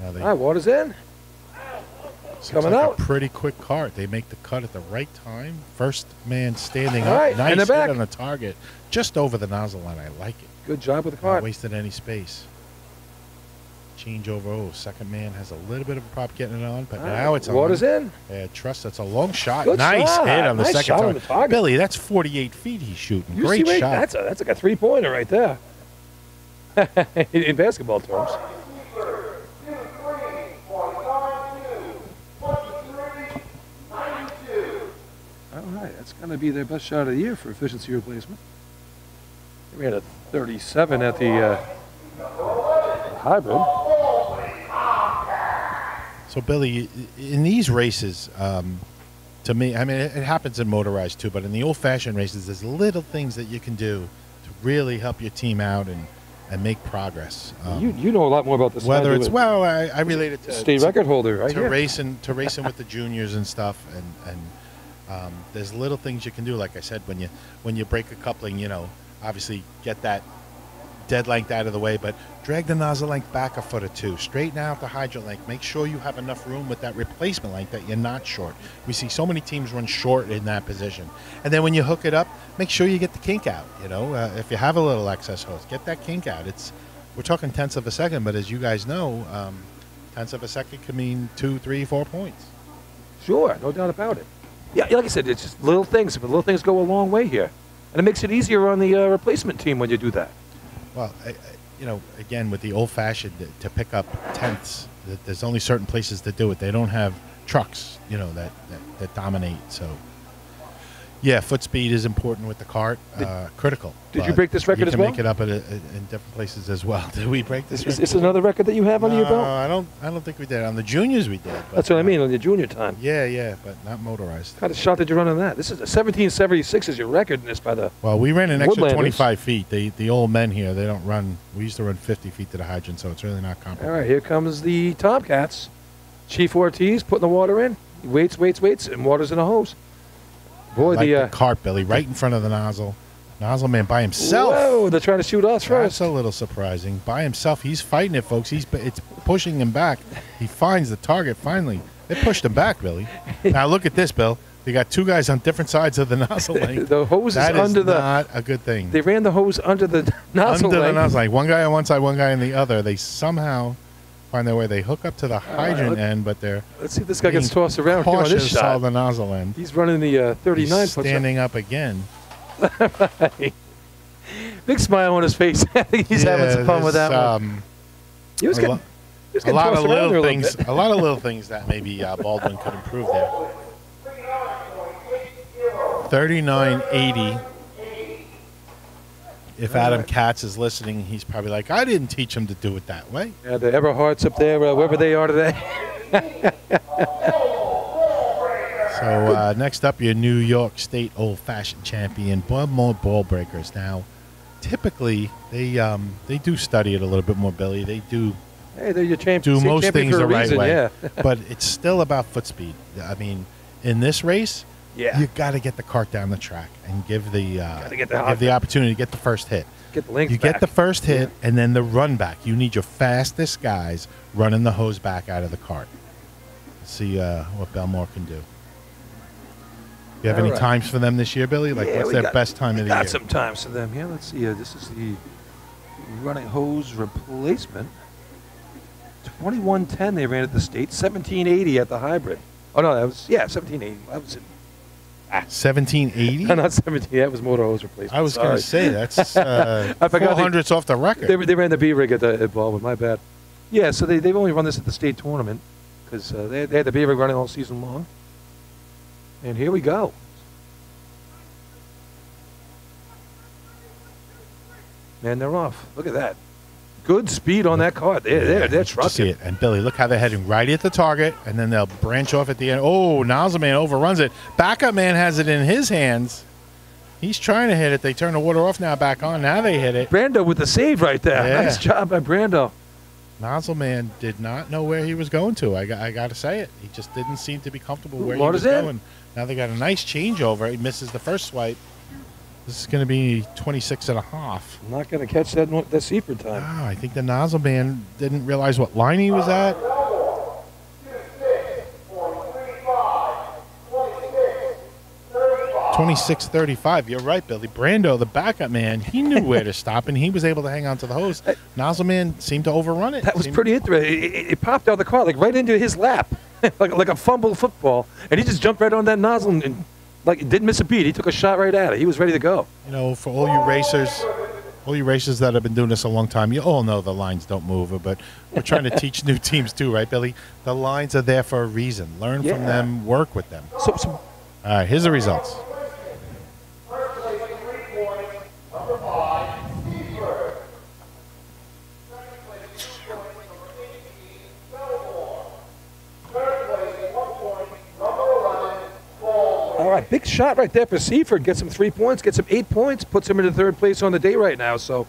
All right, water's in. Coming like out. A pretty quick cart. They make the cut at the right time. First man standing All up. right, nice in the hit back. on the target, just over the nozzle line. I like it. Good job with the cart. Not wasted any space. Change over. Oh, second man has a little bit of a prop getting it on, but now it's on. Water's in. Yeah, trust. That's a long shot. Good nice shot. hit on the Nice second shot on target. the target. Billy, that's 48 feet he's shooting. You Great see, shot. That's like a 3-pointer right there. in basketball terms. All right, that's going to be their best shot of the year for efficiency replacement. We had a 37 at the hybrid. So, Billy, in these races, to me, I mean, it happens in motorized too, but in the old-fashioned races, there's little things that you can do to really help your team out and make progress. You know a lot more about this. Whether it's I relate it to state record holder right here. racing with the juniors and stuff, and there's little things you can do. Like I said, when you break a coupling, obviously get that dead length out of the way, but drag the nozzle length back a foot or two. Straighten out the hydrant length. Make sure you have enough room with that replacement length that you're not short. We see so many teams run short in that position. And then when you hook it up, make sure you get the kink out. If you have a little excess hose, get that kink out. We're talking tenths of a second, but as you guys know, tenths of a second can mean 2, 3, 4 points. Sure, no doubt about it. Yeah, like I said, it's just little things, but little things go a long way here. And it makes it easier on the replacement team when you do that. Well, again, with the old-fashioned, to pick up tenths, there's only certain places that do it. They don't have trucks, that dominate. So, yeah, foot speed is important with the cart, critical. Did you break this record as well? You can make it up in different places as well. Did we break this record? Is this another record that you have under your belt? No, I don't think we did. On the juniors, we did. But, that's what I mean, on your junior time. Yeah, but not motorized. What kind of shot did you run on that? This is a 1776 is your record in this by the Well, we ran an extra Woodlanders. 25 feet. The old men here, they don't run. We used to run 50 feet to the hydrant, so it's really not comparable. All right, here comes the Tomcats. Chief Ortiz putting the water in. He waits, and water's in a hose. Boy, the cart, Billy, right in front of the nozzle. Nozzle man by himself. Whoa, they're trying to shoot us first. That's a little surprising. By himself, he's fighting it, folks. It's pushing him back. He finds the target finally. They pushed him back, Billy. Now look at this, Bill. They got two guys on different sides of the nozzle length. The hose is under the. Not a good thing. They ran the hose under the nozzle length. The nozzle length. One guy on one side, one guy on the other. They somehow find their way. They hook up to the hydrant end, but they're. Let's see if this guy gets tossed around here on this shot. On the nozzle end. He's running the 39. He's standing up again. Right. Big smile on his face. I think he's having some fun with that one. He was getting a lot of little things. A lot of little things that maybe Baldwin could improve there. 39.80. If Adam Katz is listening, he's probably like, I didn't teach him to do it that way. Yeah, the Everharts up there, wherever they are today. So next up, your New York State Old-Fashioned Champion, Belmore Ball Breakers. Now, typically, they do study it a little bit more, Billy. They do. Hey, they're your champion. Do most things the right way. Yeah. But it's still about foot speed. I mean, in this race, you got to get the cart down the track and give the opportunity to get the first hit. Get the links You back. get the first hit and then the run back. You need your fastest guys running the hose back out of the cart. Let's see what Belmore can do. You have any times for them this year, Billy? Like, what's their best time of the year? Got some times for them here. Let's see. This is the running hose replacement. 21:10 they ran at the state. 17:80 at the hybrid. Oh no, that was 17:80. That was it. 1780? No, not 17. That was motor hose replacement. I was going to say that's I forgot 400s off the record. They ran the B rig at Baldwin. My bad. Yeah, so they've only run this at the state tournament because they had the B rig running all season long. And here we go. Man, they're off. Look at that. Good speed on that cart. They're trucking. See it. And Billy, look how they're heading right at the target, and then they'll branch off at the end. Oh, Nozzle Man overruns it. Backup Man has it in his hands. He's trying to hit it. They turn the water off now, back on. Now they hit it. Brando with the save right there. Yeah. Nice job by Brando. Nozzle Man did not know where he was going to. I got to say it. He just didn't seem to be comfortable where he was going. Now they got a nice changeover. He misses the first swipe. This is going to be 26 and a half. Not going to catch that Seaford time. Oh, I think the Nozzle Man didn't realize what line he was at. 26:35. You're right, Billy. Brando, the backup man, he knew where to stop, and he was able to hang on to the hose. Nozzle Man seemed to overrun it. That was pretty interesting. It popped out of the car, like right into his lap, like a fumble football, and he just jumped right on that nozzle and like didn't miss a beat. He took a shot right at it. He was ready to go. You know, for all you racers that have been doing this a long time, you all know the lines don't move, but we're trying to teach new teams too, right, Billy? The lines are there for a reason. Learn from them, work with them. All right, here's the results. All right, big shot right there for Seaford. Gets him 3 points, gets him 8 points, puts him into third place on the day right now. So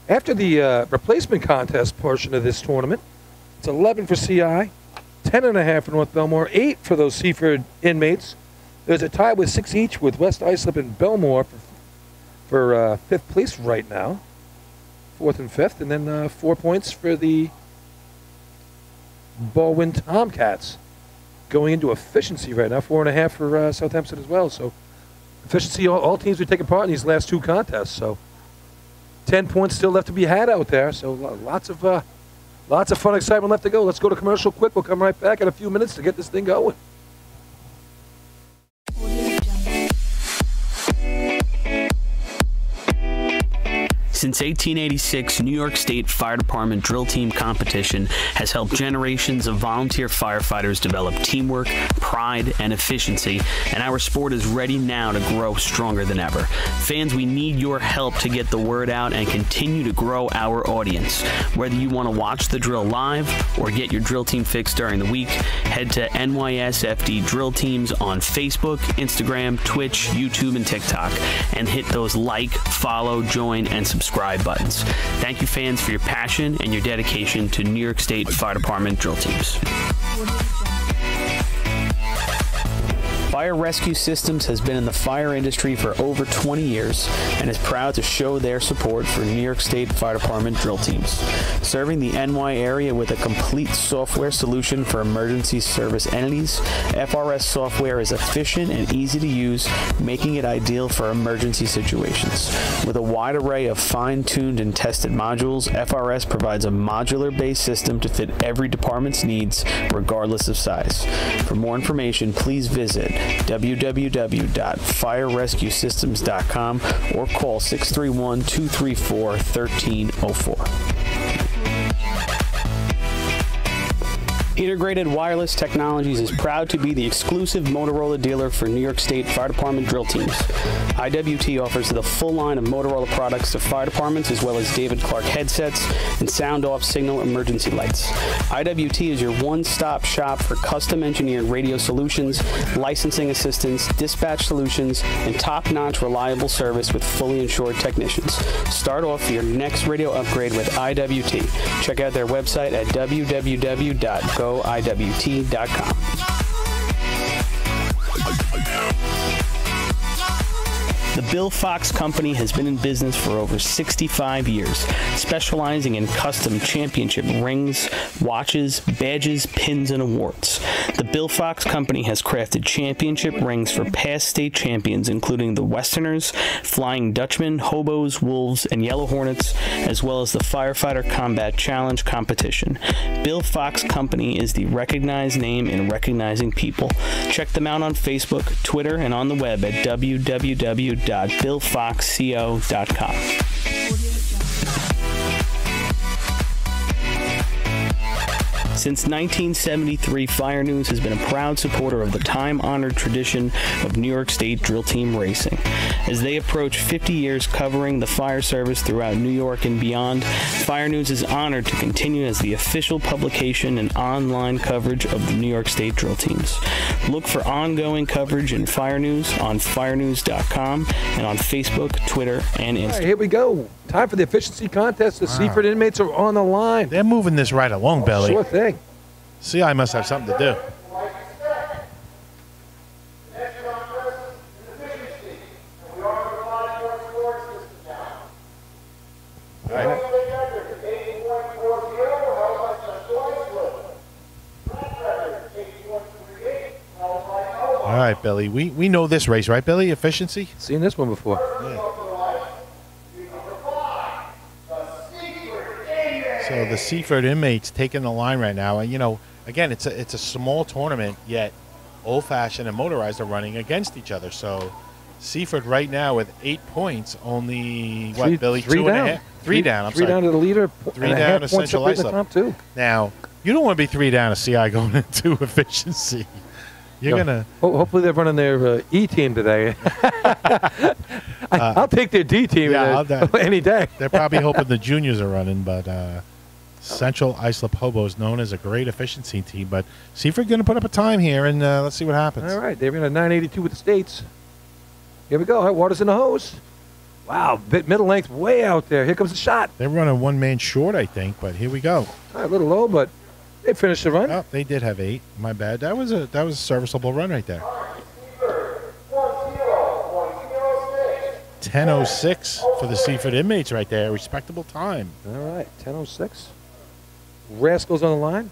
after the replacement contest portion of this tournament, it's 11 for CI, 10.5 for North Belmore, 8 for those Seaford inmates. There's a tie with 6 each with West Islip and Belmore for fifth place right now, fourth and fifth, and then 4 points for the Baldwin Tomcats. Going into efficiency right now, 4.5 for Southampton as well. So efficiency, all teams are taking part in these last two contests. So 10 points still left to be had out there. So lots of fun, excitement left to go. Let's go to commercial quick. We'll come right back in a few minutes to get this thing going. Since 1886, New York State Fire Department drill team competition has helped generations of volunteer firefighters develop teamwork, pride, and efficiency, and our sport is ready now to grow stronger than ever. Fans, we need your help to get the word out and continue to grow our audience. Whether you want to watch the drill live or get your drill team fix during the week, head to NYSFD Drill Teams on Facebook, Instagram, Twitch, YouTube, and TikTok, and hit those like, follow, join, and subscribe buttons. Thank you, fans, for your passion and your dedication to New York State Fire Department drill teams. Fire Rescue Systems has been in the fire industry for over 20 years and is proud to show their support for New York State Fire Department drill teams. Serving the NY area with a complete software solution for emergency service entities, FRS software is efficient and easy to use, making it ideal for emergency situations. With a wide array of fine-tuned and tested modules, FRS provides a modular-based system to fit every department's needs, regardless of size. For more information, please visit www.firerescuesystems.com or call 631-234-1304. Integrated Wireless Technologies is proud to be the exclusive Motorola dealer for New York State Fire Department drill teams. IWT offers the full line of Motorola products to fire departments, as well as David Clark headsets and sound-off signal emergency lights. IWT is your one-stop shop for custom-engineered radio solutions, licensing assistance, dispatch solutions, and top-notch reliable service with fully insured technicians. Start off your next radio upgrade with IWT. Check out their website at www.goiwt.com. The Bill Fox Company has been in business for over 65 years, specializing in custom championship rings, watches, badges, pins, and awards. The Bill Fox Company has crafted championship rings for past state champions, including the Westerners, Flying Dutchmen, Hobos, Wolves, and Yellow Hornets, as well as the Firefighter Combat Challenge competition. Bill Fox Company is the recognized name in recognizing people. Check them out on Facebook, Twitter, and on the web at www.billfoxco.com. Since 1973, Fire News has been a proud supporter of the time-honored tradition of New York State drill team racing. As they approach 50 years covering the fire service throughout New York and beyond, Fire News is honored to continue as the official publication and online coverage of the New York State drill teams. Look for ongoing coverage in Fire News on firenews.com and on Facebook, Twitter, and Instagram. All right, here we go. Time for the efficiency contest. The Seaford inmates are on the line. They're moving this right along, Belly. Sure thing. CI must have something to do. All right, Billy. We know this race, right, Billy? Efficiency? Seen this one before. Yeah. So the Seaford inmates taking the line right now. And, you know, again, it's a small tournament, yet old-fashioned and motorized are running against each other. So Seaford right now with 8 points, only, what, Billy? Three down. Three down, I'm sorry. sorry. Three down to the leader. Three down to Central Islip. The top two. Now, you don't want to be 3 down to CI going into efficiency. You're going to... Hopefully they're running their E team today. I'll take their D team any day. They're probably hoping the juniors are running, but Central Islip Hobos known as a great efficiency team. But Seaford going to put up a time here, and let's see what happens. All right, they're in a 982 with the States. Here we go. All right, Waters in the hose. Wow, bit middle length way out there. Here comes the shot. They're running one man short, I think, but here we go. All right, a little low, but they finished the run. Oh, they did have 8. My bad. That was a serviceable run right there. 10:06 for the Seaford inmates right there. Respectable time. All right, 10:06. Rascals on the line.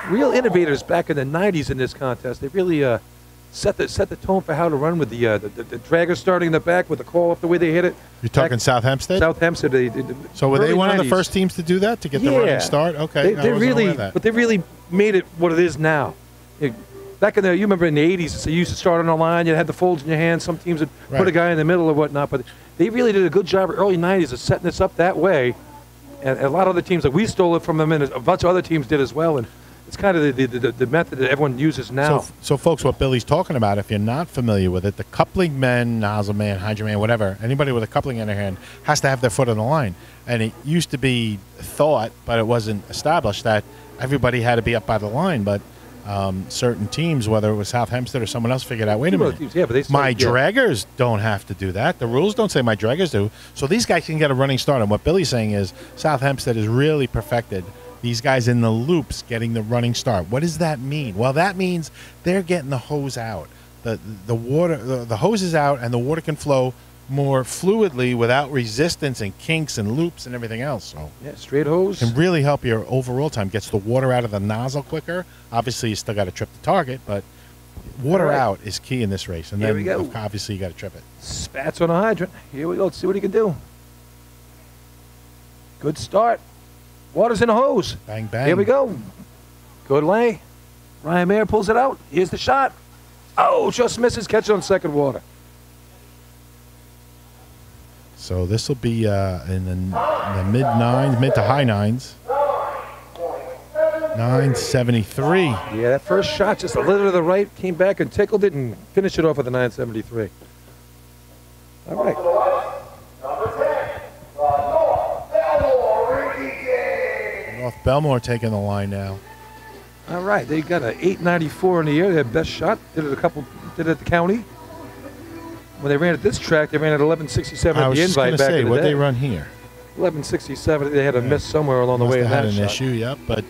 Real innovators back in the 90s in this contest. They really set the tone for how to run with the dragger starting in the back with the call up the way they hit it. You're talking South Hempstead? South Hempstead. So were they one of the first teams to do that, to get the running start? Okay. They really made it what it is now. Back in you remember in the 80s, so you used to start on the line, you had the folds in your hands. Some teams would put a guy in the middle or whatnot, but they really did a good job early 90s of setting this up that way. And a lot of other teams, like we stole it from them, and a bunch of other teams did as well. And it's kind of the method that everyone uses now. So folks, what Billy's talking about, if you're not familiar with it, the coupling man, nozzle man, hydro man, whatever, anybody with a coupling in their hand has to have their foot on the line. And it used to be thought, but it wasn't established, that everybody had to be up by the line. But certain teams, whether it was South Hempstead or someone else, figured out, wait a minute, my draggers don't have to do that. The rules don't say my draggers do. So these guys can get a running start. And what Billy's saying is South Hempstead has really perfected these guys in the loops getting the running start. What does that mean? Well, that means they're getting the hose out. The hose is out, and the water can flow more fluidly without resistance and kinks and loops and everything else. So yeah, straight hose can really help your overall time. Gets the water out of the nozzle quicker. Obviously, you still got to trip the target, but water out is key in this race. And Here then we go. Obviously you got to trip it. Spats on a hydrant. Here we go. Let's see what he can do. Good start. Water's in the hose. Bang, bang. Here we go. Good lay. Ryan Mayer pulls it out. Here's the shot. Oh, just misses. Catch it on second water. So this will be in the mid nines, mid to high nines. 973. Yeah, that first shot just a little to the right, came back and tickled it and finished it off with a 973. All right. North Belmore taking the line now. All right, they got an 894 in the air. Their best shot. Did it at the county. When they ran at this track, they ran at 1167 at the invite back in the what day. they run here. 1167. They had a miss somewhere along the way in Must have that had an shot. issue, yep. But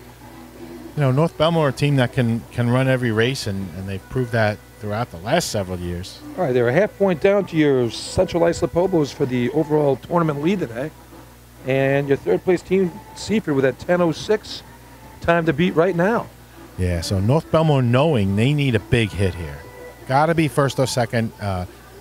North Belmore, a team that can run every race, and they've proved that throughout the last several years. All right, they're a half point down to your Central Islip Hobos for the overall tournament lead today. And your third place team, Seaford, with that 10:06 time to beat right now. Yeah, so North Belmore knowing they need a big hit here. Got to be first or second.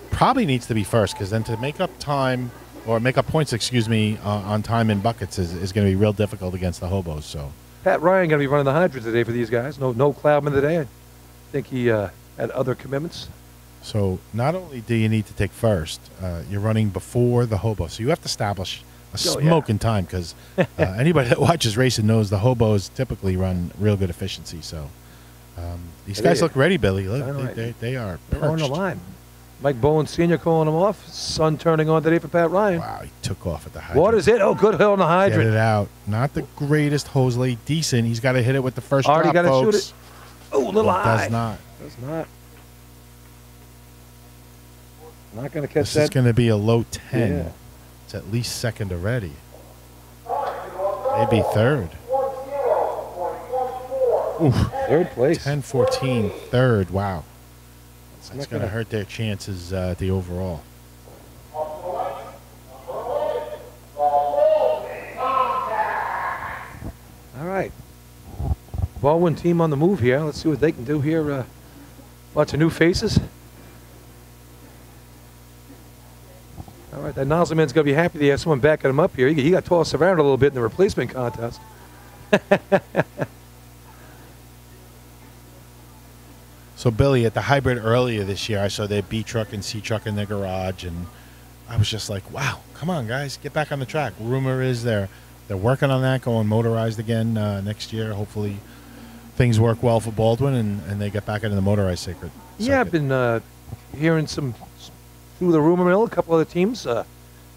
Probably needs to be first, because then to make up time, or make up points, on time in buckets is going to be real difficult against the Hobos. So Pat Ryan going to be running the 100 today for these guys. No Cloudman today. I think he had other commitments. So not only do you need to take first, you're running before the Hobos. So you have to establish a smoking time, because anybody that watches racing knows the Hobos typically run real good efficiency. So these guys look ready, Billy. Look, they are perched. They're on the line. Mike Bowen Sr. calling him off. Sun turning on today for Pat Ryan. Wow, he took off at the hydrant. Water's hit. Oh, good hit on the hydrant. Get it out. Not the greatest hose lay. Decent. He's got to hit it with the first Already drop, got to folks. shoot it. Oh, a little high. Does not. Does not. Not going to catch This that. is going to be a low 10. Yeah. It's at least second already. Maybe third. Oof. Third place. 10-14, third. Wow. That's not going to gonna- hurt their chances at the overall. All right. Baldwin team on the move here. Let's see what they can do here. Lots of new faces. All right, that Nozzleman's going to be happy to have someone backing him up here. He got tossed around a little bit in the replacement contest. So, Billy, at the hybrid earlier this year, I saw their B truck and C truck in their garage, and I was just like, wow, come on, guys, get back on the track. Rumor is they're working on that, going motorized again next year. Hopefully things work well for Baldwin, and they get back into the motorized circuit. Yeah, I've been hearing some through the rumor mill. A couple other teams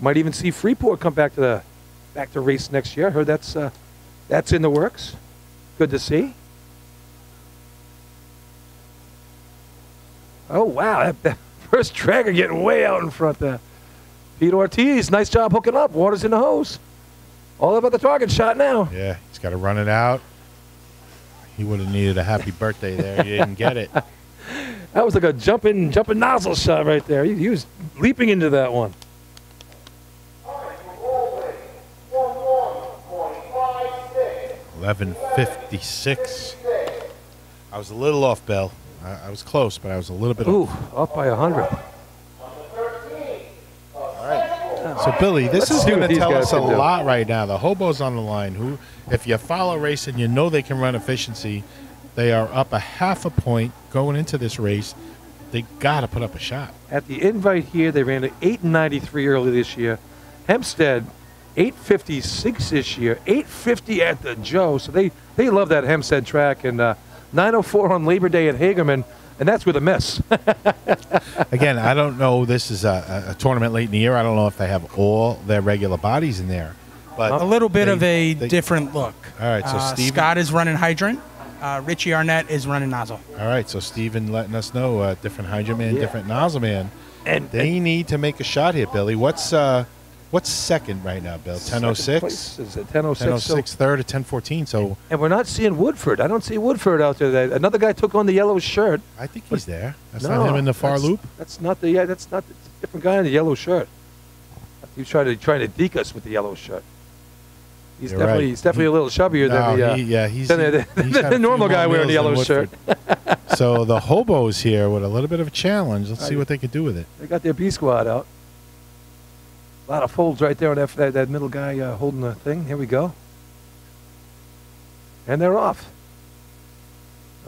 might even see Freeport come back to race next year. I heard that's in the works. Good to see. Oh wow, that first dragger getting way out in front there. Pete Ortiz, nice job hooking up. Water's in the hose. All about the target shot now. Yeah, he's got to run it out. He would have needed a happy birthday there. He didn't get it. That was like a jumping nozzle shot right there. He was leaping into that one. $11.56. I was a little off, Bill. I was close, but I was a little bit Ooh, off. up by 100. So, Billy, this Let's is see going what to these tell guys us a can do. lot right now. The Hobos on the line, who, if you follow racing, you know they can run efficiency. They are up a half a point going into this race. They got to put up a shot. At the invite here, they ran an 893 early this year. Hempstead, 856 this year. 850 at the Joe. So they love that Hempstead track. And 904 on Labor Day at Hagerman. And that's with a miss. Again, I don't know. This is a tournament late in the year. I don't know if they have all their regular bodies in there. But A little bit of a they- different look. All right, so Steven- Scott is running hydrant. Richie Arnett is running nozzle. All right, so Steven letting us know different hydrant man, different nozzle man. And They need to make a shot here, Billy. What's second right now, Bill? 10:06? Is it 10:06? 10:06, third at 10:14. So And we're not seeing Woodford. I don't see Woodford out there today. Another guy took on the yellow shirt. I think he's there. That's No, not him in the far that's- loop. That's not the. Yeah, that's not. It's a different guy in the yellow shirt. He's trying to deke us with the yellow shirt. He's You're definitely right. he's definitely a little chubbier No, than he's the he's had a the few normal more guy wearing the meals yellow than shirt. Woodford. So the Hobos here with a little bit of a challenge. Let's see what they can do with it. They got their B squad out. A lot of folds right there on that middle guy holding the thing. Here we go. And they're off.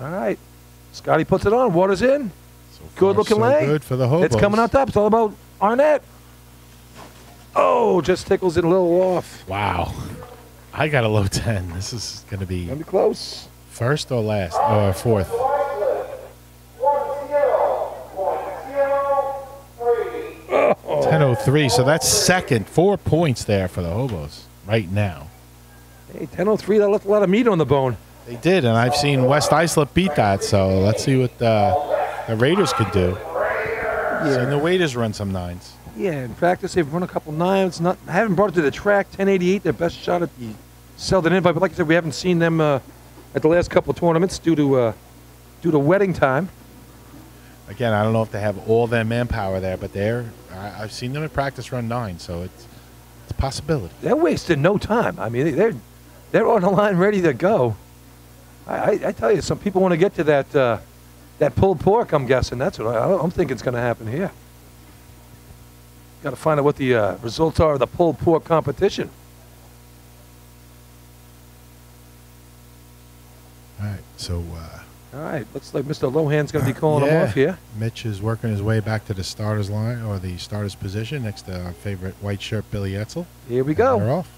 All right. Scotty puts it on. Water's in. So Good far, looking so leg. good for the Hobos. It's coming on top. It's all about Arnett. Oh, Oh, just tickles it a little off. Wow. I got a low 10. This is going to be Gonna be close. first or last or fourth. 10:03. So that's second. 4 points there for the Hobos right now. Hey, 10:03. That left a lot of meat on the bone. They did, and I've seen West Islip beat that. So let's see what the Raiders could do. Seen the Raiders run some 9s. Yeah, in practice they've run a couple 9s. I haven't brought it to the track. 10:88. Their best shot at the Selden Invite. But like I said, we haven't seen them at the last couple of tournaments due to wedding time. Again, I don't know if they have all their manpower there, but I've seen them in practice run 9, so it's a possibility. They're wasting no time. I mean, they're on the line ready to go. I tell you, some people want to get to that pulled pork. I'm guessing that's what I'm thinking is going to happen here. Got to find out what the results are of the pulled pork competition. All right, so. All right, looks like Mr. Lohan's going to be calling them off here. Mitch is working his way back to the starter's line or the starter's position next to our favorite white shirt, Billy Etzel. Here we go. They're off.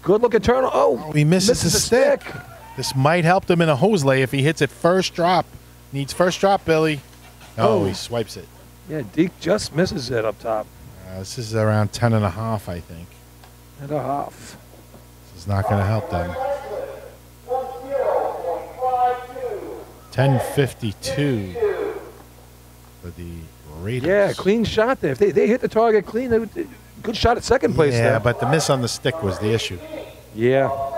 Good looking turn. Oh, he misses the stick. This might help him in a hose lay if he hits it first drop. Needs first drop, Billy. Oh, he swipes it. Yeah, Deke just misses it up top. This is around 10.5, I think. 10.5. This is not going to help them. 10:52 for the Raiders. Yeah, clean shot there. If they hit the target clean, good shot at second place there. Yeah, but the miss on the stick was the issue. Yeah. All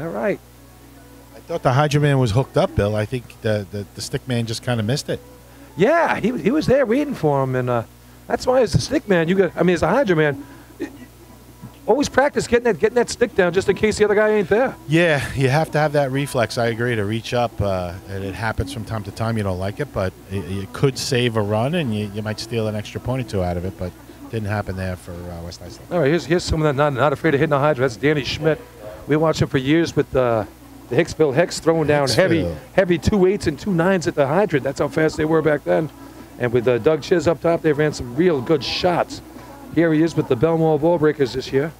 right. I thought the Hydra Man was hooked up, Bill. I think the stick man just kind of missed it. Yeah, he was there waiting for him, and that's why as a stick man, as a Hydra Man, always practice getting that stick down just in case the other guy ain't there. Yeah, you have to have that reflex. I agree, to reach up, and it happens from time to time. You don't like it, but it could save a run, and you might steal an extra point or two out of it. But didn't happen there for West Iceland. All right, here's someone that's not afraid of hitting a Hydra. That's Danny Schmidt. We watched him for years with the Hicksville Hicks throwing down heavy 2 8s and 2 9s at the hydrant. That's how fast they were back then. And with Doug Chiz up top, they ran some real good shots. Here he is with the Belmore Ball Breakers this year.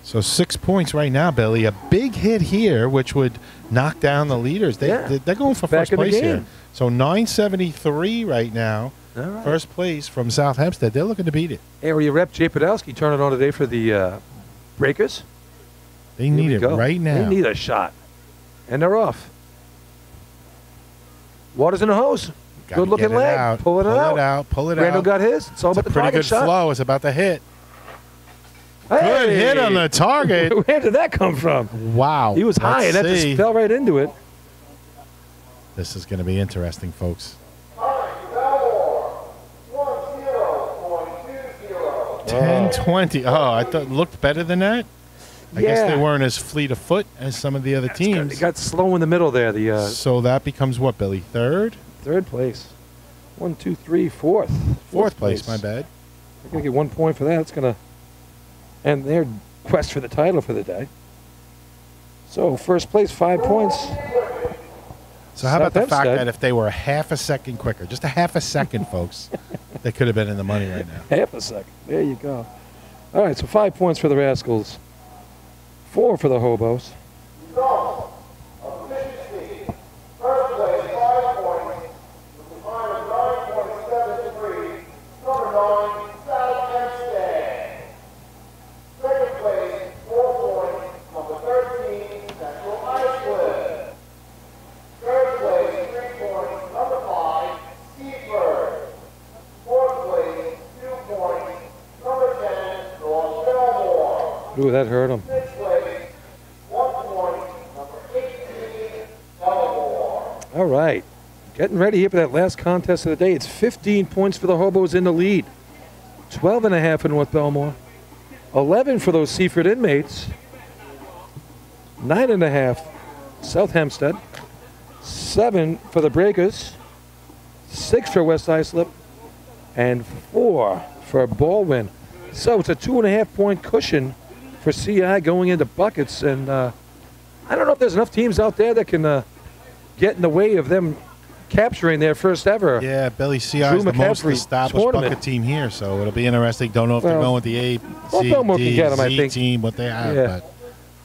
So 6 points right now, Billy. A big hit here, which would knock down the leaders. They're going for first place here. So 973 right now. All right. First place from South Hempstead. They're looking to beat it. Area rep Jay Podolsky turning on today for the Breakers. They need it right now. They need a shot. And they're off. Water's in the hose. Good looking leg. Pulling it out. Pull it out. Randall got his. It's all about the target shot. Pretty good flow. It's about to hit. Hey. Good hit on the target. Where did that come from? Wow. He was high, and that just fell right into it. This is going to be interesting, folks. 10-20. Oh, I thought it looked better than that. I guess they weren't as fleet of foot as some of the other teams. It got slow in the middle there. So that becomes what, Billy? Third? Third place. 1, 2, 3, fourth. Fourth place, my bad. They're going to get 1 point for that. It's going to end their quest for the title for the day. So first place, 5 points. So how about the fact that if they were a half a second quicker, just a half a second, folks, they could have been in the money right now. Half a second. There you go. All right, so 5 points for the Rascals. 4 for the Hobos. Ooh, that hurt him. All right. Getting ready here for that last contest of the day. It's 15 points for the Hobos in the lead. 12.5 for North Belmore. 11 for those Seaford inmates. 9.5 South Hempstead. 7 for the Breakers. 6 for West Islip. And 4 for Baldwin. So it's a 2.5 point cushion for CI going into buckets. And I don't know if there's enough teams out there that can get in the way of them capturing their first ever. Yeah, Billy CR is the most established tournament. bucket team here, so it'll be interesting. Don't know if they're going with the A, C, Belmont can D, get 'em, I Z think. team, what they have, but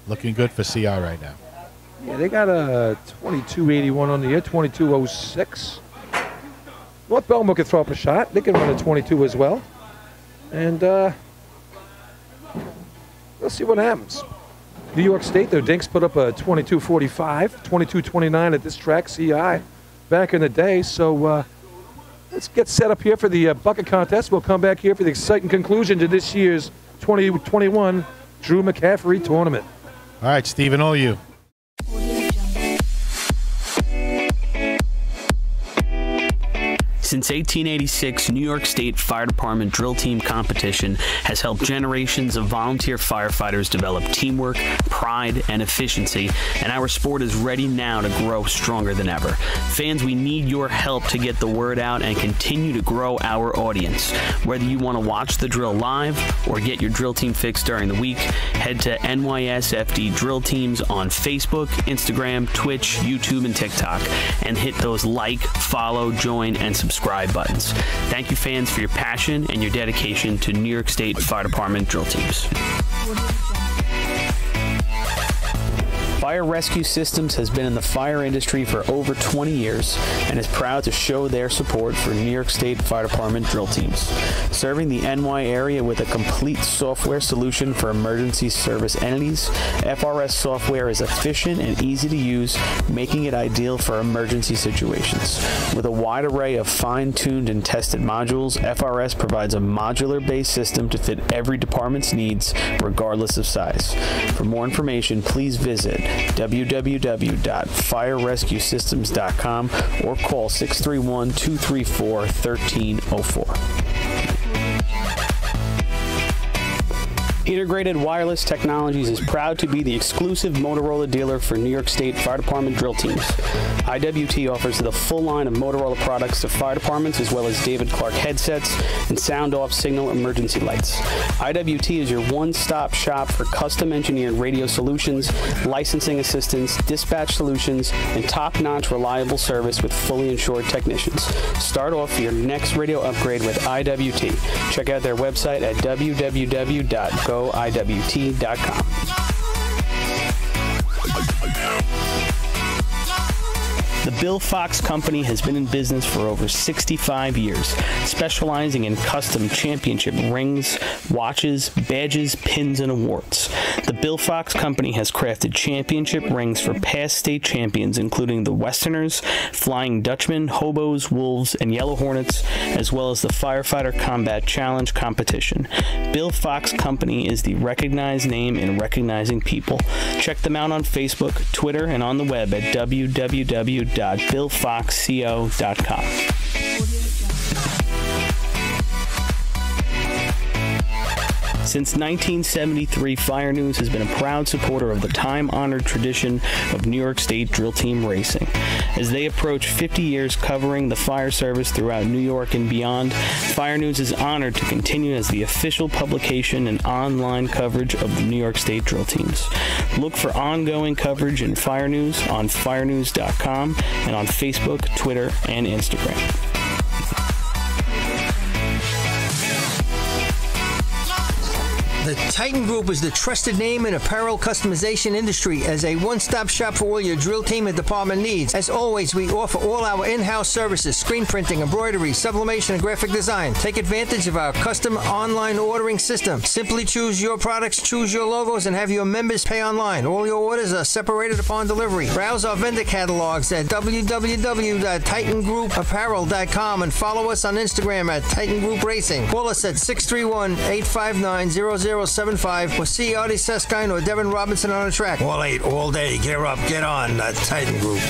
looking good for CR right now. Yeah, they got a 22.81 on the year, 22.06. North Belmont can throw up a shot. They can run a 22 as well. And let's see what happens. New York State, their Dinks put up a 22.45, 22.29 at this track, CI, back in the day. So let's get set up here for the bucket contest. We'll come back here for the exciting conclusion to this year's 2021 Drew McCaffrey tournament. All right, Stephen, all you. Since 1886, New York State Fire Department Drill Team Competition has helped generations of volunteer firefighters develop teamwork, pride, and efficiency, and our sport is ready now to grow stronger than ever. Fans, we need your help to get the word out and continue to grow our audience. Whether you want to watch the drill live or get your drill team fix during the week, head to NYSFD Drill Teams on Facebook, Instagram, Twitch, YouTube, and TikTok, and hit those like, follow, join, and subscribe buttons. Thank you, fans, for your passion and your dedication to New York State Fire Department drill teams. Fire Rescue Systems has been in the fire industry for over 20 years and is proud to show their support for New York State Fire Department drill teams. Serving the NY area with a complete software solution for emergency service entities, FRS software is efficient and easy to use, making it ideal for emergency situations. With a wide array of fine-tuned and tested modules, FRS provides a modular-based system to fit every department's needs, regardless of size. For more information, please visit www.firerescuesystems.com or call 631-234-1304. Integrated Wireless Technologies is proud to be the exclusive Motorola dealer for New York State Fire Department drill teams. IWT offers the full line of Motorola products to fire departments, as well as David Clark headsets and sound-off signal emergency lights. IWT is your one-stop shop for custom-engineered radio solutions, licensing assistance, dispatch solutions, and top-notch reliable service with fully insured technicians. Start off your next radio upgrade with IWT. Check out their website at www.goiwt.com. The Bill Fox Company has been in business for over 65 years, specializing in custom championship rings, watches, badges, pins, and awards. The Bill Fox Company has crafted championship rings for past state champions, including the Westerners, Flying Dutchmen, Hobos, Wolves, and Yellow Hornets, as well as the Firefighter Combat Challenge competition. Bill Fox Company is the recognized name in recognizing people. Check them out on Facebook, Twitter, and on the web at www.billfoxco.com. Since 1973, Fire News has been a proud supporter of the time-honored tradition of New York State drill team racing. As they approach 50 years covering the fire service throughout New York and beyond, Fire News is honored to continue as the official publication and online coverage of the New York State drill teams. Look for ongoing coverage in Fire News on firenews.com and on Facebook, Twitter, and Instagram. The Titan Group is the trusted name in apparel customization industry as a one-stop shop for all your drill team and department needs. As always, we offer all our in-house services, screen printing, embroidery, sublimation, and graphic design. Take advantage of our custom online ordering system. Simply choose your products, choose your logos, and have your members pay online. All your orders are separated upon delivery. Browse our vendor catalogs at www.titangrouapparel.com and follow us on Instagram at Titan Group Racing. Call us at 631-859-0075 or see Artie Seskine or Devin Robinson on the track. All 8, all day. Gear up, get on. The Titan Group.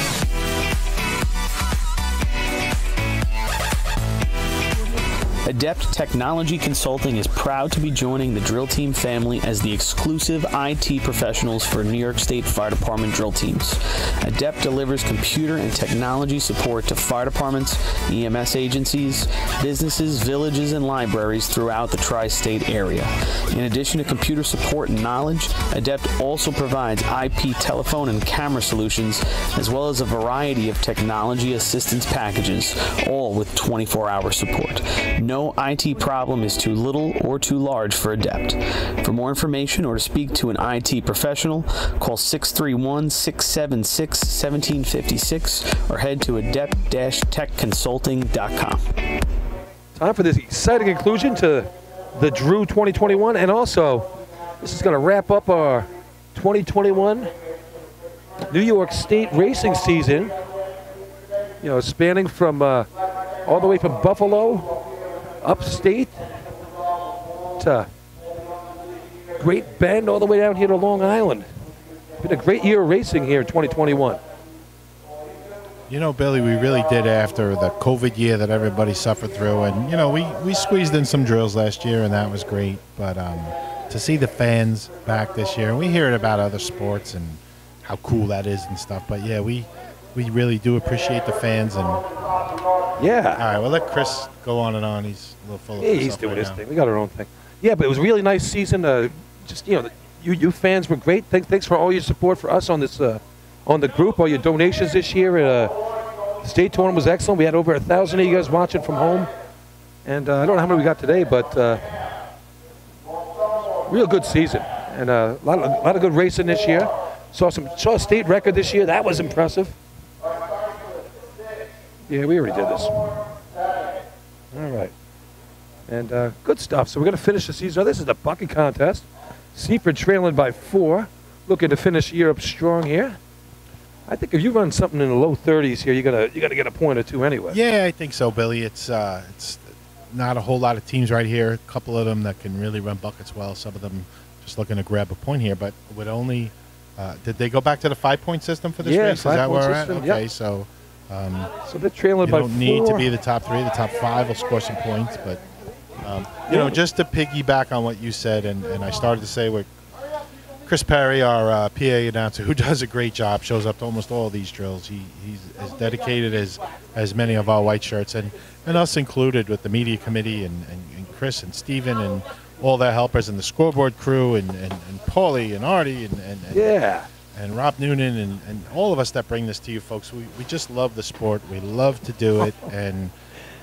Adept Technology Consulting is proud to be joining the drill team family as the exclusive IT professionals for New York State Fire Department drill teams. Adept delivers computer and technology support to fire departments, EMS agencies, businesses, villages, and libraries throughout the tri-state area. In addition to computer support and knowledge, Adept also provides IP telephone and camera solutions, as well as a variety of technology assistance packages, all with 24-hour support. No IT problem is too little or too large for Adept. For more information or to speak to an IT professional, call 631-676-1756 or head to adept-techconsulting.com. Time for this exciting conclusion to the Drew 2021, and also this is going to wrap up our 2021 New York State racing season. You know, spanning from all the way from Buffalo, upstate, to Great Bend, all the way down here to Long Island. Been a great year of racing here in 2021. You know, Billy, we really did after the COVID year that everybody suffered through. And, you know, we squeezed in some drills last year, and that was great. But to see the fans back this year, and we hear it about other sports and how cool that is and stuff. But, yeah, we really do appreciate the fans. And yeah. All right, we'll let Chris go on and on. He's a little full of Yeah, he's doing his thing. We got our own thing. Yeah, but it was a really nice season. Just, you know, you fans were great. Thanks for all your support for us on this on the group, all your donations this year. The state tournament was excellent. We had over 1,000 of you guys watching from home. And I don't know how many we got today, but real good season. And a lot of good racing this year. Saw a state record this year. That was impressive. Yeah, we already did this. All right. And good stuff. So we're going to finish the season. This is the bucket contest. Seaford trailing by 4. Looking to finish the year up strong here. I think if you run something in the low 30s here, you're gonna get a point or two anyway. Yeah, I think so, Billy. It's not a whole lot of teams right here. A couple of them that can really run buckets well. Some of them just looking to grab a point here, but with only did they go back to the 5-point system for this race? Is that where we're at? Okay, yep. So they're trailing by 4. You don't need to be the top 3. The top 5 will score some points, but you know, just to piggyback on what you said, and I started to say we're Chris Perry, our PA announcer, who does a great job, shows up to almost all of these drills. He's as dedicated as many of our white shirts, and us included with the media committee, and Chris and Steven and all their helpers, and the scoreboard crew, and Paulie and Artie and Rob Noonan, and all of us that bring this to you folks. We just love the sport. We love to do it, and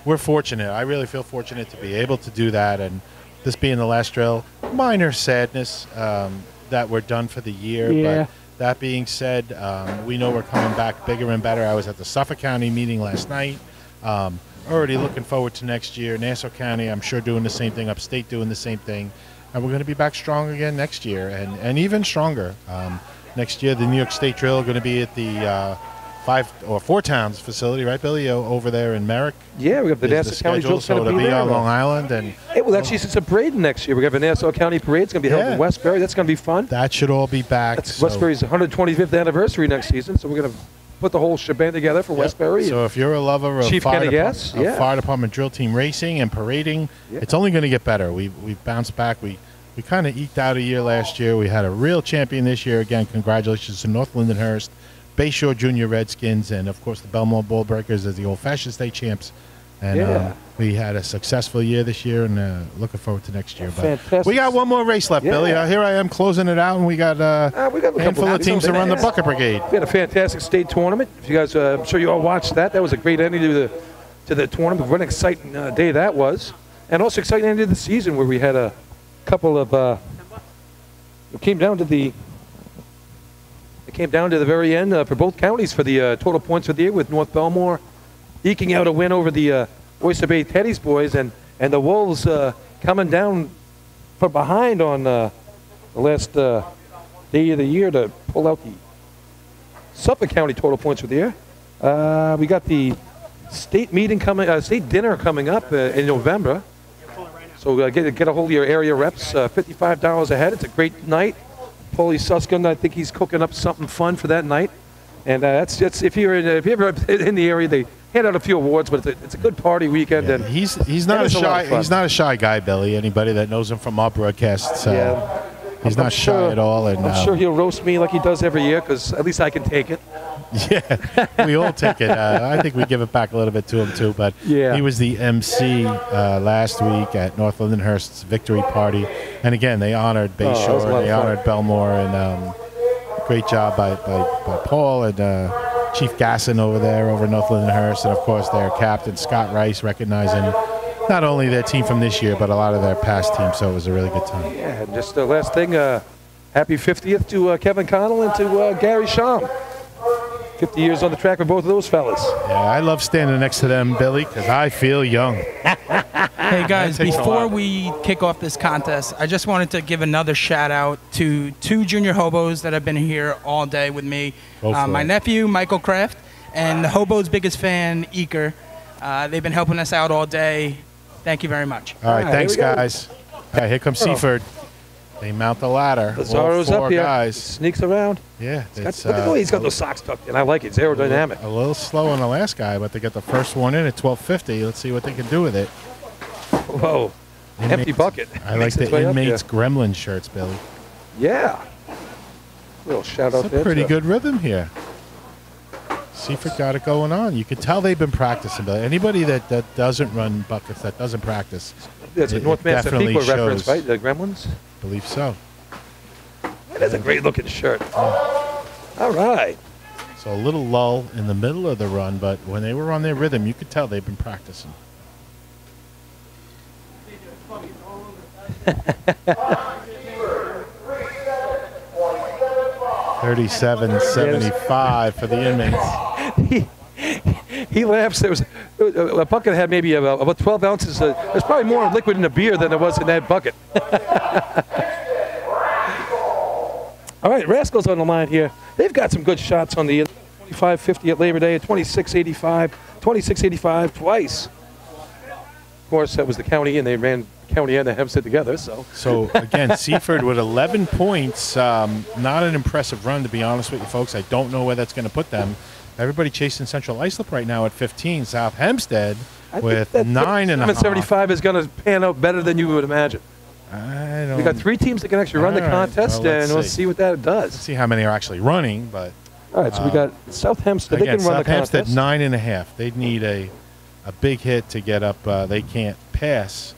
we're fortunate. I really feel fortunate to be able to do that, and this being the last drill, minor sadness that we're done for the year. Yeah. But that being said, we know we're coming back bigger and better. I was at the Suffolk County meeting last night. Already looking forward to next year. Nassau County, I'm sure, doing the same thing. Upstate doing the same thing. And we're going to be back strong again next year, and even stronger. Next year, the New York State Drill are going to be at the 5 or 4 Towns facility, right, Billy, over there in Merrick. Yeah, we have the Nassau County Drill. So it'll be on Long Island. And well, actually, since it's a parade next year, we have a Nassau County parade. It's going to be held in Westbury. That's going to be fun. That should all be back. That's Westbury's 125th anniversary next season, so we're going to put the whole shebang together for Westbury. So if you're a lover of fire department drill team racing and parading, it's only going to get better. We've bounced back. We kind of eked out a year last year. We had a real champion this year. Again, congratulations to North Lindenhurst, Bayshore Junior Redskins, and of course the Belmont Ball Breakers as the old-fashioned state champs. And we had a successful year this year, and looking forward to next year. But we got one more race left, Billy. Here I am closing it out, and we got a handful of teams to run the Bucket Brigade. We had a fantastic state tournament. If you guys, I'm sure you all watched that. That was a great ending to the tournament. What an exciting day that was, and also exciting end of the season where we had a couple of. It came down to the very end for both counties for the total points for the year, with North Belmore eking out a win over the Oyster Bay Teddy's boys, and the Wolves coming down from behind on the last day of the year to pull out the Suffolk County total points for the year. We got the state meeting state dinner coming up in November. So get a hold of your area reps. $55 a head. It's a great night. Paulie Suskin, I think he's cooking up something fun for that night. And that's if you're if you're ever in the area, they hand out a few awards, but it's a good party weekend. Yeah, And he's not a shy guy, Billy. Anybody that knows him from our broadcasts, he's not shy at all. And I'm sure he'll roast me like he does every year, because at least I can take it. Yeah, we all take it. I think we give it back a little bit to him too. But yeah, he was the MC last week at North Lindenhurst's victory party, and again they honored Bayshore, and they honored Belmore, and great job by Paul and Chief Gasson over there over North Lindenhurst, and of course their captain Scott Rice, recognizing not only their team from this year but a lot of their past teams. So it was a really good time. Yeah, and just the last thing, happy 50th to Kevin Connell and to Gary Sham. 50 years on the track for both of those fellas. Yeah, I love standing next to them, Billy, because I feel young. Hey, guys, before we kick off this contest, I just wanted to give another shout-out to 2 junior hobos that have been here all day with me. My nephew, Michael Kraft, and the hobo's biggest fan, Eker. They've been helping us out all day. Thank you very much. All right, thanks, guys. Okay, here comes Seaford. They mount the ladder. Lazzaro's up here. Guys. Sneaks around. Yeah. Look at the way he's got those socks tucked in. I like it. It's aerodynamic. A little slow on the last guy, but they get the first one in at 12:50. Let's see what they can do with it. Whoa. Empty bucket. I like the inmates gremlin shirts, Billy. Yeah. Little shout out it's there. a pretty good rhythm here. Seaford got it going on. You can tell they've been practicing, Billy. Anybody that doesn't run buckets, that doesn't practice. That's a North Massapequa reference, right? The Gremlins? I believe so. That is a great looking shirt. All right. So a little lull in the middle of the run, but when they were on their rhythm, you could tell they've been practicing. $37.75 for the inmates. He laughs. There was a bucket had maybe about 12 ounces. There's probably more liquid in the beer than there was in that bucket. All right, Rascals on the line here. They've got some good shots on the 25.50 at Labor Day, 26.85 twice. Of course, that was the county, and they ran county and the Hempstead together. So again, Seaford with 11 points. Not an impressive run, to be honest with you, folks. I don't know where that's going to put them. Everybody chasing Central Islip right now at 15. South Hempstead with 9.5. 75 is going to pan out better than you would imagine. We got 3 teams that can actually run the contest, and we'll see what that does. Let's see how many are actually running, but all right. So we got South Hempstead. They can run the contest. South Hempstead 9.5. They'd need a big hit to get up. They can't pass.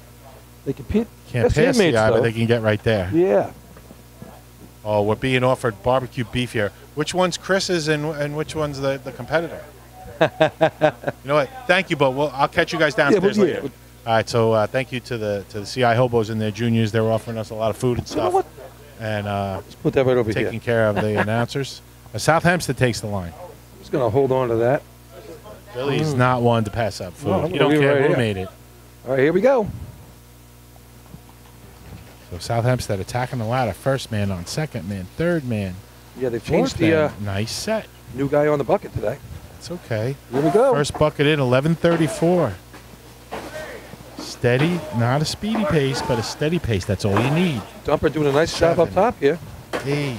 They can't pass the eye, but they can get right there. Yeah. Oh, we're being offered barbecue beef here. Which one's Chris's and which one's the competitor? You know what? Thank you, but I'll catch you guys downstairs later. All right, so thank you to the CI Hobos and their juniors. They're offering us a lot of food and stuff. You know what? And let's put that right over taking care of the announcers. South Hempstead takes the line. Just going to hold on to that. Billy's not one to pass up food. No, you don't care who made it. All right, here we go. So South Hempstead attacking the ladder. First man on, second man, third man. Yeah, they've changed the nice set. New guy on the bucket today. It's okay. Here we go. First bucket in, 11:34. Steady, not a speedy pace, but a steady pace. That's all you need. Dumper doing a nice job up top here. 8,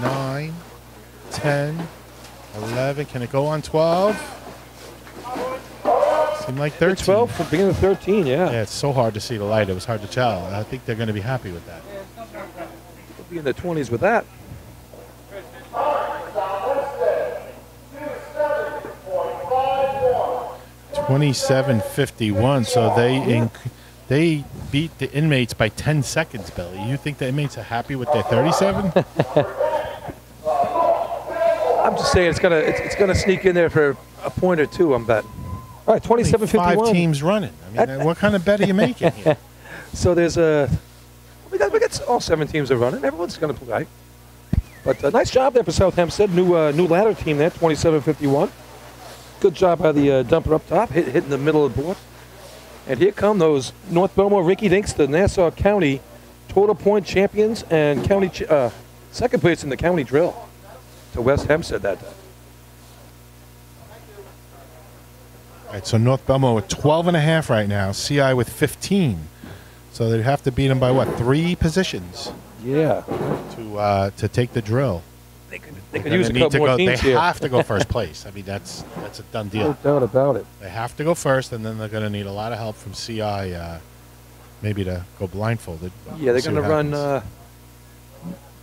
9, 10, 11. Can it go on 12? Seemed like 13. 12 for beginning of 13, yeah. Yeah, it's so hard to see the light. It was hard to tell. I think they're going to be happy with that. We'll be in the 20s with that. $27.51. So they beat the inmates by 10 seconds, Billy. You think the inmates are happy with their 37? I'm just saying it's gonna sneak in there for a point or two, I'm betting. All right, 27.51. 5 teams running. I mean, what kind of bet are you making here? So there's we got all 7 teams are running. Everyone's gonna play. But nice job there for South Hempstead. New ladder team there, 27.51. Good job by the dumper up top, hitting the middle of the board. And here come those North Belmore Ricky Dinks, the Nassau County total point champions and county second place in the county drill to West Hempstead that day. All right, so North Belmore with 12.5 right now. CI with 15. So they'd have to beat them by what, 3 positions? Yeah. To take the drill. They could They could use a couple more teams They here. have to go first place. I mean, that's a done deal. No doubt about it. They have to go first, and then they're going to need a lot of help from CI, maybe to go blindfolded. Yeah, they're going to run.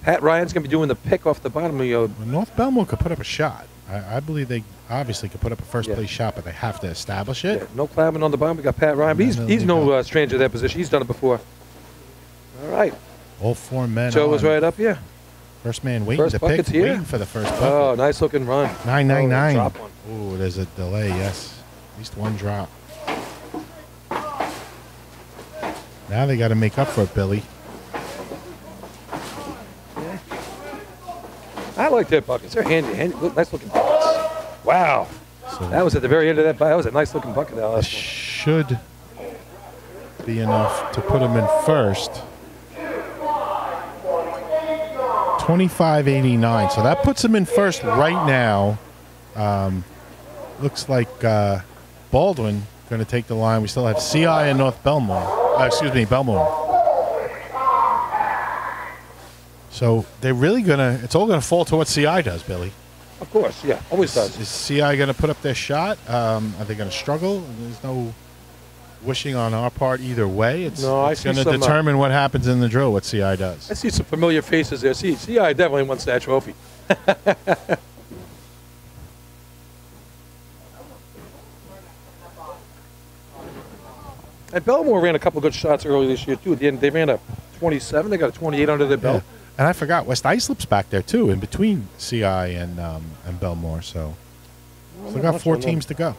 Pat Ryan's going to be doing the pick off the bottom of your. Well, North Belmore could put up a shot. I believe they obviously could put up a first place shot, but they have to establish it. Yeah, no Clavin on the bottom. We got Pat Ryan, but he's no stranger to that position. He's done it before. All right. All 4 men. Joe was right up here. First man waiting to pick, waiting for the first bucket. Oh, nice looking run. 999. Oh, there's a delay, yes. At least one drop. Now they got to make up for it, Billy. Yeah. I like their buckets. They're handy, nice looking buckets. Wow. So that was at the very end of that. That was a nice looking bucket. That should be enough to put them in first. 25.89. So that puts them in first right now. Looks like Baldwin going to take the line. We still have CI and North Belmore. Belmore. So they're really going to, it's all going to fall to what CI does, Billy. Of course, yeah, always does. Is CI going to put up their shot? Are they going to struggle? There's no wishing on our part either way. It's going to determine what happens in the drill, what CI does. I see some familiar faces there. CI definitely wants that trophy. And Belmore ran a couple good shots early this year, too. At the end, they ran a 27. They got a 28 under their belt. Yeah. And I forgot, West Islip's back there, too, in between CI and Belmore. So they got 4 teams to go.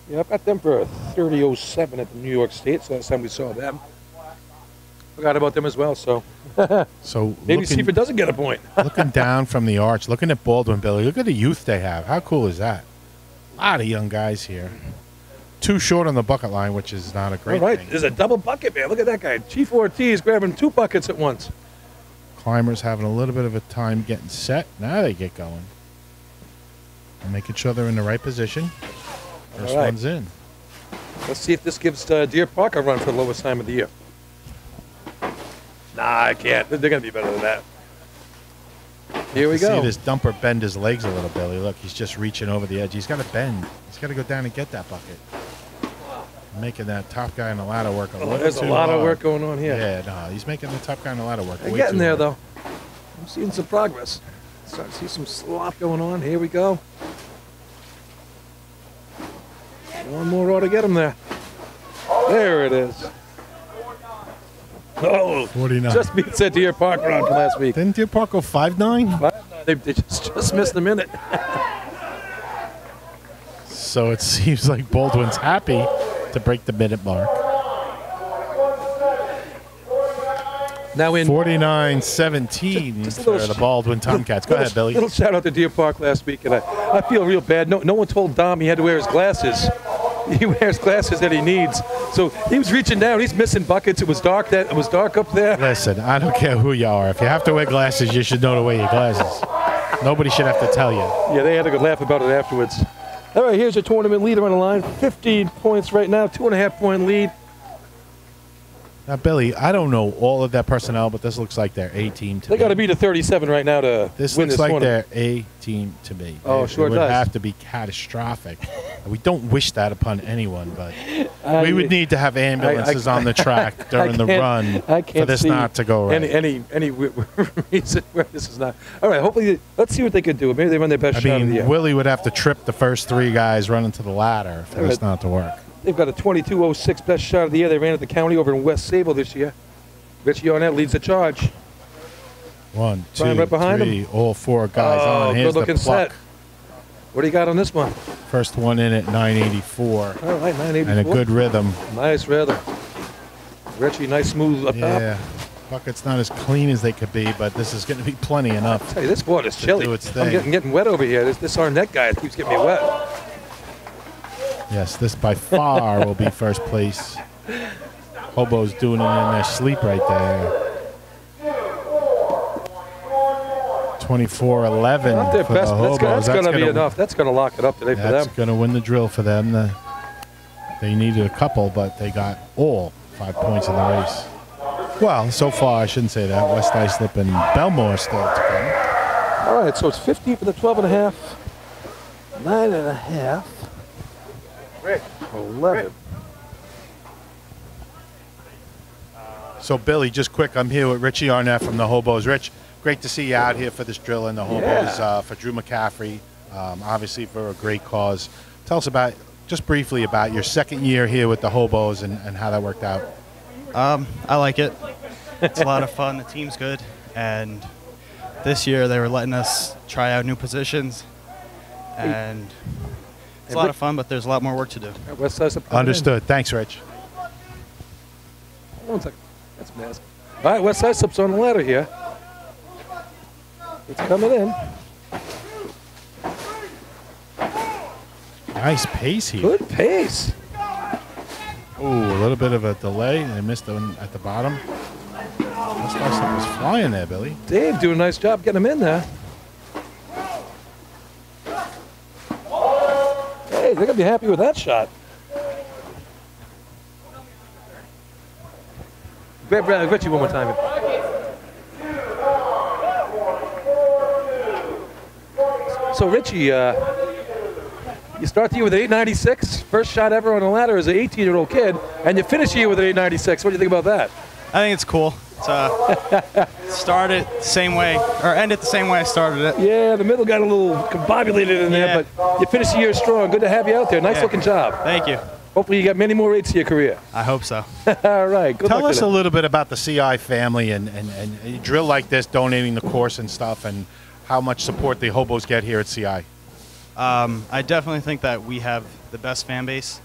Yeah, I got them for a 30.07 at the New York State. So last time we saw them. Forgot about them as well, so. So maybe Seaford doesn't get a point. Looking down from the arch, looking at Baldwin, Billy, look at the youth they have. How cool is that? A lot of young guys here. 2 short on the bucket line, which is not a great thing. There's a double bucket, man. Look at that guy. Chief Ortiz grabbing 2 buckets at once. Climbers having a little bit of a time getting set. Now they get going. And making sure they're in the right position. First one's in. Let's see if this gives Deer Park a run for the lowest time of the year. Nah, I can't. They're going to be better than that. Here we go. See this dumper bend his legs a little, Billy. Look, he's just reaching over the edge. He's got to bend. He's got to go down and get that bucket. Making that top guy in the ladder work a little too hard. There's a lot of work going on here. Yeah, no, he's making the top guy in the ladder work. They're getting there, though. I'm seeing some progress. Starting to see some slop going on. Here we go. One more ought to get him there. There it is. Oh, 49. Just beats that Deer Park run from last week. Didn't Deer Park go 5.9? They just missed a minute. So it seems like Baldwin's happy to break the minute mark. Now in 49-17 for the Baldwin Tomcats. Go ahead, Billy. Little shout out to Deer Park last week, and I feel real bad. No one told Dom he had to wear his glasses. He wears glasses that he needs. So he was reaching down. He's missing buckets. It was dark. It was dark up there. Listen, I don't care who you are. If you have to wear glasses, you should know to wear your glasses. Nobody should have to tell you. Yeah, they had a good laugh about it afterwards. All right, here's your tournament leader on the line. 15 points right now, 2.5-point lead. Now, Billy, I don't know all of that personnel, but this looks like their A team to me. They got to beat a 37 right now to win this tournament. This looks like their A team to me. Oh, sure does. It would have to be catastrophic. We don't wish that upon anyone, but we would need to have ambulances on the track during the run for this not to go right. Any reason where this is not. All right, hopefully, let's see what they could do. Maybe they run their best shot of the year. Willie would have to trip the first 3 guys running to the ladder for this not to work. They've got a 22.06 best shot of the year. They ran at the county over in West Sable this year. Richie Arnett leads the charge. 1, 2, right behind 3, him. all 4 guys on. Here's good-looking the pluck. set. What do you got on this one? First one in at 984. All right, 984. And a good rhythm. Nice rhythm. Richie, nice smooth up top. Yeah. Bucket's not as clean as they could be, but this is going to be plenty enough. I'll tell you, this water's chilly. Do its thing. I'm getting wet over here. This Arnett guy keeps getting me wet. Yes, this by far will be first place. Hobo's doing it in their sleep right there. 24-11 Not their for best, the Hobos. that's going to be enough. That's going to lock it up today for them. That's going to win the drill for them. They needed a couple, but they got all 5 points in the race. Well, so far, I shouldn't say that. West Islip and Belmore still to come. All right, so it's 50 for the 12.5, 9.5, 11. So, Billy, just quick, I'm here with Richie Arnett from the Hobos. Rich, great to see you out here for this drill in the Hobos for Drew McCaffrey, obviously for a great cause. Tell us about, just briefly, about your second year here with the Hobos and how that worked out. I like it. It's a lot of fun. The team's good. And this year they were letting us try out new positions. And it's a lot of fun, but there's a lot more work to do. West Side's Understood. Thanks, Rich. One second. That's mask. All right, West Side Slip's on the ladder here. It's coming in. Nice pace here. Good pace. Ooh, a little bit of a delay. They missed one at the bottom. West Side Slip was flying there, Billy. Dave doing a nice job getting him in there. Hey, they're going to be happy with that shot. Grab Richie one more time. So, Richie, you start the year with an 896. First shot ever on the ladder as an 18-year-old kid, and you finish the year with an 896. What do you think about that? I think it's cool. It's started the same way, or ended the same way I started it. Yeah, the middle got a little combobulated in there, but you finished the year strong. Good to have you out there. Nice looking job. Thank you. Hopefully you got many more 8s in your career. I hope so. All right. Good Tell luck us today. a little bit about the CI family and a drill like this, donating the course and stuff, and how much support the Hobos get here at CI. I definitely think that we have the best fan base.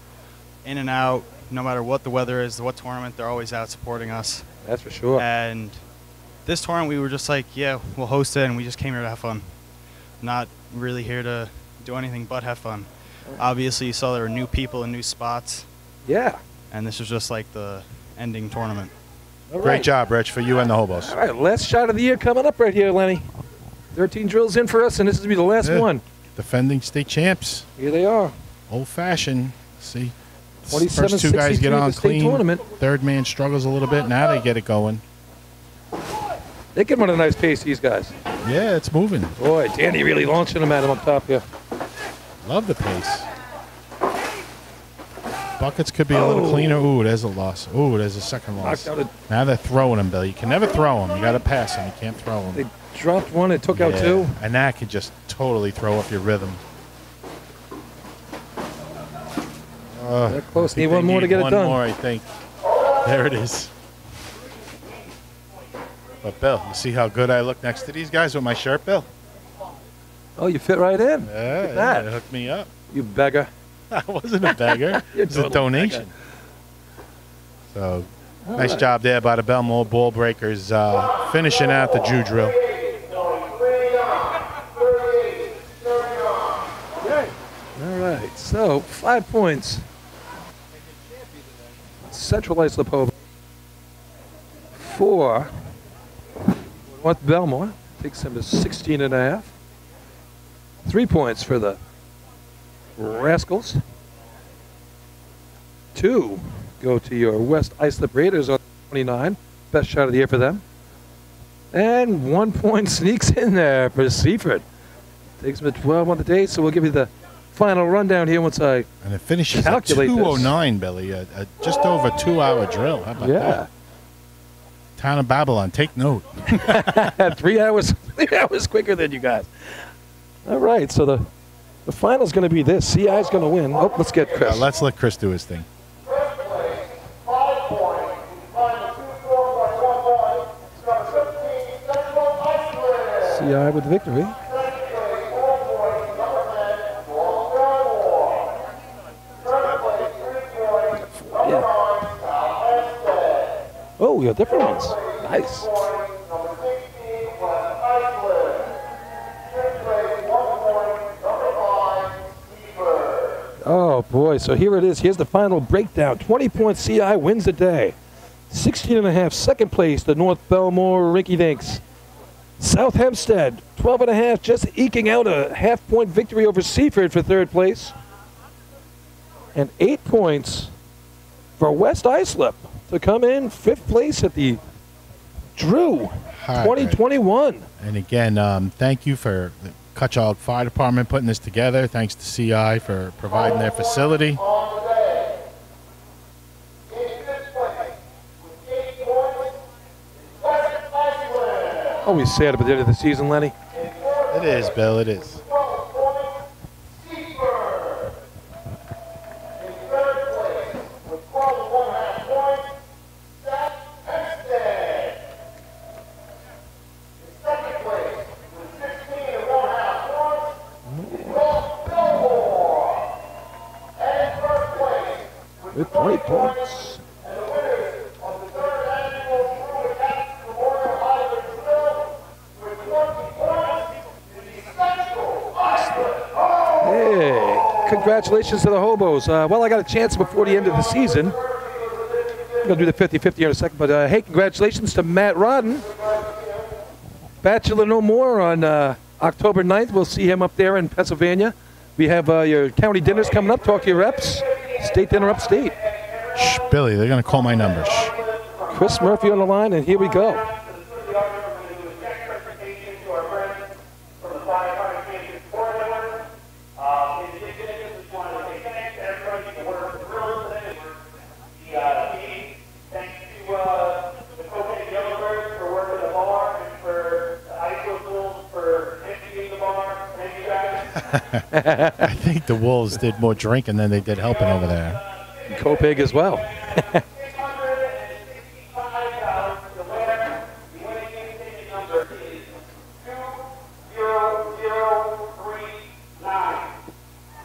In and out, no matter what the weather is, what tournament, they're always out supporting us. That's for sure. And this tournament, we were just like, yeah, we'll host it, and we just came here to have fun. Not really here to do anything but have fun. Obviously, you saw there were new people and new spots. Yeah. And this was just like the ending tournament. All Great right. job, Rich, for you and the Hobos. All right, last shot of the year coming up right here, Lenny. 13 drills in for us, and this is going to be the last one. Defending state champs. Here they are. Old-fashioned. See, 27, first two guys get on the state clean. tournament. Third man struggles a little bit. Now they get it going. They can run a nice pace, these guys. Yeah, it's moving. Boy, Danny really launching them at him up top here. Love the pace. Buckets could be a little cleaner. Ooh, there's a loss. Ooh, there's a second loss. Knocked out Now they're throwing them, Bill. You can never throw them. You got to pass them. You can't throw them. They dropped one and took out two. And that could just totally throw off your rhythm. They're close. Need one more to get it done. One more, I think. There it is. But, Bill, you see how good I look next to these guys with my shirt, Bill? Oh, you fit right in. Yeah, Look at that. it hooked me up. You beggar. I wasn't a beggar. It was a donation. So, nice job there by the Belmore Ball Breakers, finishing out the Jew drill. All right, so 5 points. Central Islip Hobos. 4. North Belmore takes them to 16.5. 3 points for the Rascals. 2 go to your West Islip Raiders on 29. Best shot of the year for them. And 1 point sneaks in there for Seaford. Takes them to 12 on the day, so we'll give you the final rundown here once I And it finishes at calculate 2:09, Billy. Just over 2-hour drill. How about that? Town of Babylon, take note. 3 hours, 3 hours quicker than you guys. All right, so the final's going to be this. CI's going to win. Oh, let's get Chris. Let's let Chris do his thing. CI with the victory. Yeah. Oh, we got different ones. Nice. Oh, boy. So here it is. Here's the final breakdown. 20-point CI wins the day. 16.5, second place, the North Belmore Rinky Dinks. South Hempstead, 12.5, just eking out a half-point victory over Seaford for third place. And 8 points for West Islip to come in fifth place at the Drew right, 2021. And again, thank you for the Cutchogue Fire Department putting this together. Thanks to CI for providing their facility. Always sad at the end of the season, Lenny. It is, Bill, it is. With 20 points. Hey, congratulations to the Hobos. Well, I got a chance before the end of the season. I'm going to do the 50-50 here in a second. But, hey, congratulations to Matt Rodden. Bachelor No More on October 9th. We'll see him up there in Pennsylvania. We have your county dinners coming up. Talk to your reps. State dinner upstate. Shh, Billy, they're going to call my number. Shh. Chris Murphy on the line, and here we go. I think the Wolves did more drinking than they did helping over there. Copig as well.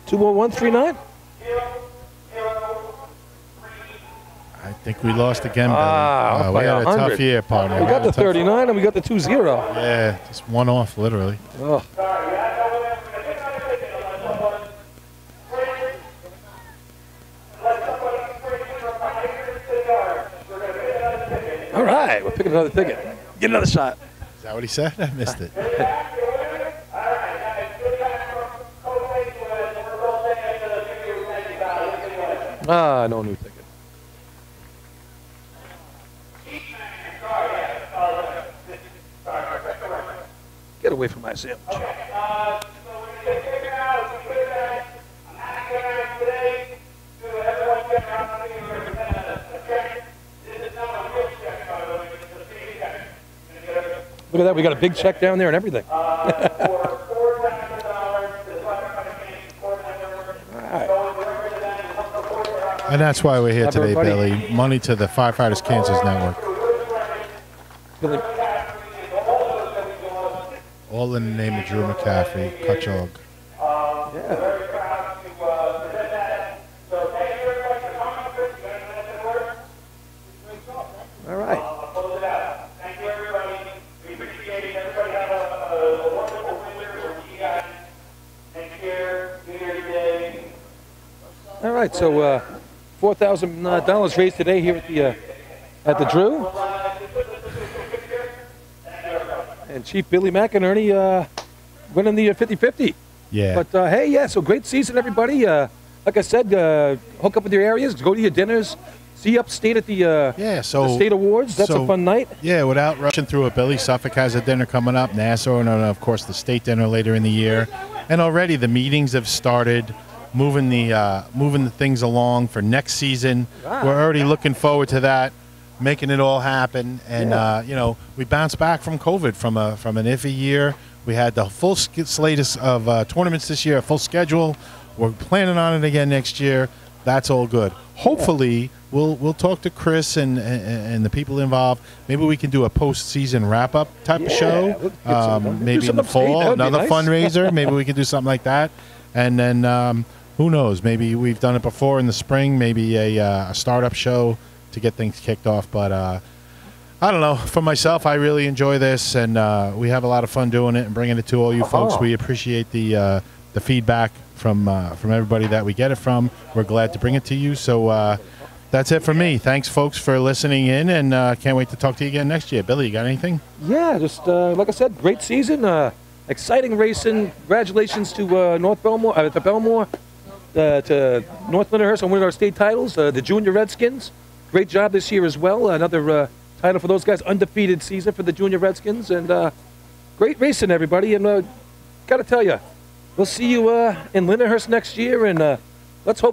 Two more 139. I think we lost again, Billy. By we had a 100. tough year, partner. We got the 39 and we got the 2-0. Yeah, just one off, literally. Oh. All right, we're picking another ticket. Get another shot. Is that what he said? I missed it. No new ticket. Get away from my sandwich. Look at that, we got a big check down there and everything. And that's why we're here Love today, everybody. Billy. Money to the Firefighters Kansas Network. Billy, All in the name of Drew McCaffrey, Cutchogue. yeah. All right. All right, so $4,000 raised today here at the Drew. And Chief Billy McInerney winning the 50-50. Yeah. But, hey, yeah, so great season, everybody. Like I said, hook up with your areas, go to your dinners, see upstate at the so state awards. That's a fun night. Yeah, without rushing through it, Billy, Suffolk has a dinner coming up, Nassau, and of course the state dinner later in the year. And already the meetings have started, moving the things along for next season. Wow. We're already looking forward to that, making it all happen. And you know, we bounced back from COVID from an iffy year. We had the full slate of tournaments this year, a full schedule. We're planning on it again next year. That's all good. Hopefully, we'll talk to Chris and the people involved. Maybe we can do a postseason wrap-up type of show. Maybe in the fall, another fundraiser. Maybe we can do something like that. And then who knows? Maybe we've done it before in the spring. Maybe a startup show to get things kicked off. But I don't know. For myself, I really enjoy this, and we have a lot of fun doing it and bringing it to all you folks. We appreciate the feedback from everybody that we get it from. We're glad to bring it to you. So that's it for me. Thanks, folks, for listening in, and can't wait to talk to you again next year. Billy, you got anything? Yeah, just like I said, great season. Exciting racing. Congratulations to North Belmore, to Belmore, to North Lyndhurst on winning our state titles. The Junior Redskins, great job this year as well. Another title for those guys. Undefeated season for the Junior Redskins, and great racing, everybody. And got to tell you, we'll see you in Lindenhurst next year, and let's hope we